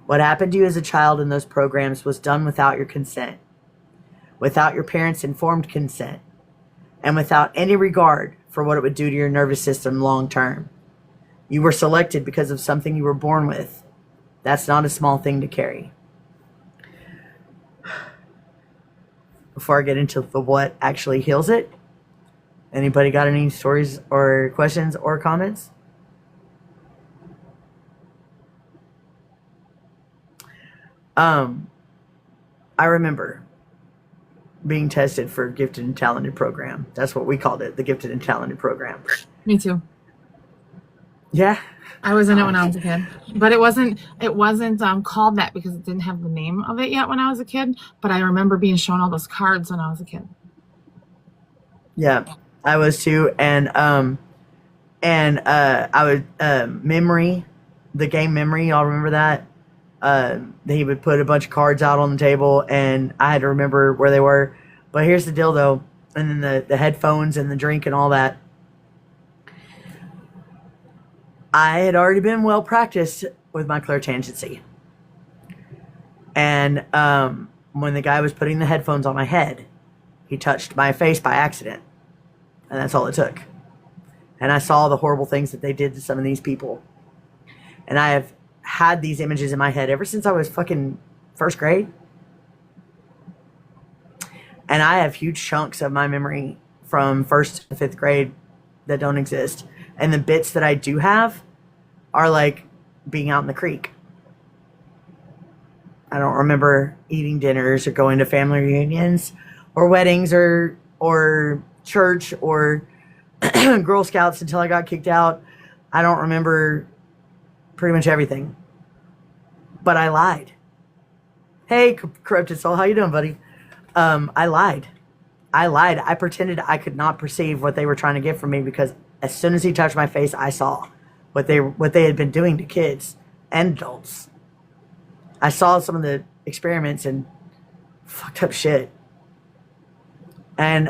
What happened to you as a child in those programs was done without your consent, without your parents' informed consent, and without any regard for what it would do to your nervous system long term. You were selected because of something you were born with. That's not a small thing to carry. Before I get into the what actually heals it, anybody got any stories or questions or comments? I remember being tested for gifted and talented program. That's what we called it, the gifted and talented program. Me too. Yeah. I was in it when I was a kid, but it wasn't called that because it didn't have the name of it yet when I was a kid. But I remember being shown all those cards when I was a kid. Yeah, I was too. And I would, memory, the game Memory, y'all remember that? He would put a bunch of cards out on the table and I had to remember where they were. But here's the deal though. And then the headphones and the drink and all that. I had already been well practiced with my clairtangency. And when the guy was putting the headphones on my head, he touched my face by accident. And that's all it took. And I saw the horrible things that they did to some of these people. And I have had these images in my head ever since I was fucking first grade. And I have huge chunks of my memory from first to fifth grade that don't exist. And the bits that I do have are like being out in the creek. I don't remember eating dinners or going to family reunions or weddings or church or Girl Scouts until I got kicked out. I don't remember pretty much everything. But I lied. Hey, corrupted soul, how you doing, buddy? I lied. I pretended I could not perceive what they were trying to get from me because as soon as he touched my face, I saw what they had been doing to kids and adults. I saw some of the experiments and fucked up shit. And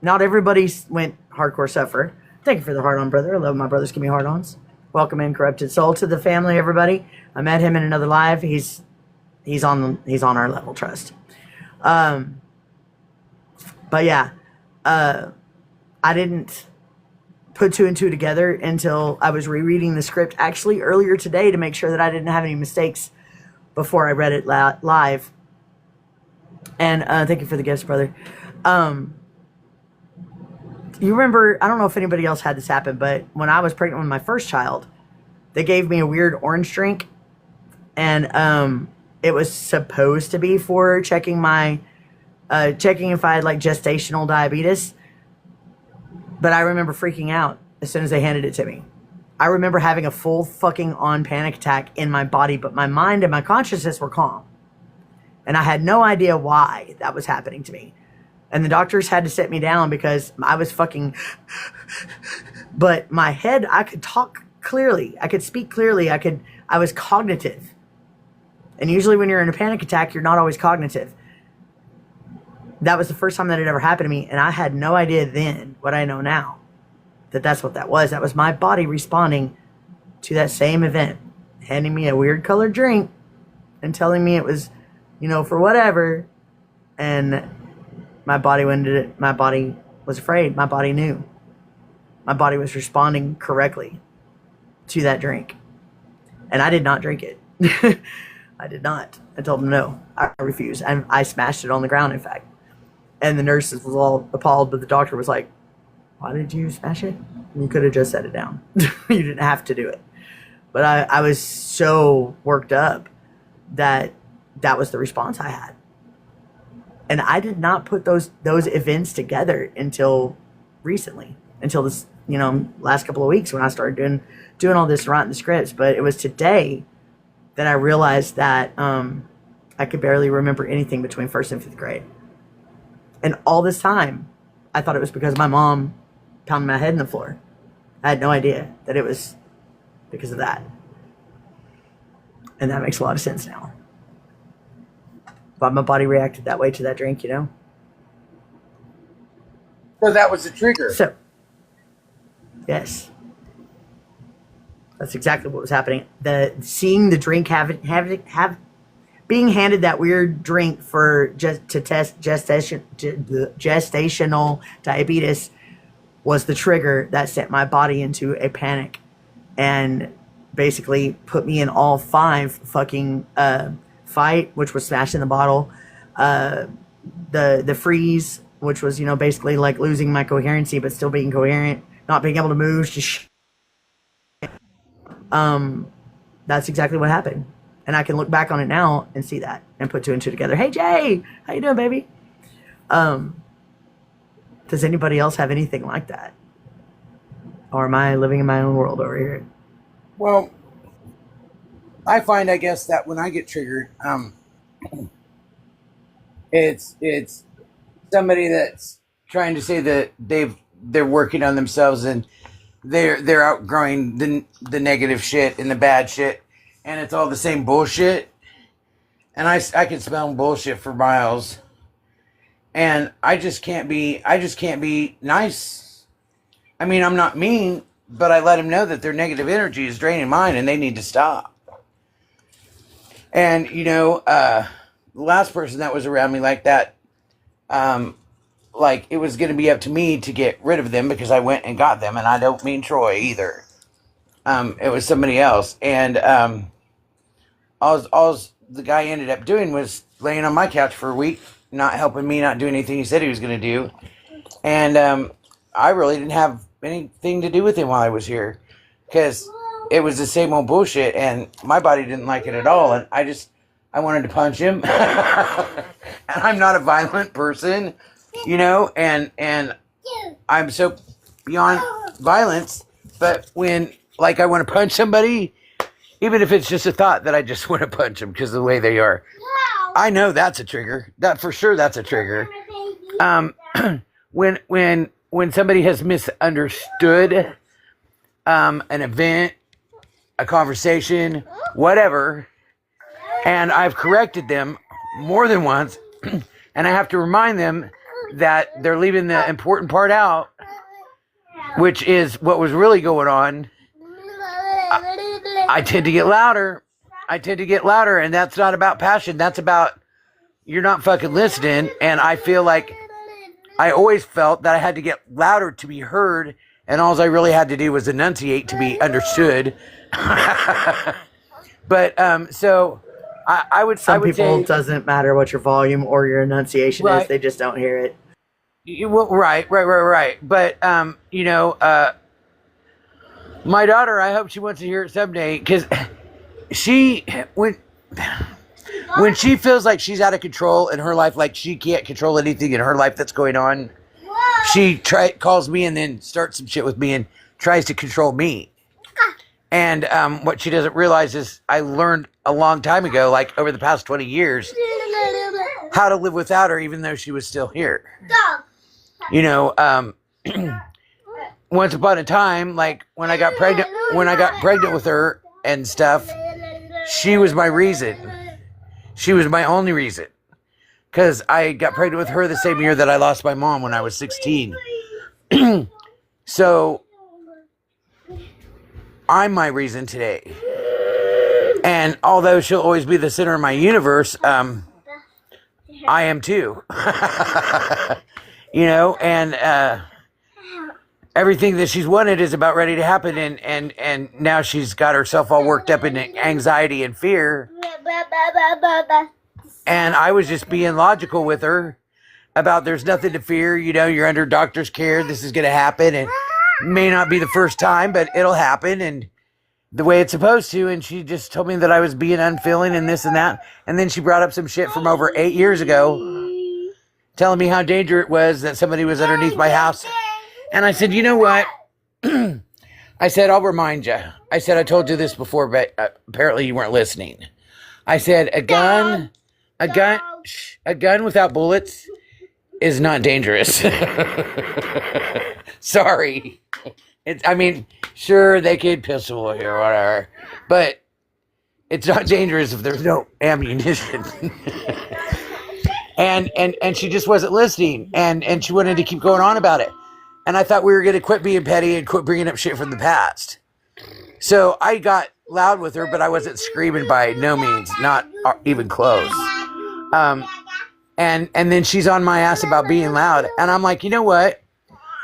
not everybody went hardcore suffer. Thank you for the hard on, brother. I love my brothers give me hard ons. Welcome in, corrupted soul, to the family, everybody. I met him in another live. He's on our level, trust. But yeah, I didn't put two and two together until I was rereading the script actually earlier today to make sure that I didn't have any mistakes before I read it live. And thank you for the gifts, brother. You remember, I don't know if anybody else had this happen, but when I was pregnant with my first child, they gave me a weird orange drink. And it was supposed to be for checking my, checking if I had like gestational diabetes. But I remember freaking out as soon as they handed it to me. I remember having a full fucking on panic attack in my body, but my mind and my consciousness were calm. And I had no idea why that was happening to me. And the doctors had to sit me down because I was fucking... But my head, I could talk clearly. I could speak clearly. I was cognitive. And usually when you're in a panic attack, you're not always cognitive. That was the first time that had ever happened to me. And I had no idea then, what I know now, that that's what that was. That was my body responding to that same event. Handing me a weird colored drink and telling me it was, you know, for whatever. And my body my body was afraid. My body knew. My body was responding correctly to that drink. And I did not drink it. I did not. I told them no. I refused. And I smashed it on the ground, in fact. And the nurses was all appalled, but the doctor was like, why did you smash it? You could have just set it down. You didn't have to do it. But I was so worked up that was the response I had. And I did not put those events together until recently, until this, you know, last couple of weeks when I started doing all this writing the scripts. But it was today that I realized that I could barely remember anything between 1st and 5th grade. And all this time, I thought it was because my mom pounded my head in the floor. I had no idea that it was because of that. And that makes a lot of sense now. Why my body reacted that way to that drink, you know? So that was the trigger. So, yes. That's exactly what was happening. Seeing the drink being handed that weird drink to test gestational diabetes was the trigger that sent my body into a panic and basically put me in all 5 fucking fight, which was smashing the bottle, the freeze, which was, you know, basically like losing my coherency but still being coherent, not being able to move, just that's exactly what happened. And I can look back on it now and see that and put 2 and 2 together. Hey Jay, how you doing, baby? Does anybody else have anything like that? Or am I living in my own world over here? Well, I find, I guess, that when I get triggered, it's somebody that's trying to say that they're working on themselves and they're outgrowing the negative shit and the bad shit, and it's all the same bullshit. And I can smell bullshit for miles, and I just can't be nice. I mean, I'm not mean, but I let them know that their negative energy is draining mine and they need to stop. And, you know, the last person that was around me like that, like it was going to be up to me to get rid of them because I went and got them. And I don't mean Troy either. It was somebody else. And all the guy ended up doing was laying on my couch for a week, not helping me, not doing anything he said he was going to do. And I really didn't have anything to do with him while I was here because it was the same old bullshit, and my body didn't like it at all. And I wanted to punch him. And I'm not a violent person, you know, and I'm so beyond violence. But when, like, I want to punch somebody, even if it's just a thought that I just want to punch them because of the way they are. I know that's a trigger. That for sure, that's a trigger. When somebody has misunderstood an event, a conversation, whatever, and I've corrected them more than once, and I have to remind them that they're leaving the important part out, which is what was really going on. I tend to get louder. And that's not about passion. That's about you're not fucking listening. And I feel like I always felt that I had to get louder to be heard, and all I really had to do was enunciate to be understood. But so I would Some say people, it doesn't matter what your volume or your enunciation Right. is, they just don't hear it. Well, right. But my daughter, I hope she wants to hear it someday, because when she feels like she's out of control in her life, like she can't control anything in her life that's going on, she calls me and then starts some shit with me and tries to control me. And what she doesn't realize is I learned a long time ago, like over the past 20 years, how to live without her, even though she was still here. You know, once upon a time, like when I got pregnant with her and stuff, she was my reason. She was my only reason. Because I got pregnant with her the same year that I lost my mom when I was 16. So, I'm my reason today. And although she'll always be the center of my universe, I am too. You know, and everything that she's wanted is about ready to happen, and now she's got herself all worked up in anxiety and fear. And I was just being logical with her about there's nothing to fear, you know, you're under doctor's care, this is going to happen, and may not be the first time, but it'll happen, and the way it's supposed to. And she just told me that I was being unfeeling and this and that, and then she brought up some shit from over 8 years ago, telling me how dangerous it was that somebody was underneath my house. And I said, you know what? I said, I'll remind you. I said, I told you this before, but apparently you weren't listening. I said, a gun without bullets is not dangerous. Sorry. I mean, sure, they could pistol you or whatever, but it's not dangerous if there's no ammunition. And she just wasn't listening, and she wanted to keep going on about it. And I thought we were going to quit being petty and quit bringing up shit from the past. So I got loud with her, but I wasn't screaming by no means, not even close. And then she's on my ass about being loud. And I'm like, you know what?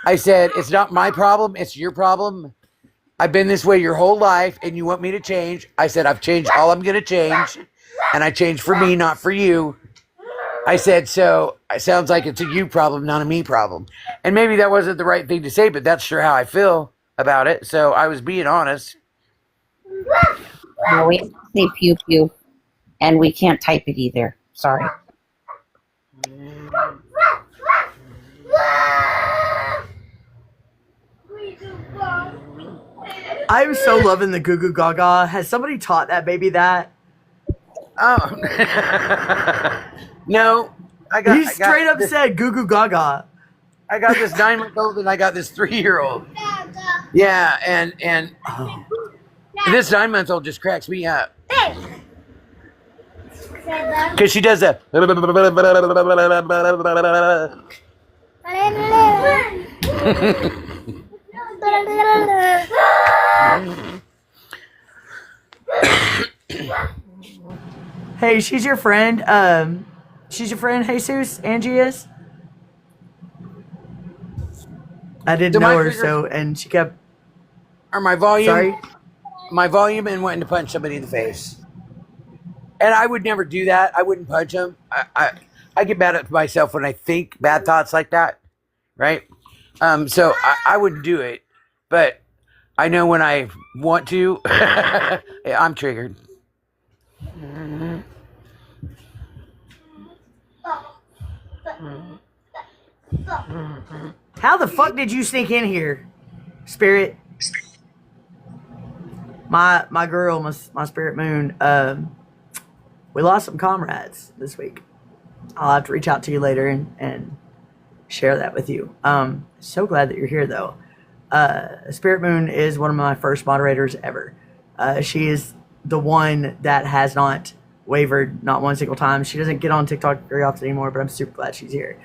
I said, it's not my problem. It's your problem. I've been this way your whole life, and you want me to change. I said, I've changed all I'm going to change. And I changed for me, not for you. I said, so it sounds like it's a you problem, not a me problem. And maybe that wasn't the right thing to say, but that's sure how I feel about it. So I was being honest. No, we say pew pew, and we can't type it either. Sorry. I'm so loving the goo goo gaga. Has somebody taught that baby that? Oh. No. He straight up said goo goo gaga. I got this 9-month-old and I got this 3-year-old. Yeah, and this 9-month-old just cracks me up. Because she does that. Hey, she's your friend. She's your friend, Jesus? Angie is? I didn't So know my her, fingers- so, and she kept, Or my volume. sorry? My volume and wanting to punch somebody in the face. And I would never do that. I wouldn't punch them. I get mad at myself when I think bad thoughts like that, right? So I wouldn't do it. But I know when I want to, I'm triggered. How the fuck did you sneak in here, Spirit? my girl, my spirit moon, we lost some comrades this week. I'll have to reach out to you later and share that with you. So glad that you're here though. Spirit Moon is one of my first moderators ever. She is the one that has not wavered not one single time. She doesn't get on TikTok very often anymore, but I'm super glad she's here.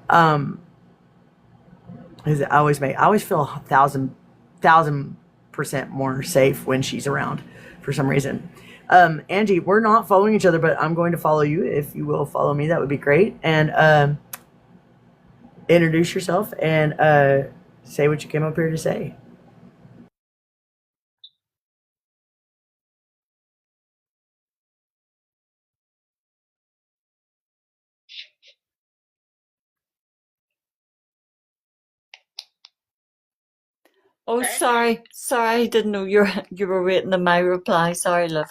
I always feel 1,000% more safe when she's around for some reason. Angie, we're not following each other, but I'm going to follow you. If you will follow me, that would be great. And introduce yourself and say what you came up here to say. Oh, sorry, I didn't know you were waiting on my reply. Sorry, love.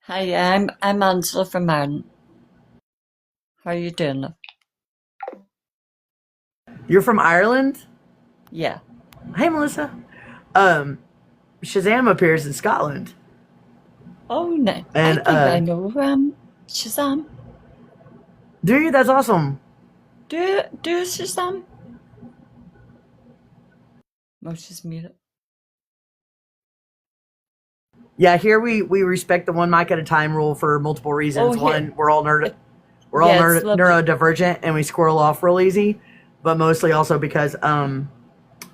Hi, I'm Angela from Ireland. How are you doing, love? You're from Ireland? Yeah. Hey, Melissa. Shazam appears in Scotland. Oh, no. And, I think I know Shazam. Do you? That's awesome. Do Shazam? No, she's muted. Yeah, here we respect the one mic at a time rule for multiple reasons. Oh, One, we're all Yeah, it's lovely. neurodivergent and we squirrel off real easy, but mostly also because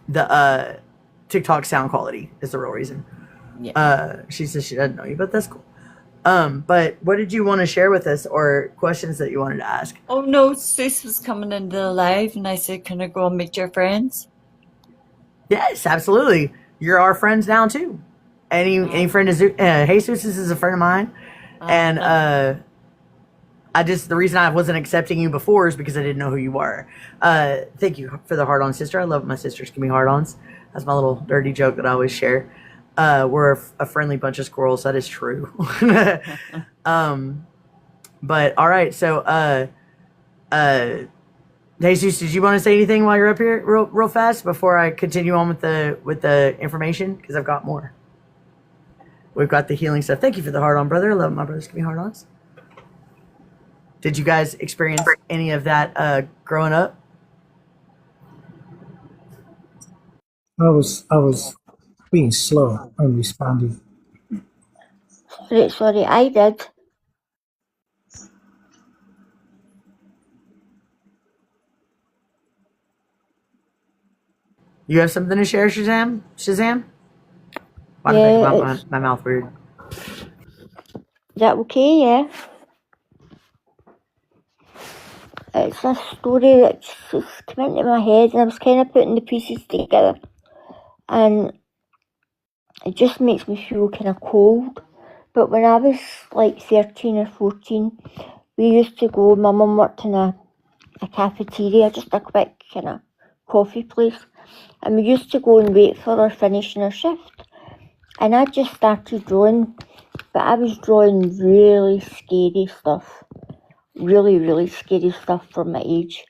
the TikTok sound quality is the real reason. Yeah. She says she doesn't know you, but that's cool. But what did you want to share with us or questions that you wanted to ask? Oh, no, Sis was coming into the live and I said, can I go and meet your friends? Yes, absolutely. You're our friends now too. Any friend is Jesus is a friend of mine, and the reason I wasn't accepting you before is because I didn't know who you were. Thank you for the hard-on sister. I love when my sisters give me hard-ons. That's my little dirty joke that I always share. We're a friendly bunch of squirrels. That is true. But all right, so Jesus, did you want to say anything while you're up here, real fast, before I continue on with the information? Because I've got more. We've got the healing stuff. Thank you for the hard on, brother. I love my brothers give me hard ons. Did you guys experience any of that growing up? I was being slow on responding. Sorry, I did. You have something to share, Shazam? Why Yeah, did I it's- make my mouth weird? Is that okay? Yeah. It's a story that's just come into my head, and I was kind of putting the pieces together, and it just makes me feel kind of cold. But when I was like 13 or 14, we used to go. My mum worked in a cafeteria, just a quick kind of coffee place, and we used to go and wait for her finishing her shift. And I just started drawing, but I was drawing really scary stuff. Really, really scary stuff for my age.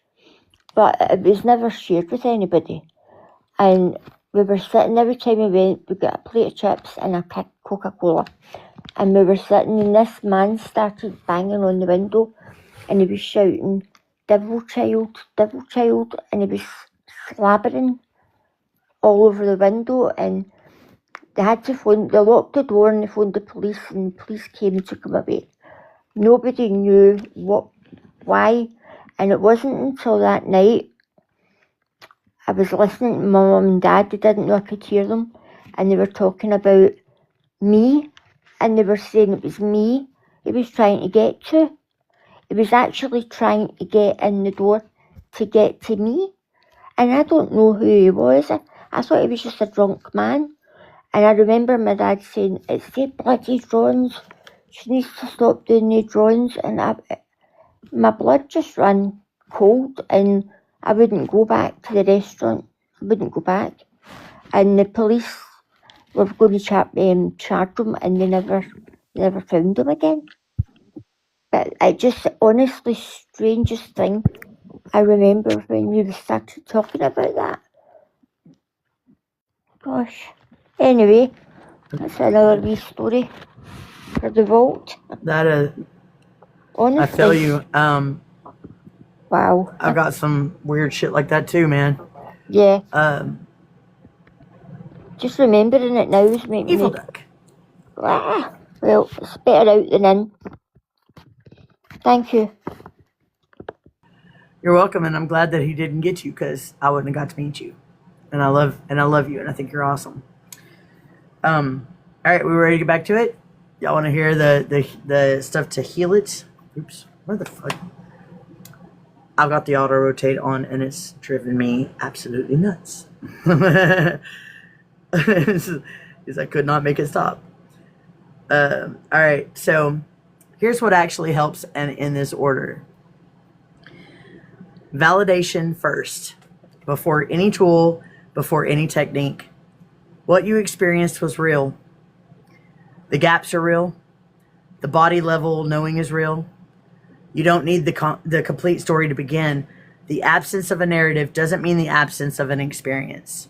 But it was never shared with anybody. And we were sitting, every time we went, we got a plate of chips and a Coca-Cola. And we were sitting, and this man started banging on the window, and he was shouting, devil child, and he was slabbering all over the window, and they locked the door and they phoned the police, and the police came and took him away. Nobody knew why, and it wasn't until that night I was listening to my mum and dad. They didn't know I could hear them, and they were talking about me, and they were saying it was me he was trying to get to. He was actually trying to get in the door to get to me, and I don't know who he was. I thought he was just a drunk man. And I remember my dad saying, it's the bloody drawings. She needs to stop doing the drawings. And my blood just ran cold, and I wouldn't go back to the restaurant. I wouldn't go back. And the police were going to charge him, and they never found him again. But it just, honestly, strangest thing. I remember when you started talking about that. Gosh. Anyway, that's another wee story for the vault. That Honestly. I feel you. Wow. I've got some weird shit like that too, man. Yeah. Just Just remembering it now is making evil me. duck. Ah, well, it's better out than in. Thank you. You're welcome, and I'm glad that he didn't get you because I wouldn't have got to meet you. And I love you, and I think you're awesome. All right, we ready to get back to it? Y'all want to hear the stuff to heal it? Oops, where the fuck? I've got the auto rotate on, and it's driven me absolutely nuts. Because I could not make it stop. All right, so here's what actually helps, and in this order. Validation first, before any tool, before any technique. What you experienced was real. The gaps are real. The body level knowing is real. You don't need the complete story to begin. The absence of a narrative doesn't mean the absence of an experience.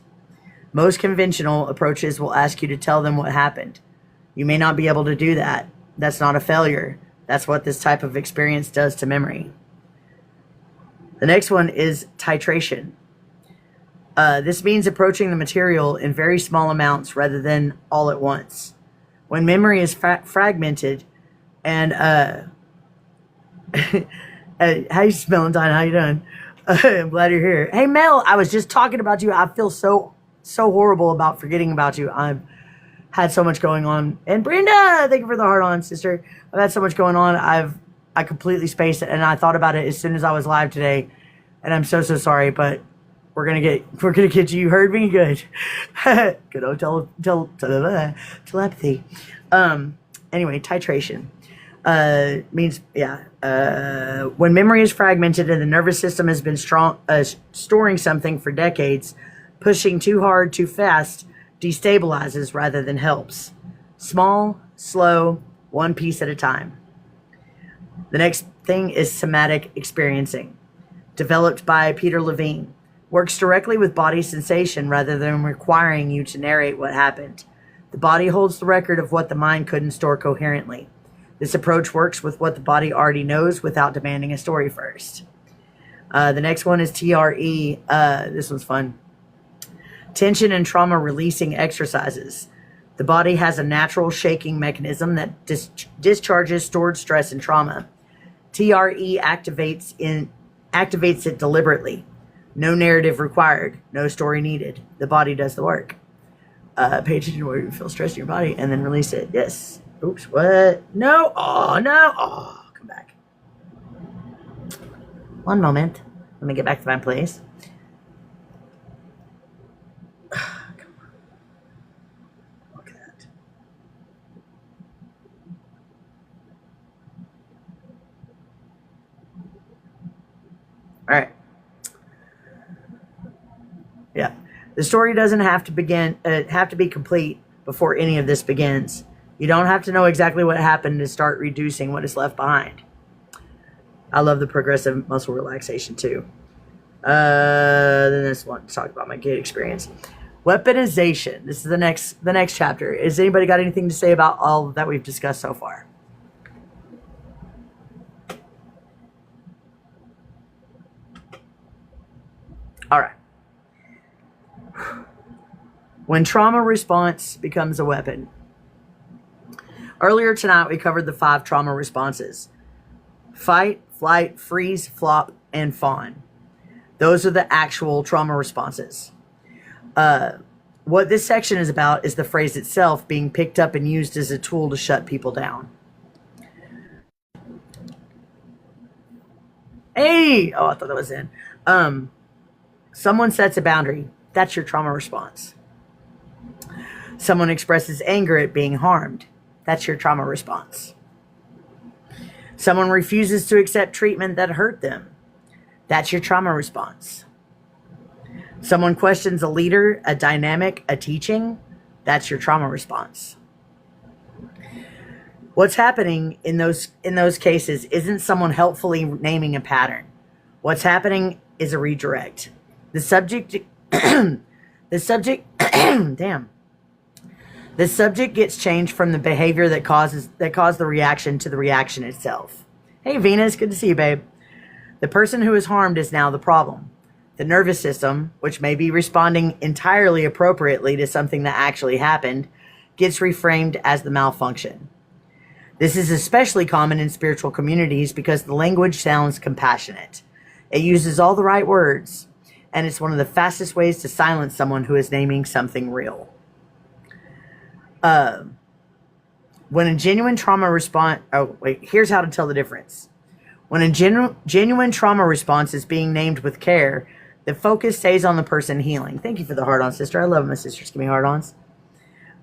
Most conventional approaches will ask you to tell them what happened. You may not be able to do that. That's not a failure. That's what this type of experience does to memory. The next one is titration. This means approaching the material in very small amounts rather than all at once. When memory is fragmented and how you smelling, Dinah? How you doing? I'm glad you're here. Hey, Mel, I was just talking about you. I feel so horrible about forgetting about you. I've had so much going on. And Brenda, thank you for the heart on, sister. I've had so much going on. I completely spaced it, and I thought about it as soon as I was live today. And I'm so sorry, but we're gonna get you. You heard me? Good. Good old telepathy. Anyway, titration. Means, when memory is fragmented and the nervous system has been storing something for decades, pushing too hard, too fast, destabilizes rather than helps. Small, slow, one piece at a time. The next thing is somatic experiencing, developed by Peter Levine. Works directly with body sensation rather than requiring you to narrate what happened. The body holds the record of what the mind couldn't store coherently. This approach works with what the body already knows without demanding a story first. The next one is TRE. This one's fun. Tension and trauma releasing exercises. The body has a natural shaking mechanism that discharges stored stress and trauma. TRE activates it deliberately. No narrative required. No story needed. The body does the work. Pay attention to where you feel stress in your body and then release it. Yes. Oops, what? No. Oh, no. Oh, come back. One moment. Let me get back to my place. Look at that. All right. Yeah. The story doesn't have to be complete before any of this begins. You don't have to know exactly what happened to start reducing what is left behind. I love the progressive muscle relaxation too. Then this one to talk about my gate experience. Weaponization. This is the next chapter. Has anybody got anything to say about all that we've discussed so far? All right. When trauma response becomes a weapon. Earlier tonight, we covered the 5 trauma responses. Fight, flight, freeze, flop, and fawn. Those are the actual trauma responses. What this section is about is the phrase itself being picked up and used as a tool to shut people down. Hey! Oh, I thought that was in. Someone sets a boundary. That's your trauma response. Someone expresses anger at being harmed. That's your trauma response. Someone refuses to accept treatment that hurt them. That's your trauma response. Someone questions a leader, a dynamic, a teaching. That's your trauma response. What's happening in those cases isn't someone helpfully naming a pattern. What's happening is a redirect. The subject Damn. The subject gets changed from the behavior that caused the reaction to the reaction itself. Hey, Venus, good to see you, babe. The person who is harmed is now the problem. The nervous system, which may be responding entirely appropriately to something that actually happened, gets reframed as the malfunction. This is especially common in spiritual communities because the language sounds compassionate. It uses all the right words, and it's one of the fastest ways to silence someone who is naming something real. When a genuine trauma response... Oh, wait, here's how to tell the difference. When a genuine trauma response is being named with care, the focus stays on the person healing. Thank you for the heart-on, sister. I love my sisters. Give me heart-ons.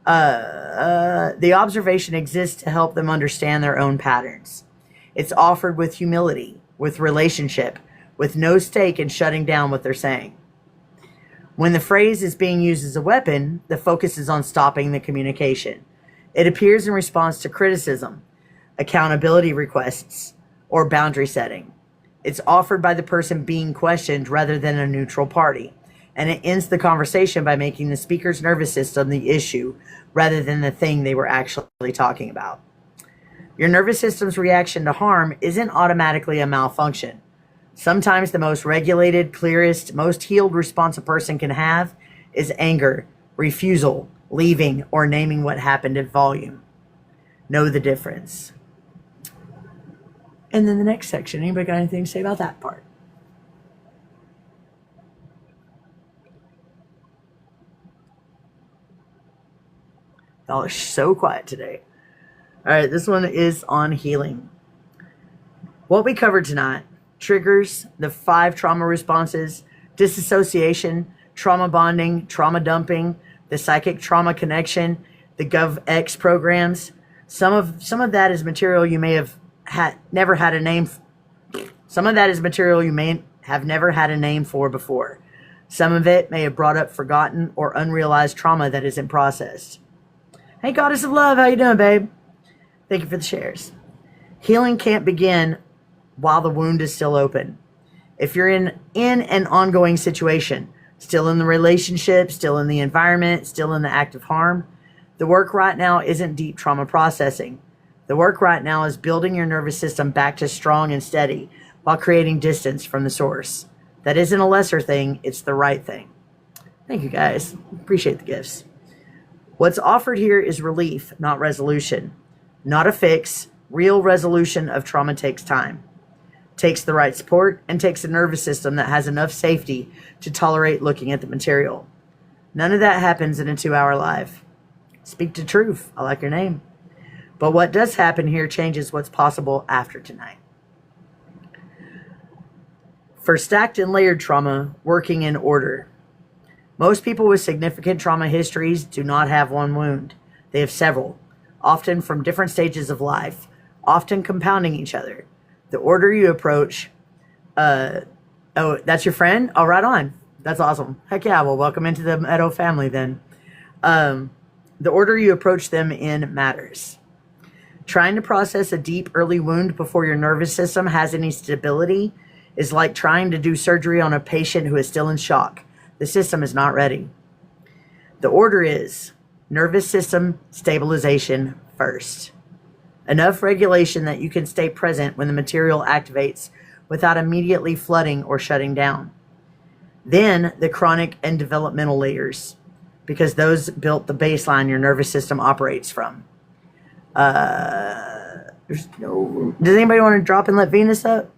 The observation exists to help them understand their own patterns. It's offered with humility, with relationship, with no stake in shutting down what they're saying. When the phrase is being used as a weapon, the focus is on stopping the communication. It appears in response to criticism, accountability requests, or boundary setting. It's offered by the person being questioned rather than a neutral party. And it ends the conversation by making the speaker's nervous system the issue rather than the thing they were actually talking about. Your nervous system's reaction to harm isn't automatically a malfunction. Sometimes the most regulated, clearest, most healed response a person can have is anger, refusal, leaving, or naming what happened in volume. Know the difference. And then the next section, anybody got anything to say about that part? Y'all are so quiet today. All right, this one is on healing. What we covered tonight: triggers, the 5 trauma responses, disassociation, trauma bonding, trauma dumping, the psychic trauma connection, the GovX programs. Some of that is material you may have never had a name. Some of that is material you may have never had a name for before. Some of it may have brought up forgotten or unrealized trauma that isn't processed. Hey, Goddess of Love, how you doing, babe? Thank you for the shares. Healing can't begin while the wound is still open. If you're in an ongoing situation, still in the relationship, still in the environment, still in the act of harm, the work right now isn't deep trauma processing. The work right now is building your nervous system back to strong and steady while creating distance from the source. That isn't a lesser thing, it's the right thing. Thank you, guys. Appreciate the gifts. What's offered here is relief, not resolution. Not a fix. Real resolution of trauma takes time. Takes the right support and takes a nervous system that has enough safety to tolerate looking at the material. None of that happens in a 2-hour live. Speak to truth. I like your name. But what does happen here changes what's possible after tonight. For stacked and layered trauma, working in order. Most people with significant trauma histories do not have one wound. They have several, often from different stages of life, often compounding each other. The order you approach, oh, that's your friend? Oh, right on. That's awesome. Heck yeah, well, welcome into the Meadow family then. The order you approach them in matters. Trying to process a deep early wound before your nervous system has any stability is like trying to do surgery on a patient who is still in shock. The system is not ready. The order is nervous system stabilization first. Enough regulation that you can stay present when the material activates without immediately flooding or shutting down. Then the chronic and developmental layers, because those built the baseline your nervous system operates from. There's no... Does anybody want to drop and let Venus up?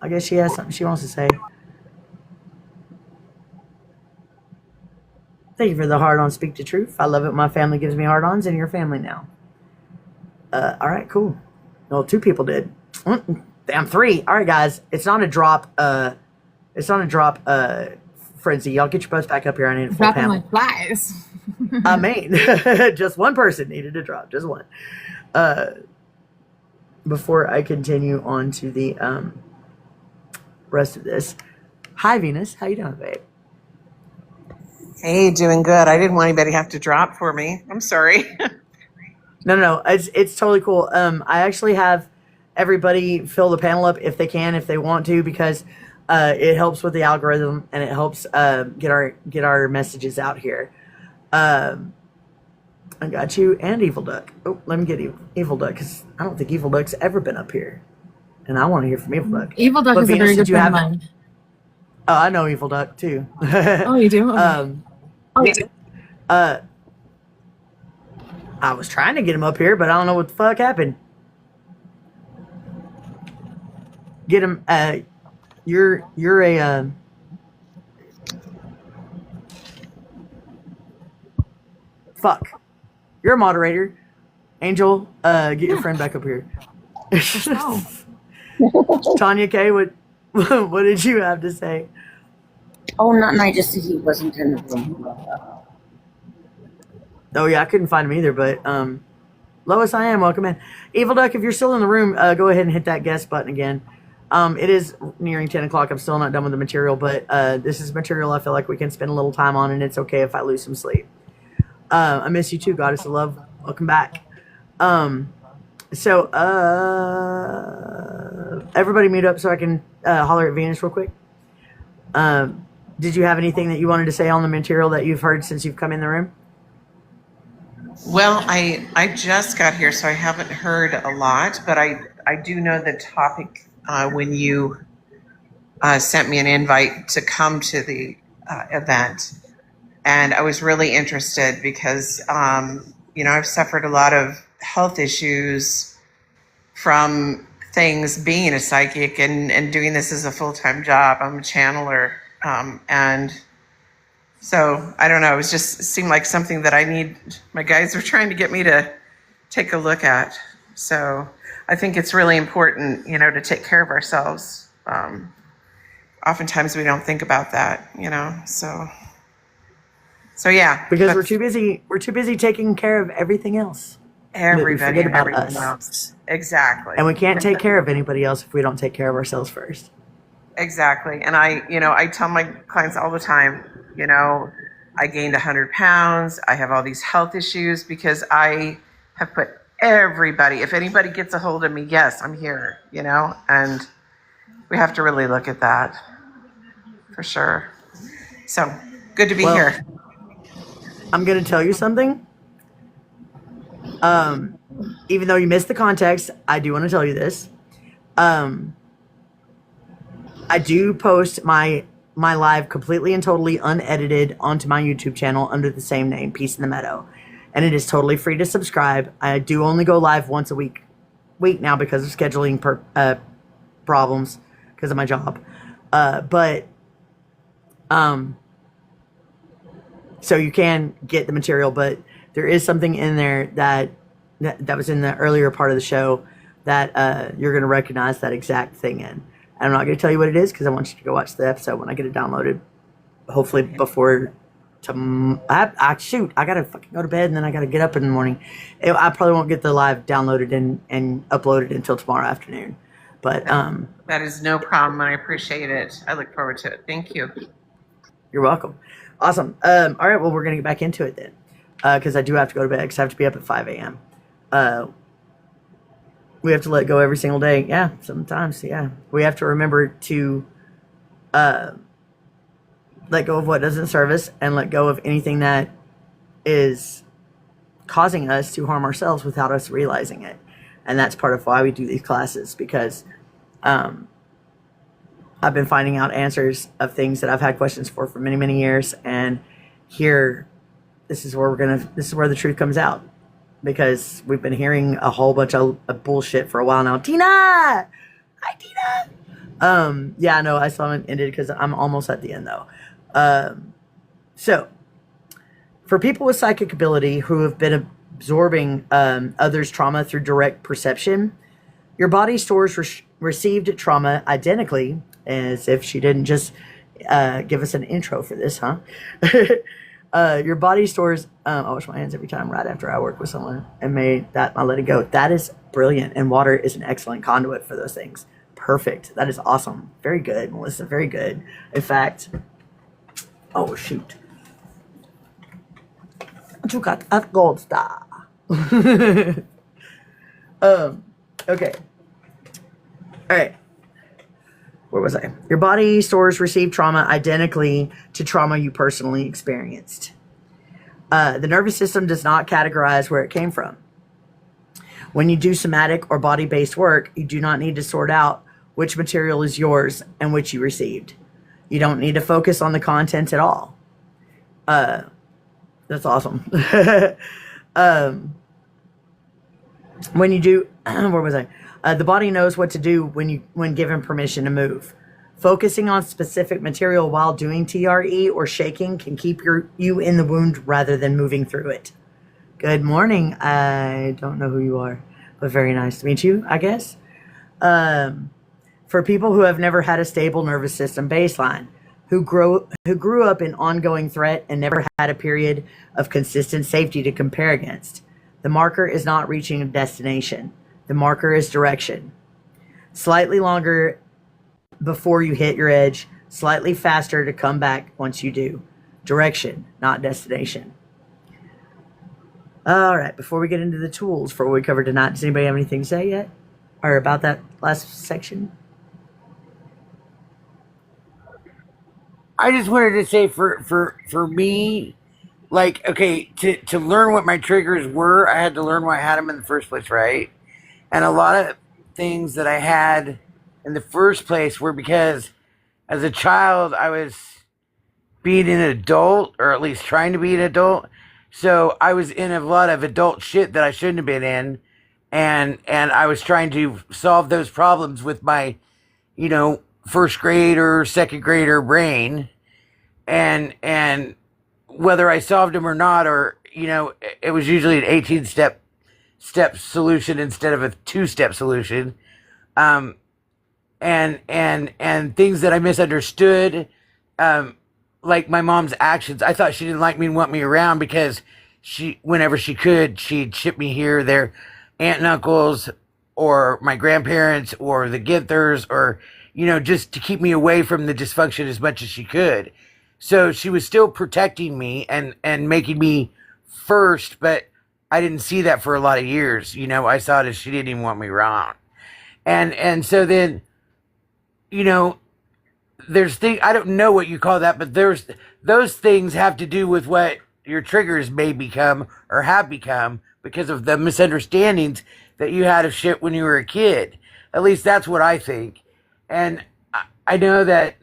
I guess she has something she wants to say. Thank you for the heart on Speak the Truth. I love it when my family gives me heart ons, and your family now. All right, cool. Well, 2 people did. Damn, 3. All right, guys. It's not a drop. Frenzy. Y'all get your butts back up here. I need a full Dropping panel. like flies. I mean, just one person needed to drop. Just one. Before I continue on to the rest of this. Hi, Venus. How you doing, babe? Hey, doing good. I didn't want anybody to have to drop for me. I'm sorry. No. It's totally cool. I actually have everybody fill the panel up if they can, if they want to, because it helps with the algorithm and it helps get our messages out here. Um, I got you and Evil Duck. Oh, let me get Evil Duck because I don't think Evil Duck's ever been up here, and I want to hear from Evil Duck. Evil Duck But is a Venus, very did good you friend of have? mine. Oh, I know Evil Duck too. Oh, you do? Okay. Yeah. I was trying to get him up here, but I don't know what the fuck happened. Get him. You're a. Fuck. You're a moderator. Angel, get your friend back up here. Tanya K, what did you have to say? Oh, nothing. I just said he wasn't in the room. Oh yeah, I couldn't find him either, but Lois, I am welcome in. Evil Duck, if you're still in the room, go ahead and hit that guest button again. It is nearing 10 o'clock. I'm still not done with the material, but this is material I feel like we can spend a little time on, and it's okay if I lose some sleep. I miss you too, Goddess of Love. Welcome back. So everybody mute up so I can holler at Venus real quick. Did you have anything that you wanted to say on the material that you've heard since you've come in the room? Well, I just got here, so I haven't heard a lot, but I do know the topic when you sent me an invite to come to the event. And I was really interested because, I've suffered a lot of health issues from things being a psychic and doing this as a full-time job. I'm a channeler. And so, I don't know, it seemed like something that I need. My guides are trying to get me to take a look at. So I think it's really important, to take care of ourselves. Oftentimes we don't think about that, so yeah. Because we're too busy taking care of everything else. Everybody forget and about everything us. else. Exactly. And we can't take care of anybody else if we don't take care of ourselves first. Exactly. And I tell my clients all the time, I gained 100 pounds. I have all these health issues because I have put everybody, if anybody gets a hold of me, yes, I'm here, and we have to really look at that for sure. So good to be here. I'm going to tell you something. Even though you missed the context, I do want to tell you this. I do post my live completely and totally unedited onto my YouTube channel under the same name, Peace in the Meadow. And it is totally free to subscribe. I do only go live once a week now because of scheduling problems because of my job. So you can get the material, but there is something in there that was in the earlier part of the show that you're going to recognize that exact thing in. I'm not going to tell you what it is because I want you to go watch the episode when I get it downloaded. Hopefully before I gotta fucking go to bed and then I gotta get up in the morning. I probably won't get the live downloaded and uploaded until tomorrow afternoon. But that is no problem, and I appreciate it. I look forward to it. Thank you. You're welcome. Awesome. All right, well, we're gonna get back into it then, because I do have to go to bed because I have to be up at 5 a.m. We have to let go every single day. Yeah, sometimes. Yeah, we have to remember to let go of what doesn't serve us and let go of anything that is causing us to harm ourselves without us realizing it. And that's part of why we do these classes, because I've been finding out answers of things that I've had questions for many, many years. And here, this is where the truth comes out, because we've been hearing a whole bunch of bullshit for a while now. Tina! Hi, Tina! Yeah, no, I saw it ended because I'm almost at the end though. So, for people with psychic ability who have been absorbing others' trauma through direct perception, your body stores received trauma identically, as if she didn't just give us an intro for this, huh? Your body stores, I wash my hands every time right after I work with someone and I let it go. That is brilliant, and water is an excellent conduit for those things. Perfect. That is awesome. Very good, Melissa. Very good. In fact, oh shoot, you got a gold star. Okay. All right. Where was I? Your body stores received trauma identically to trauma you personally experienced. The nervous system does not categorize where it came from. When you do somatic or body-based work, you do not need to sort out which material is yours and which you received. You don't need to focus on the content at all. That's awesome. When you do, where was I? The body knows what to do when given permission to move. Focusing on specific material while doing TRE or shaking can keep you in the wound rather than moving through it. Good morning. I don't know who you are, but very nice to meet you, I guess. For people who have never had a stable nervous system baseline, who grew up in ongoing threat and never had a period of consistent safety to compare against, the marker is not reaching a destination. The marker is direction. Slightly longer before you hit your edge, slightly faster to come back once you do. Direction, not destination. All right, before we get into the tools for what we covered tonight, does anybody have anything to say yet? Or about that last section? I just wanted to say for me, like, okay, to learn what my triggers were, I had to learn why I had them in the first place, right? And a lot of things that I had in the first place were because as a child, I was being an adult, or at least trying to be an adult. So I was in a lot of adult shit that I shouldn't have been in. And I was trying to solve those problems with my, first grade or second grader brain. And whether I solved them or not, or, it was usually an 18-step solution instead of a 2-step solution. And things that I misunderstood, like my mom's actions. I thought she didn't like me and want me around because whenever she could, she'd ship me here, there, aunt and uncles, or my grandparents, or the Ginthers, or, just to keep me away from the dysfunction as much as she could. So she was still protecting me and making me first, but I didn't see that for a lot of years. I saw it as she didn't even want me around. And so then, there's things, I don't know what you call that, but those things have to do with what your triggers may become or have become because of the misunderstandings that you had of shit when you were a kid. At least that's what I think. And I know that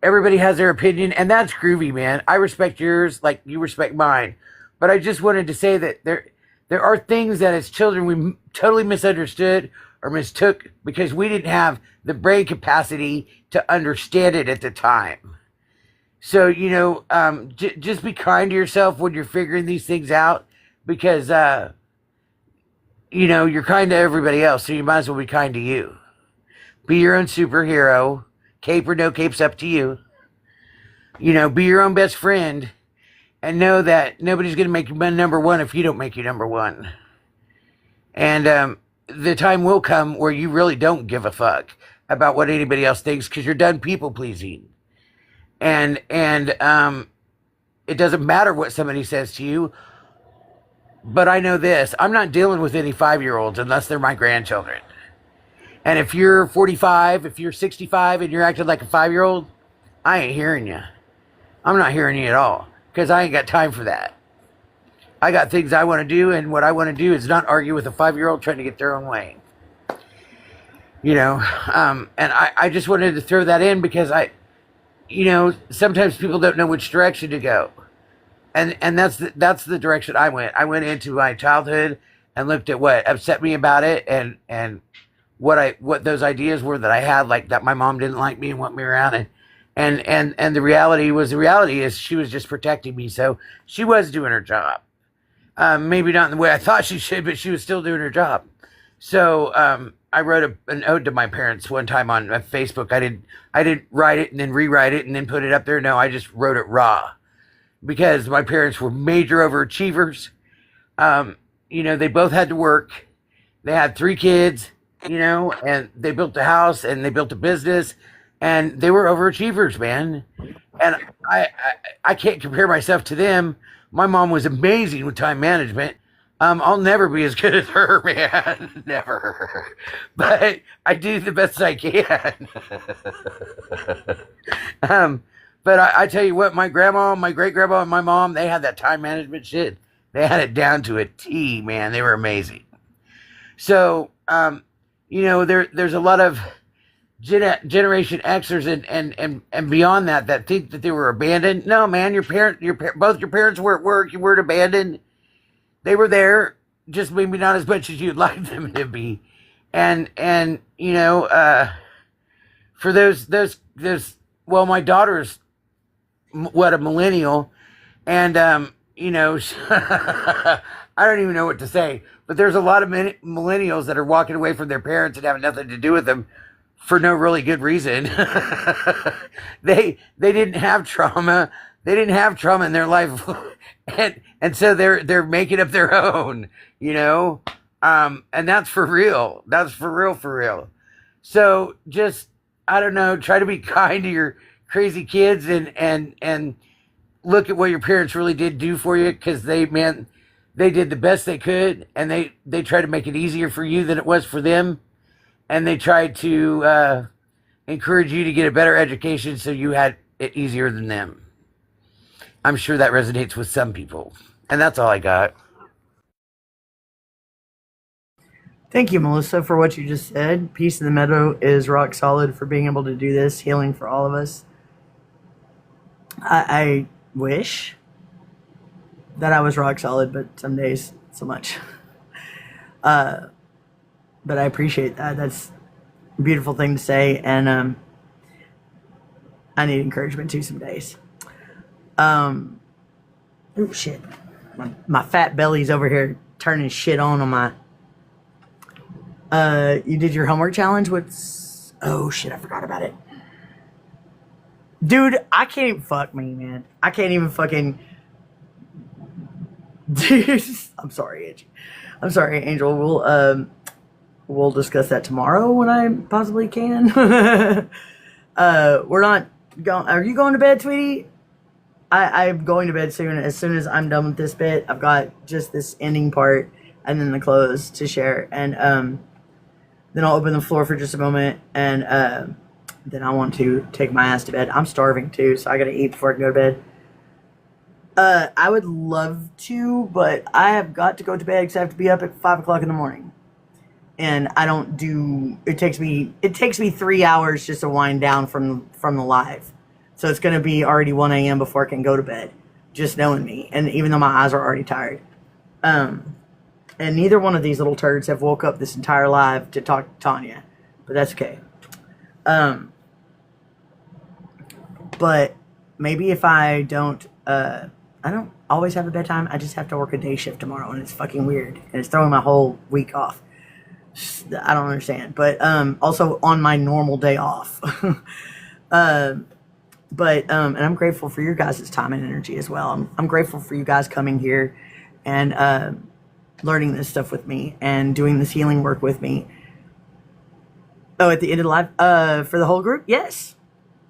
everybody has their opinion, and that's groovy, man. I respect yours like you respect mine. But I just wanted to say that there are things that as children we totally misunderstood or mistook because we didn't have the brain capacity to understand it at the time. So, just be kind to yourself when you're figuring these things out because, you're kind to everybody else, so you might as well be kind to you. Be your own superhero. Cape or no cape's up to you. Be your own best friend and know that nobody's going to make you number one if you don't make you number one. And the time will come where you really don't give a fuck about what anybody else thinks because you're done people pleasing. And it doesn't matter what somebody says to you. But I know this. I'm not dealing with any 5-year-olds unless they're my grandchildren. And if you're 45, if you're 65 and you're acting like a 5-year-old, I ain't hearing you. I'm not hearing you at all because I ain't got time for that. I got things I want to do, and what I want to do is not argue with a 5-year-old trying to get their own way. And I just wanted to throw that in because sometimes people don't know which direction to go. And that's the direction I went. I went into my childhood and looked at what upset me about it and what those ideas were that I had, like that my mom didn't like me and want me around, and the reality is she was just protecting me, so she was doing her job. Maybe not in the way I thought she should, but she was still doing her job. So I wrote an ode to my parents one time on Facebook. I didn't write it and then rewrite it and then put it up there. No, I just wrote it raw because my parents were major overachievers. They both had to work. They had 3 kids. And they built a house and they built a business and they were overachievers, man. And I can't compare myself to them. My mom was amazing with time management. I'll never be as good as her, man. Never. But I do the best I can. But I tell you what, my grandma, my great grandma, and my mom, they had that time management shit. They had it down to a T, man. They were amazing. So, there's a lot of Generation Xers and beyond that think that they were abandoned. No, man, both your parents were at work. You weren't abandoned. They were there, just maybe not as much as you'd like them to be. And for those, well, my daughter's a millennial, and I don't even know what to say. But there's a lot of millennials that are walking away from their parents and having nothing to do with them for no really good reason. They didn't have trauma. They didn't have trauma in their life, and so they're making up their own, and that's for real. That's for real. So just, I don't know, try to be kind to your crazy kids and look at what your parents really did do for you, because they did the best they could, and they tried to make it easier for you than it was for them, and they tried to encourage you to get a better education so you had it easier than them. I'm sure that resonates with some people, and that's all I got. Thank you, Melissa, for what you just said. Peace in the Meadow is rock solid for being able to do this, healing for all of us. I wish that I was rock solid, but some days so much. But I appreciate that. That's a beautiful thing to say, and I need encouragement too some days. Oh shit. My fat belly's over here turning shit on my... you did your homework challenge? Oh shit, I forgot about it. Dude, I can't even fuck me, man. I can't even fucking... Dude, I'm sorry, Angie. I'm sorry, Angel. We'll discuss that tomorrow when I possibly can. We're not going... Are you going to bed, sweetie? I'm going to bed soon. As soon as I'm done with this bit, I've got just this ending part and then the close to share. And then I'll open the floor for just a moment, and then I want to take my ass to bed. I'm starving too, so I gotta eat before I can go to bed. I would love to, but I have got to go to bed because I have to be up at 5 o'clock in the morning. And I don't do... It takes me 3 hours just to wind down from the live. So it's going to be already 1 a.m. before I can go to bed, just knowing me. And even though my eyes are already tired. And neither one of these little turds have woke up this entire live to talk to Tanya. But that's okay. But maybe if I don't always have a bedtime. I just have to work a day shift tomorrow, and it's fucking weird. And it's throwing my whole week off. I don't understand. But also on my normal day off. And I'm grateful for your guys' time and energy as well. I'm grateful for you guys coming here and learning this stuff with me and doing this healing work with me. Oh, at the end of the live, for the whole group? Yes.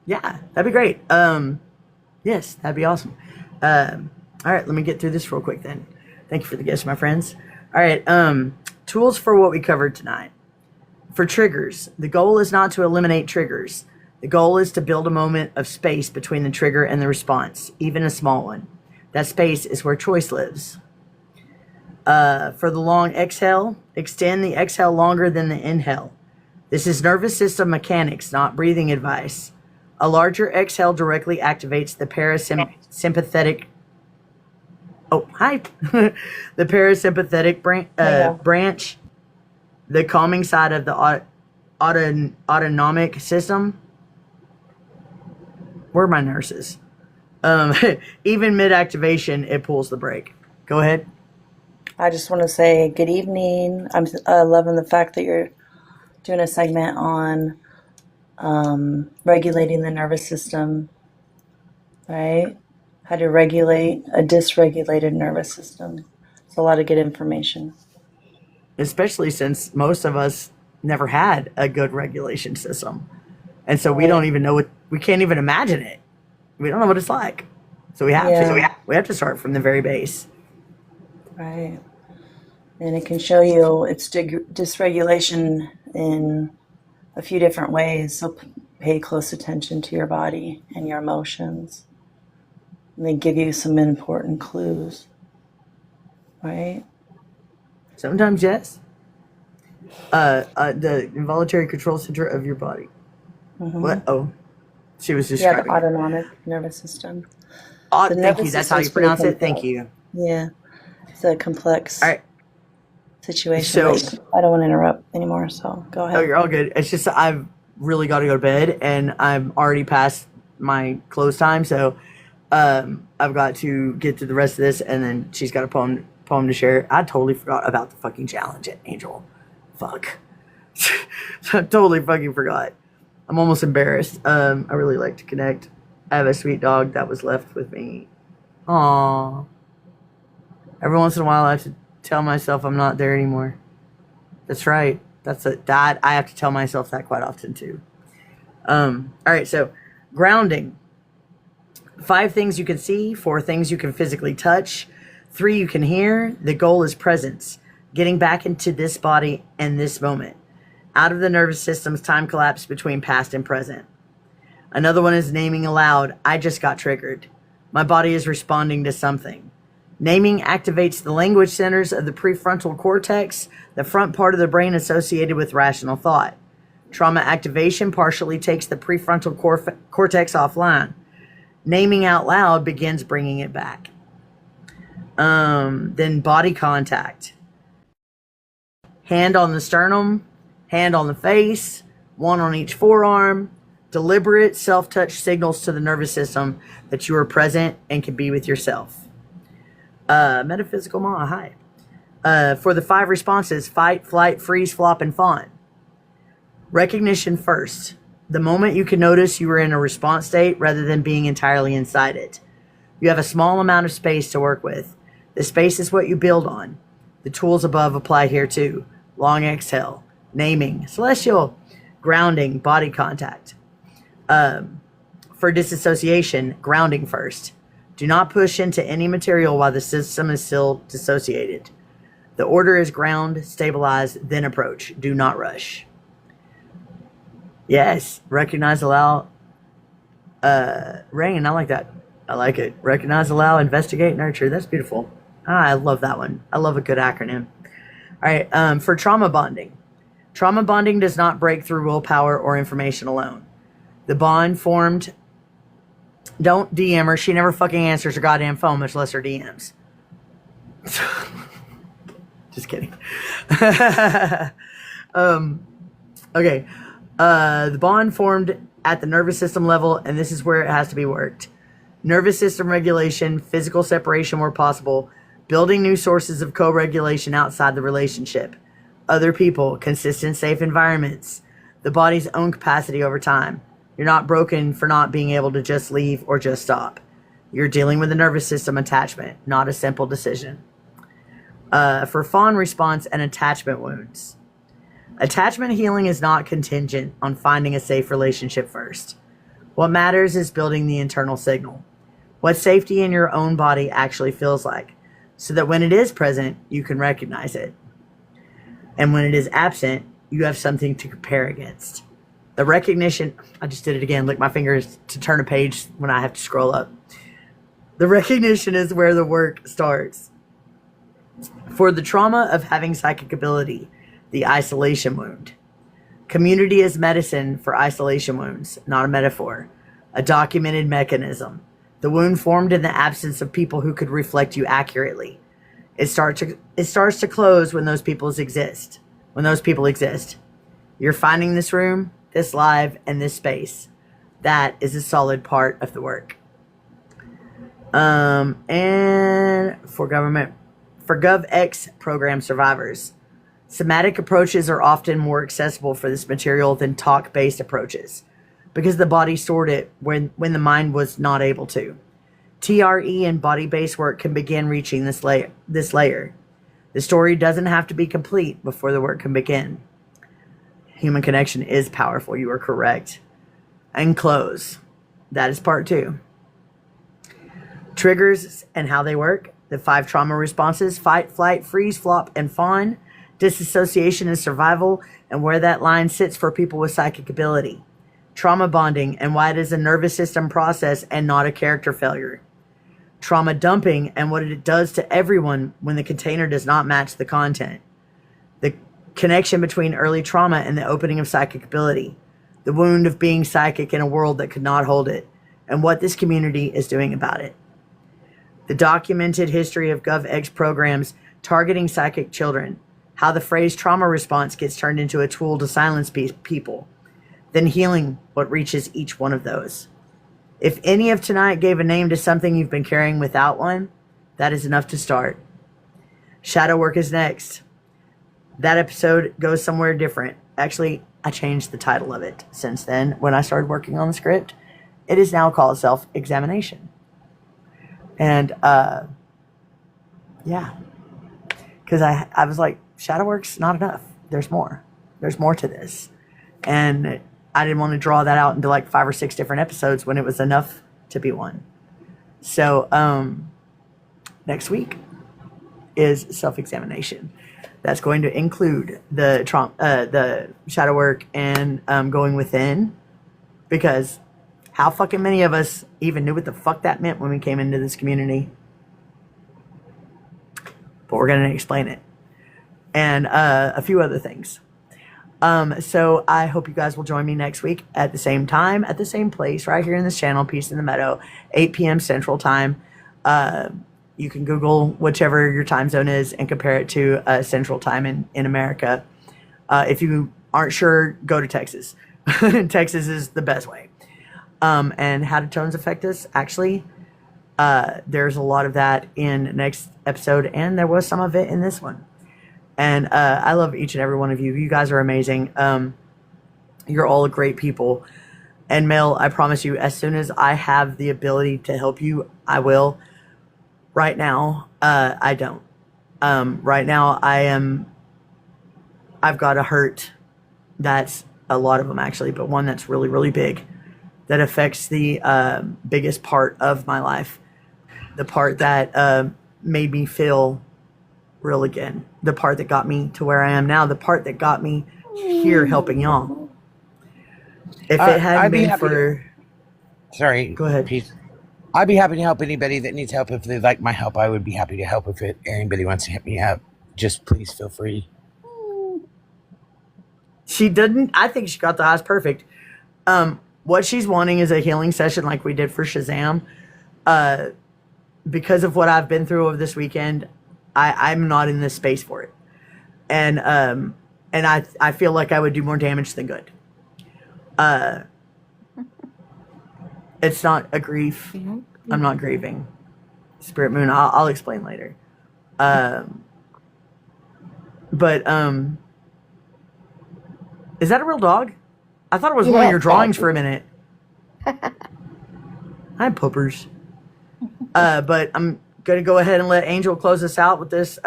Yeah, that'd be great. Yes, that'd be awesome. All right, let me get through this real quick then. Thank you for the gifts, my friends. All right, tools for what we covered tonight. For triggers, the goal is not to eliminate triggers. The goal is to build a moment of space between the trigger and the response, even a small one. That space is where choice lives. For the long exhale, extend the exhale longer than the inhale. This is nervous system mechanics, not breathing advice. A larger exhale directly activates the parasympathetic. Oh, hi. The parasympathetic branch, the calming side of the autonomic system. Where are my nurses? Even mid-activation, it pulls the brake. Go ahead. I just want to say good evening. I'm loving the fact that you're doing a segment on regulating the nervous system, right? How to regulate a dysregulated nervous system. It's a lot of good information. Especially since most of us never had a good regulation system. And so we don't even know we can't even imagine it. We don't know what it's like. So we have to. We have to start from the very base. Right. And it can show you its dysregulation in a few different ways. So pay close attention to your body and your emotions. And they give you some important clues, right? Sometimes, yes. The involuntary control center of your body. What? Oh, she was Yeah, describing. the autonomic nervous system. Oh, The thank nervous you. That's how you system's pretty pronounce it. Thank complex. you. Yeah, it's a complex All right. situation. So, But I don't want to interrupt anymore, so go oh, ahead. you're all good. It's just I've really got to go to bed, and I'm already past my close time, so I've got to get to the rest of this, and then she's got a poem to share. I totally forgot about the fucking challenge at Angel. Fuck. I totally fucking forgot. I'm almost embarrassed. I really like to connect. I have a sweet dog that was left with me. Aww. Every once in a while, I have to tell myself I'm not there anymore. That's right. That I have to tell myself that quite often too. All right, so grounding. 5 things you can see, 4 things you can physically touch, 3 you can hear. The goal is presence, getting back into this body and this moment, out of the nervous system's time collapse between past and present. Another one is naming aloud. I just got triggered. My body is responding to something. Naming activates the language centers of the prefrontal cortex, the front part of the brain associated with rational thought. Trauma activation partially takes the prefrontal cortex offline. Naming out loud begins bringing it back. Then body contact. Hand on the sternum, hand on the face, one on each forearm. Deliberate self-touch signals to the nervous system that you are present and can be with yourself. Metaphysical Ma, hi. For the 5 responses, fight, flight, freeze, flop, and fawn. Recognition first. The moment you can notice you are in a response state rather than being entirely inside it. You have a small amount of space to work with. The space is what you build on. The tools above apply here too. Long exhale, naming, celestial, grounding, body contact. For disassociation, grounding first. Do not push into any material while the system is still dissociated. The order is ground, stabilize, then approach. Do not rush. Yes, recognize, allow. Rain, I like that. I like it. Recognize, allow, investigate, nurture. That's beautiful. I love that one. I love a good acronym. All right, for trauma bonding. Trauma bonding does not break through willpower or information alone. The bond formed. Don't DM her. She never fucking answers her goddamn phone, much less her DMs. Just kidding. Okay. The bond formed at the nervous system level, and this is where it has to be worked. Nervous system regulation, physical separation where possible, building new sources of co-regulation outside the relationship, other people, consistent, safe environments, the body's own capacity over time. You're not broken for not being able to just leave or just stop. You're dealing with a nervous system attachment, not a simple decision. For fawn response and attachment wounds. Attachment healing is not contingent on finding a safe relationship first. What matters is building the internal signal. What safety in your own body actually feels like, so that when it is present, you can recognize it. And when it is absent, you have something to compare against. The recognition, I just did it again, lick my fingers to turn a page when I have to scroll up. The recognition is where the work starts. For the trauma of having psychic ability, the isolation wound. Community is medicine for isolation wounds, not a metaphor. A documented mechanism. The wound formed in the absence of people who could reflect you accurately. It starts to close when those people exist. You're finding this room, this live, and this space. That is a solid part of the work. And for GovX program survivors, somatic approaches are often more accessible for this material than talk-based approaches because the body stored it when the mind was not able to. TRE and body-based work can begin reaching this layer. The story doesn't have to be complete before the work can begin. Human connection is powerful. You are correct. And close. That is part 2. Triggers and how they work. The 5 trauma responses: fight, flight, freeze, flop, and fawn. Disassociation is survival and where that line sits for people with psychic ability. trauma bonding and why it is a nervous system process and not a character failure, trauma dumping and what it does to everyone when the container does not match the content, the connection between early trauma and the opening of psychic ability, the wound of being psychic in a world that could not hold it, and what this community is doing about it. The documented history of GovEx programs targeting psychic children, how the phrase trauma response gets turned into a tool to silence people, then healing what reaches each one of those. If any of tonight gave a name to something you've been carrying without one, that is enough to start. Shadow work is next. That episode goes somewhere different. Actually, I changed the title of it since then when I started working on the script. It is now called Self-Examination. And, yeah. Because I was like, shadow work's not enough. There's more. There's more to this. And I didn't want to draw that out into like 5 or 6 different episodes when it was enough to be one. So, next week is Self-Examination. That's going to include the shadow work and going within, because how fucking many of us even knew what the fuck that meant when we came into this community? But we're going to explain it. And a few other things. So I hope you guys will join me next week at the same time, at the same place, right here in this channel, Peace in the Meadow, 8 p.m. Central Time. You can Google whichever your time zone is and compare it to Central Time in America. If you aren't sure, go to Texas. Texas is the best way. And how do tones affect us? Actually, there's a lot of that in next episode, and there was some of it in this one. And I love each and every one of you. You guys are amazing. You're all great people. And Mel, I promise you, as soon as I have the ability to help you, I will. Right now, I don't. Right now, I've got a hurt. That's a lot of them, actually, but one that's really, really big that affects the biggest part of my life. The part that made me feel real again. The part that got me to where I am now. The part that got me here helping y'all. If it hadn't been for... Sorry. Go ahead. Pete. I'd be happy to help anybody that needs help. If they like my help, I would be happy to help. If anybody wants to hit me up, just please feel free. She didn't. I think she got the eyes perfect. What she's wanting is a healing session like we did for Shazam. Because of what I've been through over this weekend, I'm not in this space for it. And I feel like I would do more damage than good. It's not a grief. I'm not grieving. Spirit Moon, I'll explain later. But is that a real dog? I thought it was one of your drawings for a minute. Hi, poopers. But I'm gonna go ahead and let Angel close us out with this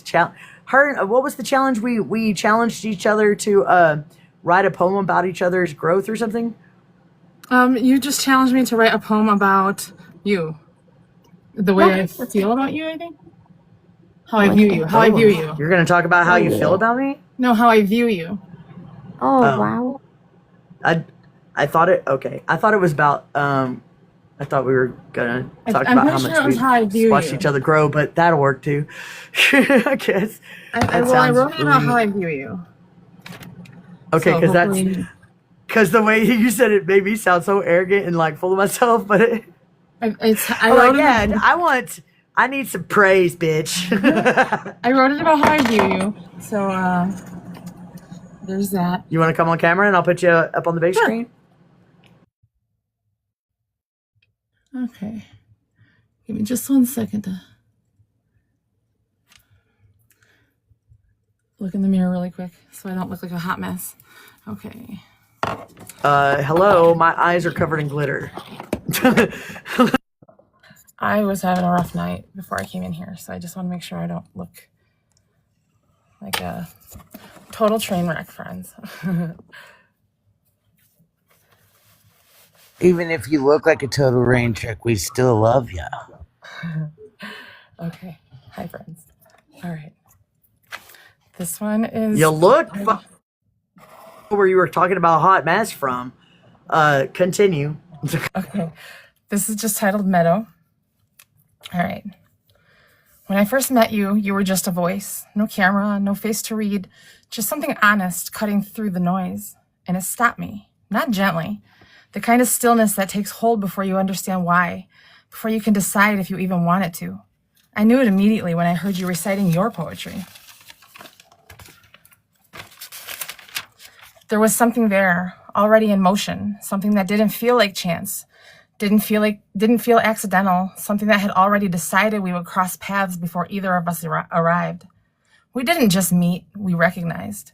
challenge. What was the challenge? We challenged each other to write a poem about each other's growth or something. You just challenged me to write a poem about you, the way I feel about you. I think how I view you. How I view you. You're gonna talk about how you feel about me? No, how I view you. Oh, wow. I thought it. Okay, I thought it was about. I thought we were gonna talk about how much we watched each other grow, but that'll work too. I guess. I wrote about how I view you. Okay, because because the way you said it made me sound so arrogant and like full of myself. But I need some praise, bitch. I wrote it about how I view you. So there's that. You want to come on camera and I'll put you up on the big screen? Okay. Give me just 1 second to look in the mirror really quick so I don't look like a hot mess. Okay. Hello, my eyes are covered in glitter. I was having a rough night before I came in here, so I just want to make sure I don't look like a total train wreck, friends. Even if you look like a total rain check, we still love you. Okay. Hi, friends. All right. This one is... You look where you were talking about hot mess from. Continue. Okay. This is just titled Meadow. All right. When I first met you, you were just a voice. No camera, no face to read. Just something honest cutting through the noise. And it stopped me. Not gently. The kind of stillness that takes hold before you understand why. Before you can decide if you even want it to. I knew it immediately when I heard you reciting your poetry. There was something there, already in motion, something that didn't feel like chance, didn't feel accidental, something that had already decided we would cross paths before either of us arrived. We didn't just meet, we recognized.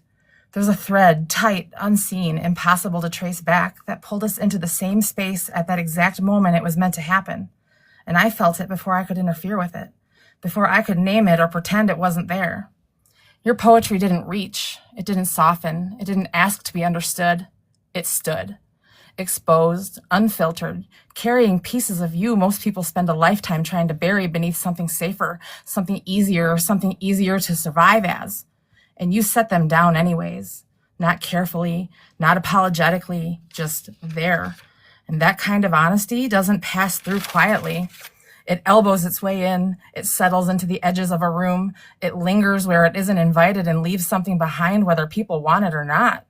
There's a thread, tight, unseen, impossible to trace back, that pulled us into the same space at that exact moment it was meant to happen. And I felt it before I could interfere with it, before I could name it or pretend it wasn't there. Your poetry didn't reach, it didn't soften, it didn't ask to be understood. It stood, exposed, unfiltered, carrying pieces of you most people spend a lifetime trying to bury beneath something safer, something easier to survive as. And you set them down anyways, not carefully, not apologetically, just there. And that kind of honesty doesn't pass through quietly. It elbows its way in, it settles into the edges of a room, it lingers where it isn't invited and leaves something behind whether people want it or not.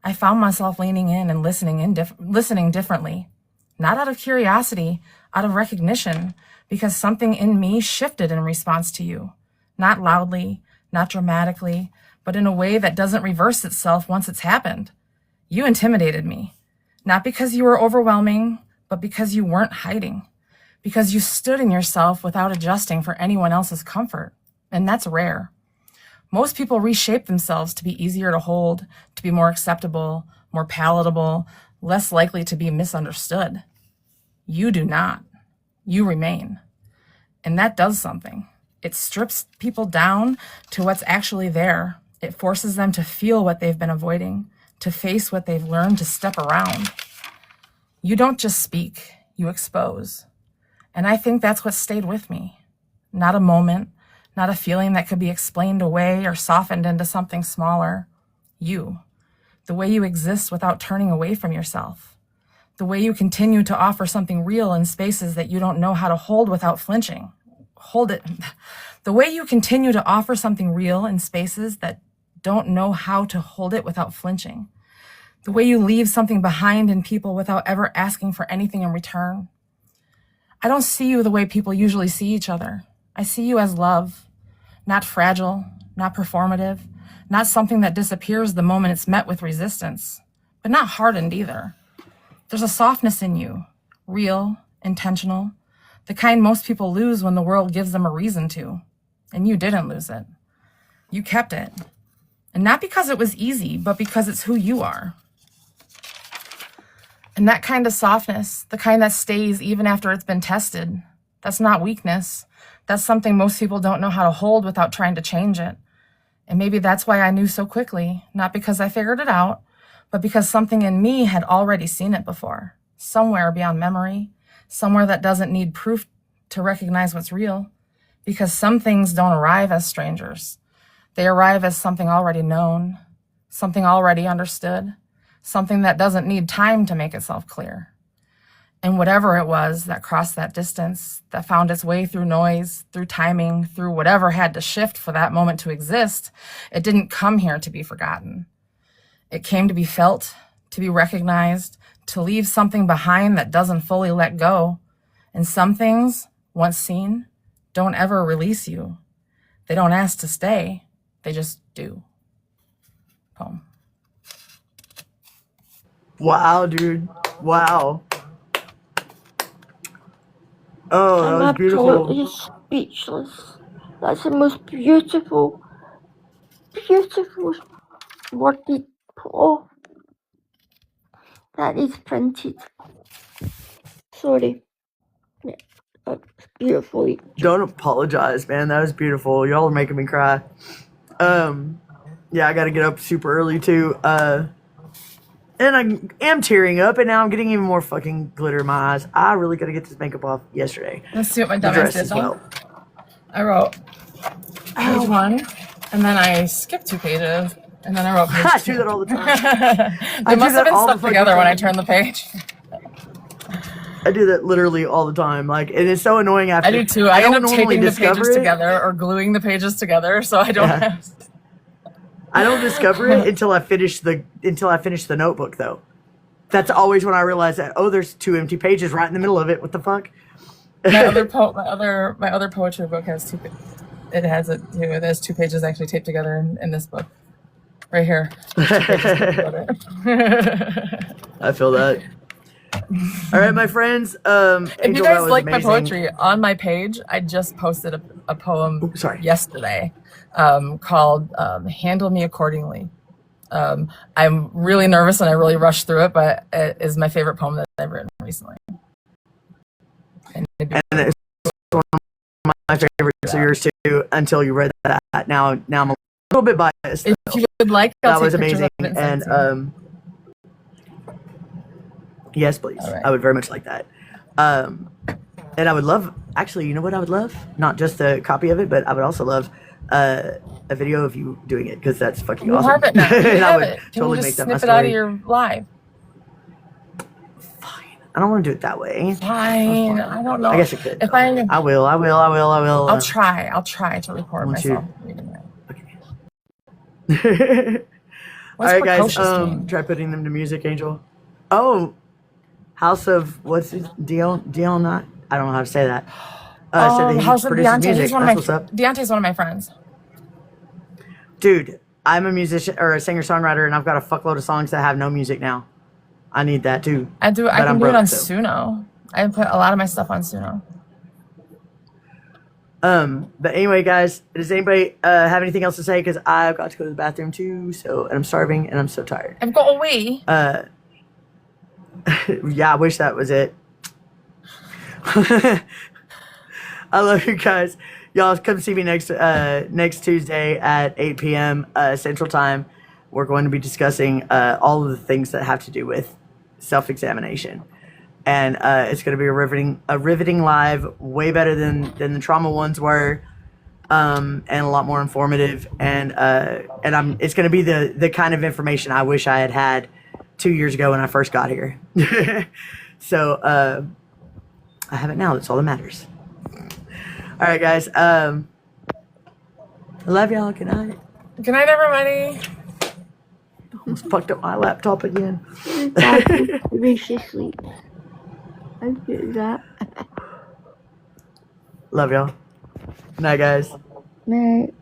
I found myself leaning in and listening differently, not out of curiosity, out of recognition, because something in me shifted in response to you, not loudly, not dramatically, but in a way that doesn't reverse itself once it's happened. You intimidated me, not because you were overwhelming, but because you weren't hiding. Because you stood in yourself without adjusting for anyone else's comfort. And that's rare. Most people reshape themselves to be easier to hold, to be more acceptable, more palatable, less likely to be misunderstood. You do not. You remain. And that does something. It strips people down to what's actually there. It forces them to feel what they've been avoiding, to face what they've learned to step around. You don't just speak, you expose. And I think that's what stayed with me. Not a moment, not a feeling that could be explained away or softened into something smaller. You. The way you exist without turning away from yourself. The way you continue to offer something real in spaces that you don't know how to hold without flinching. Hold it. The way you continue to offer something real in spaces that don't know how to hold it without flinching. The way you leave something behind in people without ever asking for anything in return. I don't see you the way people usually see each other. I see you as love, not fragile, not performative, not something that disappears the moment it's met with resistance, but not hardened either. There's a softness in you, real, intentional, the kind most people lose when the world gives them a reason to. And you didn't lose it. You kept it. And not because it was easy, but because it's who you are. And that kind of softness, the kind that stays even after it's been tested, that's not weakness. That's something most people don't know how to hold without trying to change it. And maybe that's why I knew so quickly, not because I figured it out, but because something in me had already seen it before, somewhere beyond memory, somewhere that doesn't need proof to recognize what's real. Because some things don't arrive as strangers. They arrive as something already known, something already understood, something that doesn't need time to make itself clear. And whatever it was that crossed that distance, that found its way through noise, through timing, through whatever had to shift for that moment to exist, it didn't come here to be forgotten. It came to be felt, to be recognized, to leave something behind that doesn't fully let go. And some things, once seen, don't ever release you. They don't ask to stay, they just do. Poem. Wow, dude. Wow. Oh, that I'm was beautiful. absolutely speechless. That's the most beautiful worded poem that is printed. Sorry. Yeah, that's beautiful. Don't apologize, man. That was beautiful. Y'all are making me cry. Yeah, I gotta get up super early too. And I am tearing up, and now I'm getting even more fucking glitter in my eyes. I really gotta get this makeup off yesterday. Let's see what my The dumbass dress did as though. well. I wrote page 1, and then I skipped 2 pages And then I wrote page I two. do that all the time. They do must that have been all the stuck fucking together when I time. turned the page. I do that literally all the time. Like, and it's so annoying after. I do too. I end don't up normally taping the discover pages it. together or gluing the pages together, so I don't Yeah. have. I don't discover it until I finish the notebook, though. That's always when I realize that, oh, there's 2 empty pages right in the middle of it. What the fuck? My other poetry book has 2. It has it too. It has 2 pages actually taped together in this book, right here. There's 2 pages taped together. I feel that. All right, my friends. If you Angel, that guys was like my amazing. poetry, on my page, I just posted a poem Sorry. yesterday called Handle Me Accordingly. I'm really nervous and I really rushed through it, but it is my favorite poem that I've written recently. And it's one of my favorites of yours too. Until you read that, now I'm a little bit biased. If you would like, I'll That take was pictures amazing, of it and send and it to you. yes, please. All right. I would very much like that. And I would love, actually, you know what I would love? Not just a copy of it, but I would also love a video of you doing it, because that's fucking You awesome. have it now. You And I have would it. Can totally you make just that my snip it out of story. your live? I don't want to do it that way. Fine. I don't know. I guess you could. If though. I I will. I'll try to record Want you- myself reading it. All What's right, guys. precocious mean? Try putting them to music, Angel. Oh, House of what's it? Dion? Not. I don't know how to say that. Said that he House of produces Deontay. music. He's one That's of my what's up, Deontay's one of my friends. dude. I'm a musician or a singer-songwriter, and I've got a fuckload of songs that have no music now. I need that too. I But can I'm do it broke, on so. Suno. I put a lot of my stuff on Suno. But anyway, guys, does anybody have anything else to say? Because I've got to go to the bathroom too. So, and I'm starving, and I'm so tired. I've got a wee. Yeah, I wish that was it. I love you guys. Y'all come see me next Tuesday at 8 p.m. Central Time. We're going to be discussing all of the things that have to do with self-examination, and it's going to be a riveting live, way better than the trauma ones were, and a lot more informative. And it's going to be the kind of information I wish I had 2 years ago when I first got here. So I have it now. That's all that matters. All right, guys. I love y'all. Good night. Good night, everybody. Almost fucked up my laptop again. Wish sleep. I do that. Love y'all. Good night, guys. Night.